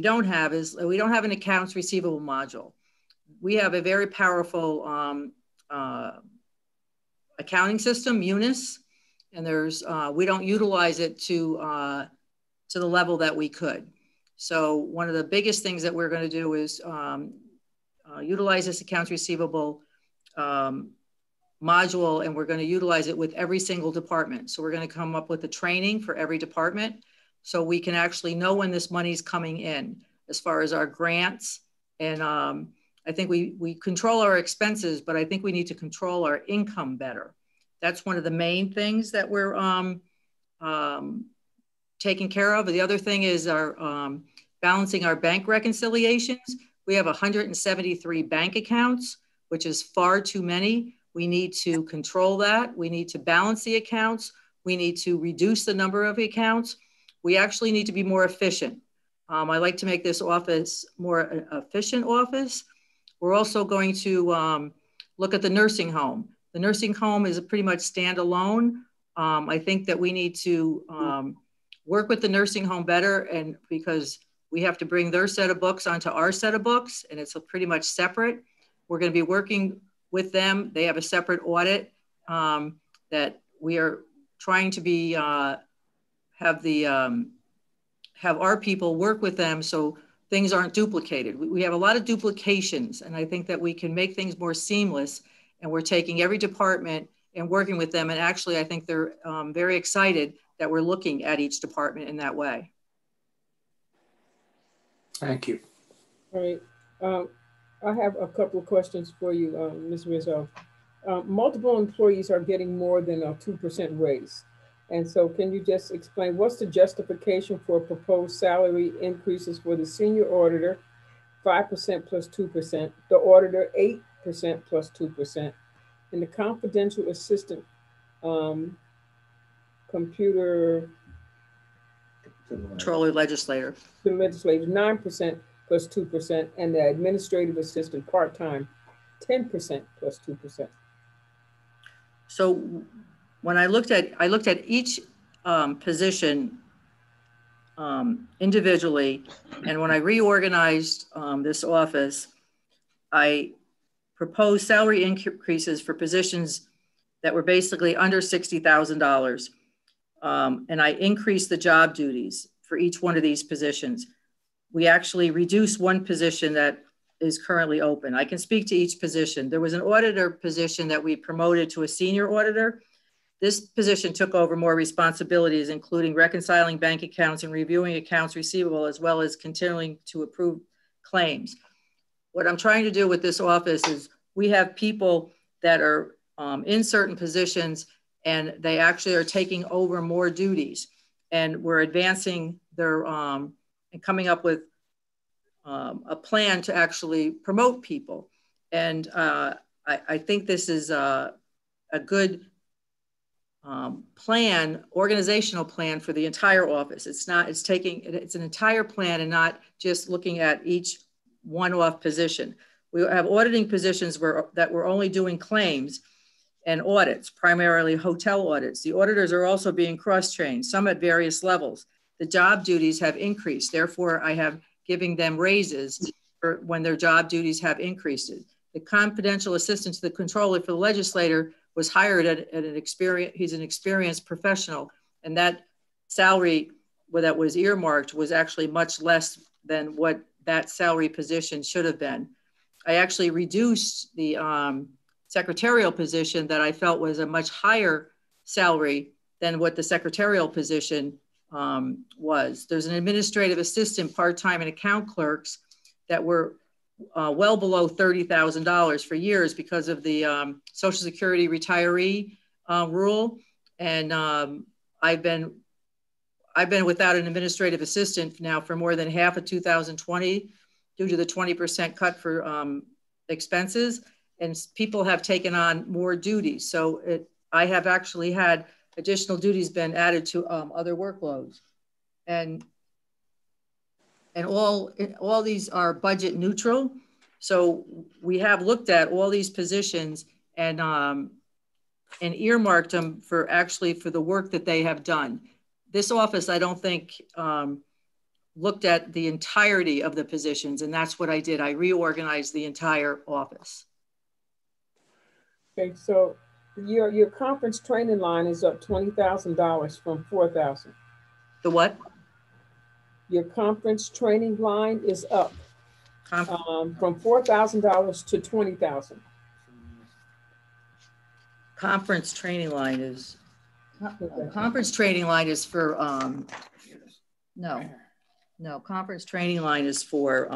don't have is we don't have an accounts receivable module. We have a very powerful accounting system, Munis, and we don't utilize it to the level that we could. So one of the biggest things that we're going to do is utilize this accounts receivable module, and we're going to utilize it with every single department. So we're going to come up with a training for every department so we can actually know when this money's coming in as far as our grants. And I think we control our expenses, but I think we need to control our income better. That's one of the main things that we're taking care of. The other thing is our balancing our bank reconciliations. We have 173 bank accounts, which is far too many. We need to control that. We need to balance the accounts. We need to reduce the number of accounts. We actually need to be more efficient. I like to make this office more efficient office. We're also going to look at the nursing home. The nursing home is pretty much standalone. I think that we need to work with the nursing home better, and because we have to bring their set of books onto our set of books, and it's pretty much separate. We're going to be working with them. They have a separate audit that we are trying to be have our people work with them so things aren't duplicated. We have a lot of duplications, and I think that we can make things more seamless, and we're taking every department and working with them. And actually, I think they're very excited that we're looking at each department in that way. Thank you. All right. I have a couple of questions for you, Ms. Rizzo. Multiple employees are getting more than a 2% raise. And so can you just explain what's the justification for proposed salary increases for the senior auditor, 5% plus 2%, the auditor 8% plus 2%, and the confidential assistant computer controller legislator 9% plus 2%, and the administrative assistant part-time 10% plus 2%. So when I looked at each position individually, and when I reorganized this office, I proposed salary increases for positions that were basically under $60,000. And I increased the job duties for each one of these positions. We actually reduced one position that is currently open. I can speak to each position. There was an auditor position that we promoted to a senior auditor. This position took over more responsibilities, including reconciling bank accounts and reviewing accounts receivable, as well as continuing to approve claims. What I'm trying to do with this office is we have people that are in certain positions, and they actually are taking over more duties, and we're advancing their and coming up with a plan to actually promote people. And I think this is a good plan, organizational plan for the entire office. It's an entire plan and not just looking at each one-off position. We have auditing positions that we're only doing claims and audits, primarily hotel audits. The auditors are also being cross-trained, some at various levels. The job duties have increased. Therefore, I have giving them raises for when their job duties have increased. The confidential assistant to the controller for the legislator was hired at an experience. He's an experienced professional, and that salary that was earmarked was actually much less than what that salary position should have been. I actually reduced the secretarial position that I felt was a much higher salary than what the secretarial position was. There's an administrative assistant part-time and account clerks that were well below $30,000 for years because of the Social Security retiree rule. And I've been without an administrative assistant now for more than half of 2020 due to the 20% cut for expenses, and people have taken on more duties. So I have actually had additional duties been added to other workloads. And all these are budget neutral. So we have looked at all these positions and earmarked them for the work that they have done. This office, I don't think, looked at the entirety of the positions, and that's what I did. I reorganized the entire office. Okay, so your conference training line is up $20,000 from $4,000. The what? Your conference training line is up from $4,000 to $20,000. Conference training line is conference training line is for no conference training line is for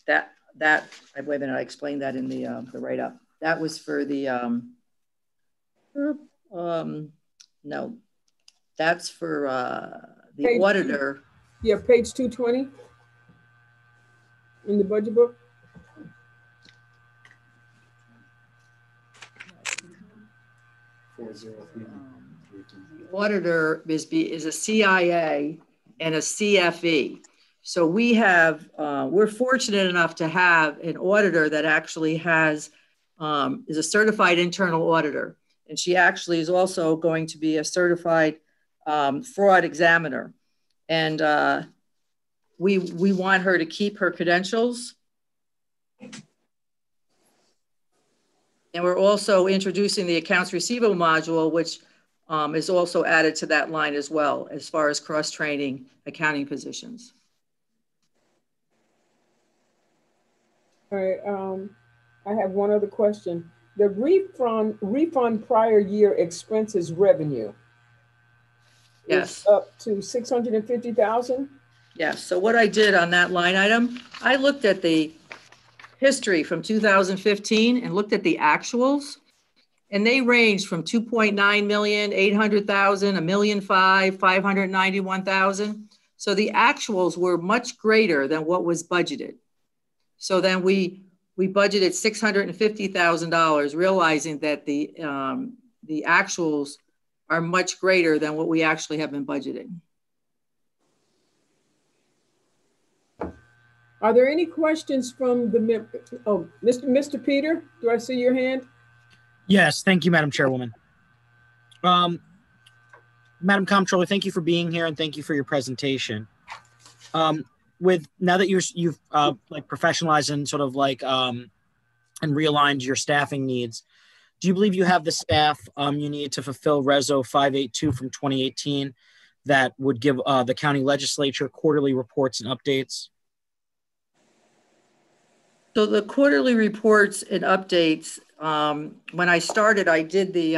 that wait a minute, I explained that in the write-up. That was for the no, that's for the page auditor. Yeah, page 220 in the budget book. The auditor is a CIA and a CFE. So we have, we're fortunate enough to have an auditor that actually has, is a certified internal auditor. And she actually is also going to be a certified fraud examiner. And we want her to keep her credentials. And we're also introducing the accounts receivable module, which is also added to that line as well, as far as cross-training accounting positions. All right, I have one other question. The refund prior year expenses revenue. Yes. Is up to 650,000. Yes. So what I did on that line item, I looked at the history from 2015 and looked at the actuals, and they ranged from 2.9 million, 800,000, $1.5 million, 591,000. So the actuals were much greater than what was budgeted. So then we budgeted $650,000, realizing that the actuals are much greater than what we actually have been budgeting. Are there any questions from the Mr. Peter? Do I see your hand? Yes, thank you, Madam Chairwoman. Madam Comptroller, thank you for being here and thank you for your presentation. Now that you've like professionalized and sort of like and realigned your staffing needs, do you believe you have the staff you need to fulfill Reso 582 from 2018 that would give the county legislature quarterly reports and updates? So the quarterly reports and updates, when I started, I did the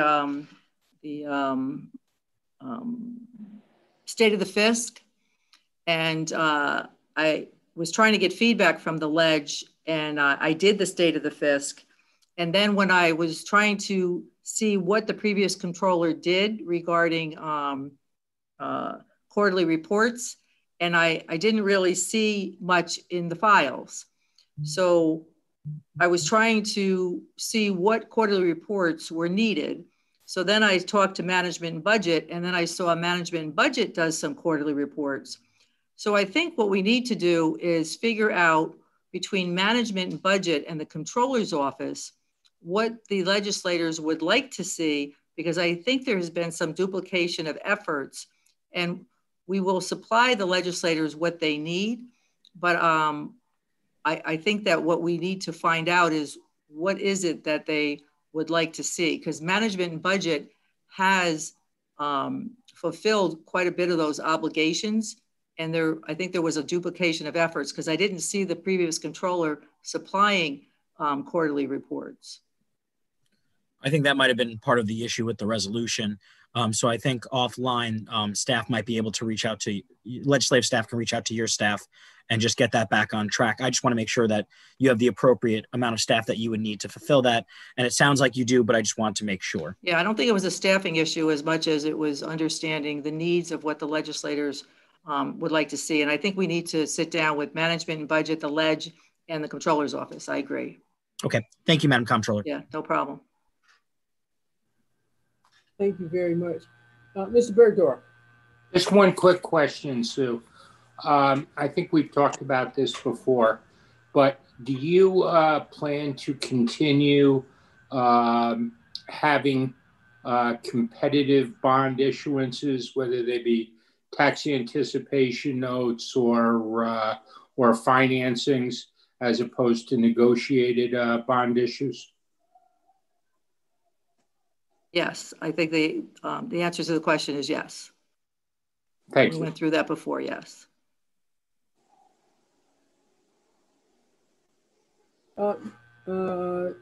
State of the Fisc, and I was trying to get feedback from the ledge, and I did the State of the Fisc. And then when I was trying to see what the previous controller did regarding quarterly reports, and I didn't really see much in the files. So I was trying to see what quarterly reports were needed. So then I talked to management and budget, and then I saw management and budget does some quarterly reports. So I think what we need to do is figure out between management and budget and the controller's office, what the legislators would like to see, because I think there has been some duplication of efforts, and we will supply the legislators what they need. But I think that what we need to find out is what is it that they would like to see, because management and budget has fulfilled quite a bit of those obligations. And I think there was a duplication of efforts because I didn't see the previous controller supplying quarterly reports. I think that might have been part of the issue with the resolution. So I think offline, staff might be able to reach out to, legislative staff can reach out to your staff and just get that back on track. I just want to make sure that you have the appropriate amount of staff that you would need to fulfill that. And it sounds like you do, but I just want to make sure. Yeah, I don't think it was a staffing issue as much as it was understanding the needs of what the legislators would like to see. And I think we need to sit down with management and budget, the ledge, and the controller's office. I agree. Okay. Thank you, Madam Comptroller. Yeah, no problem. Thank you very much. Mr. Bergdorf. Just one quick question, Sue. I think we've talked about this before, but do you plan to continue having competitive bond issuances, whether they be tax anticipation notes or financings, as opposed to negotiated bond issues? Yes, I think the answer to the question is yes. Thank you. We went through that before, yes. Mr.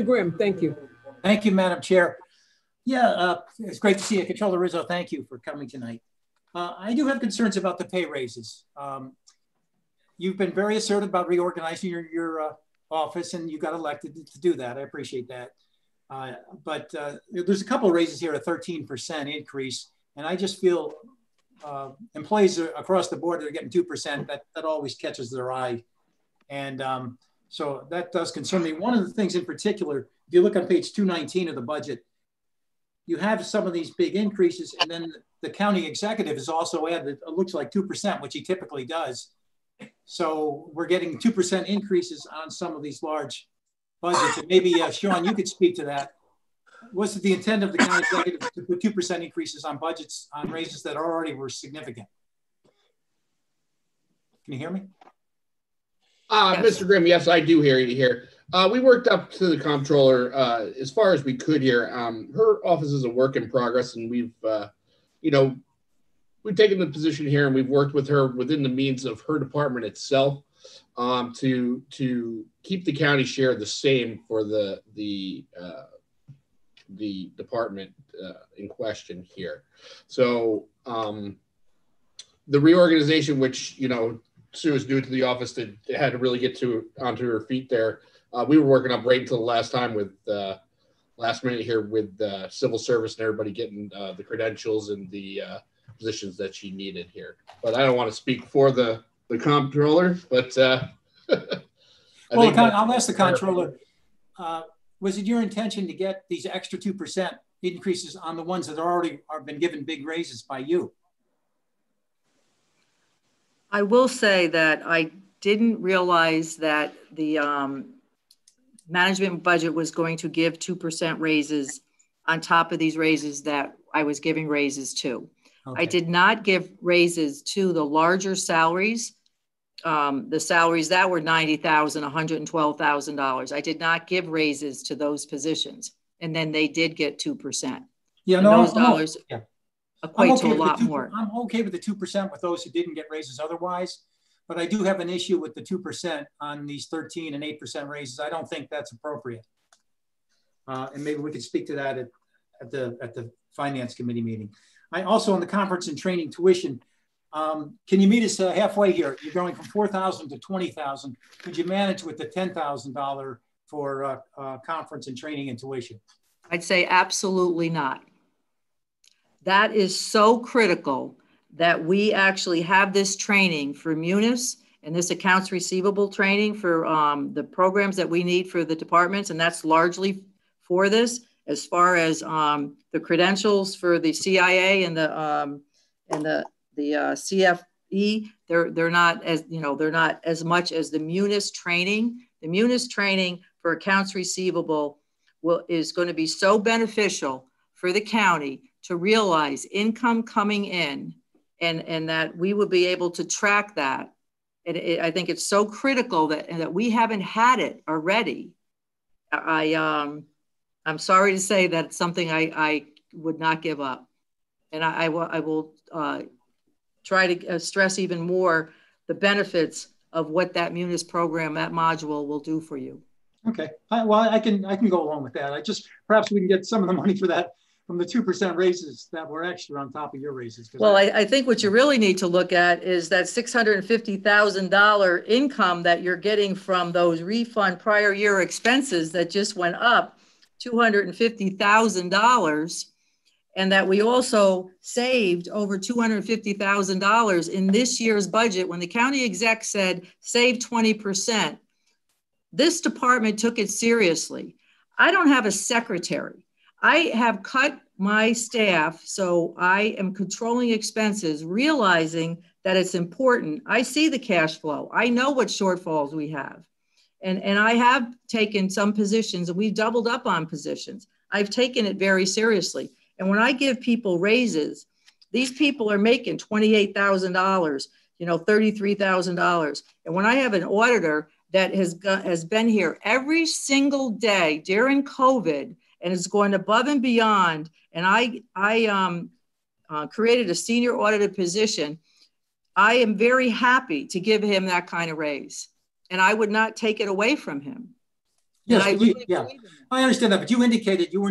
Grimm, thank you. Thank you, Madam Chair. Yeah, it's great to see you. Controller Rizzo, thank you for coming tonight. I do have concerns about the pay raises. You've been very assertive about reorganizing your office, and you got elected to do that. I appreciate that. But there's a couple of raises here, a 13% increase, and I just feel employees across the board that are getting 2%, that always catches their eye. And so that does concern me. One of the things in particular, if you look on page 219 of the budget, you have some of these big increases, and then the county executive has also added, it looks like 2%, which he typically does. So we're getting 2% increases on some of these large budgets. And maybe, Sean, you could speak to that. Was it the intent of the county executive to put 2% increases on budgets, on raises that already were significant? Can you hear me? Yes. Mr. Grimm, yes, I do hear you here. We worked up to the comptroller as far as we could here. Her office is a work in progress, and we've taken the position here, and we've worked with her within the means of her department itself to keep the county share the same for the department in question here. So the reorganization, which Sue is new to the office, that had to really get onto her feet there. We were working up right until the last time with last minute here with civil service and everybody getting the credentials and the positions that she needed here. But I don't want to speak for the comptroller, but I'll ask the comptroller. Was it your intention to get these extra 2% increases on the ones that already been given big raises by you? I will say that I didn't realize that the management budget was going to give 2% raises on top of these raises that I was giving raises to. Okay. I did not give raises to the larger salaries, the salaries that were $90,000, $112,000. I did not give raises to those positions, and then they did get 2%. Yeah, and those dollars equate to a lot more. I'm okay with the 2% with those who didn't get raises otherwise, but I do have an issue with the 2% on these 13 and 8% raises. I don't think that's appropriate, and maybe we could speak to that at the Finance Committee meeting. I also, on the conference and training tuition, can you meet us halfway here? You're going from $4,000 to $20,000. Could you manage with the $10,000 for conference and training and tuition? I'd say absolutely not. That is so critical that we actually have this training for Munis and this accounts receivable training for the programs that we need for the departments, and that's largely for this. As far as the credentials for the CIA and the CFE, they're not as much as the Munis training. The Munis training for accounts receivable is going to be so beneficial for the county to realize income coming in, and that we will be able to track that. And I think it's so critical that we haven't had it already. I'm sorry to say that it's something I would not give up. And I will try to stress even more the benefits of what that Munis program, that module will do for you. Okay, well, I can go along with that. Perhaps we can get some of the money for that from the 2% raises that were extra on top of your raises. Well, I think what you really need to look at is that $650,000 income that you're getting from those refund prior year expenses that just went up $250,000, and that we also saved over $250,000 in this year's budget. When the county exec said save 20%, this department took it seriously. I don't have a secretary. I have cut my staff, so I am controlling expenses, realizing that it's important. I see the cash flow. I know what shortfalls we have. And I have taken some positions, and we've doubled up on positions. I've taken it very seriously. And when I give people raises, these people are making $28,000, $33,000. And when I have an auditor that has been here every single day during COVID and is going above and beyond, and I created a senior auditor position, I am very happy to give him that kind of raise. And I would not take it away from him. Yes, I understand that, but you indicated you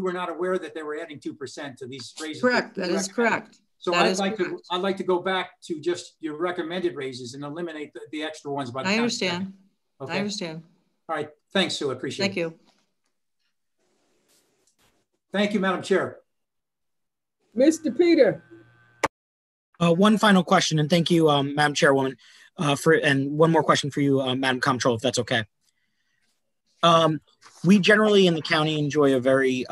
were not aware that they were adding 2% to these raises. Correct, that is correct. So I'd like to go back to just your recommended raises and eliminate the extra ones by the I understand. Okay. I understand. All right, thanks, Sue, I appreciate it. Thank you. Thank you, Madam Chair. Mr. Peter. One final question, and thank you, Madam Chairwoman, and one more question for you, Madam Comptroller, if that's okay. We generally in the county enjoy a very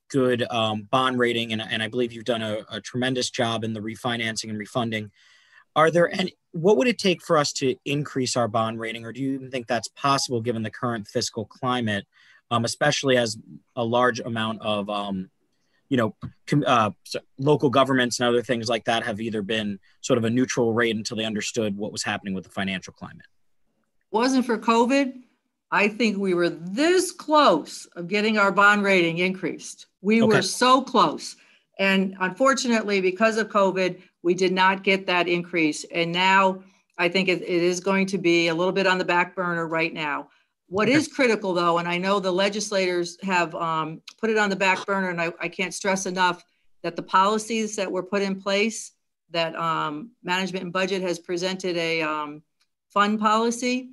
good bond rating, and I believe you've done a tremendous job in the refinancing and refunding. What would it take for us to increase our bond rating, or do you even think that's possible given the current fiscal climate, especially as a large amount of local governments and other things like that have either been sort of a neutral rate until they understood what was happening with the financial climate? Wasn't for COVID, I think we were this close of getting our bond rating increased. We were so close. And unfortunately, because of COVID, we did not get that increase. And now I think it is going to be a little bit on the back burner right now. What is critical, though, and I know the legislators have put it on the back burner, and I can't stress enough that the policies that were put in place, that Management and Budget has presented a fund policy.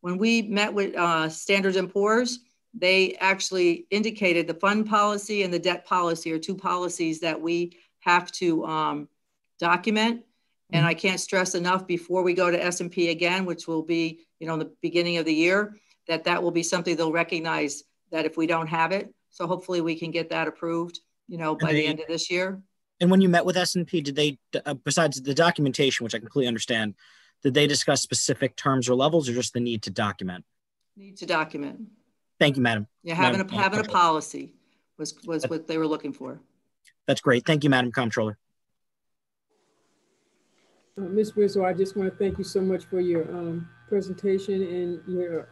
When we met with Standards & Poor's, they actually indicated the fund policy and the debt policy are two policies that we have to document. And I can't stress enough before we go to S&P again, which will be, in the beginning of the year, that will be something they'll recognize that if we don't have it. So hopefully we can get that approved, by the end of this year. And when you met with S&P, did they, besides the documentation, which I completely understand, did they discuss specific terms or levels, or just the need to document? Need to document. Thank you, Madam. Yeah, having a policy was what they were looking for. That's great. Thank you, Madam Comptroller. Ms. Rizzo, I just want to thank you so much for your presentation and your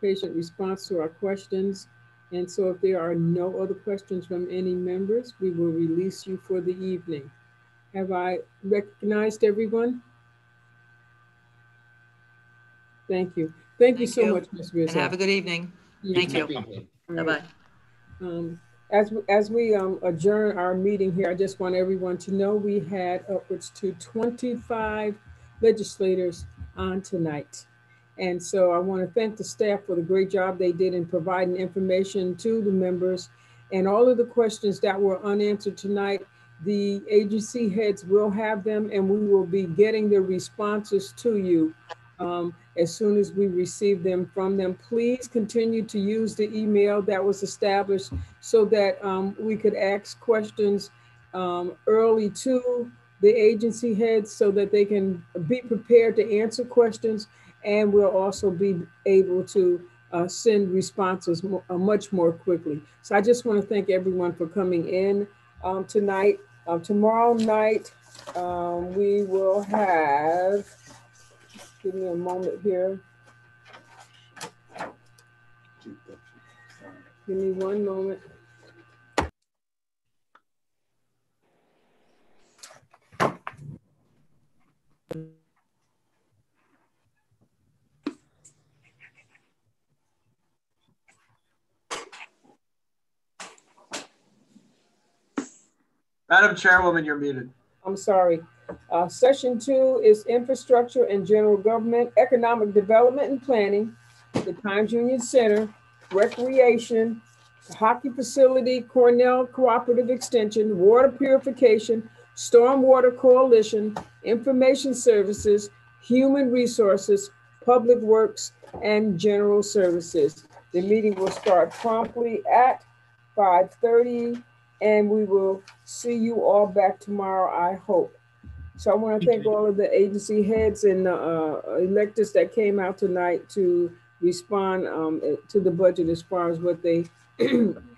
patient response to our questions. And so if there are no other questions from any members, we will release you for the evening. Have I recognized everyone? Thank you. Thank you so much, Ms. Rizzo. And have a good evening. Thank you. Bye-bye. As we adjourn our meeting here, I just want everyone to know we had upwards to 25 legislators on tonight. And so I want to thank the staff for the great job they did in providing information to the members, and all of the questions that were unanswered tonight. The agency heads will have them, and we will be getting the responses to you as soon as we receive them from them. Please continue to use the email that was established so that we could ask questions early to the agency heads so that they can be prepared to answer questions, and we'll also be able to send responses much more quickly. So I just want to thank everyone for coming in tonight. Tomorrow night, we will have, give me a moment here. Give me one moment. Madam Chairwoman, you're muted. I'm sorry. Session 2 is infrastructure and general government, economic development and planning, the Times Union Center, recreation, the hockey facility, Cornell Cooperative Extension, water purification, stormwater coalition, information services, human resources, public works, and general services. The meeting will start promptly at 5:30, and we will see you all back tomorrow, I hope. So I want to thank all of the agency heads and electors that came out tonight to respond to the budget as far as what they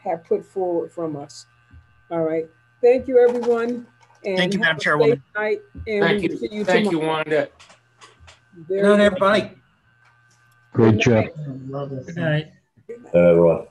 have put forward from us. All right. Thank you, everyone. And thank you, Madam have a Chairwoman. safe night, and Thank we will you. see you Thank tomorrow. you, Wanda. Good night, everybody. Great job. Good night. Everyone.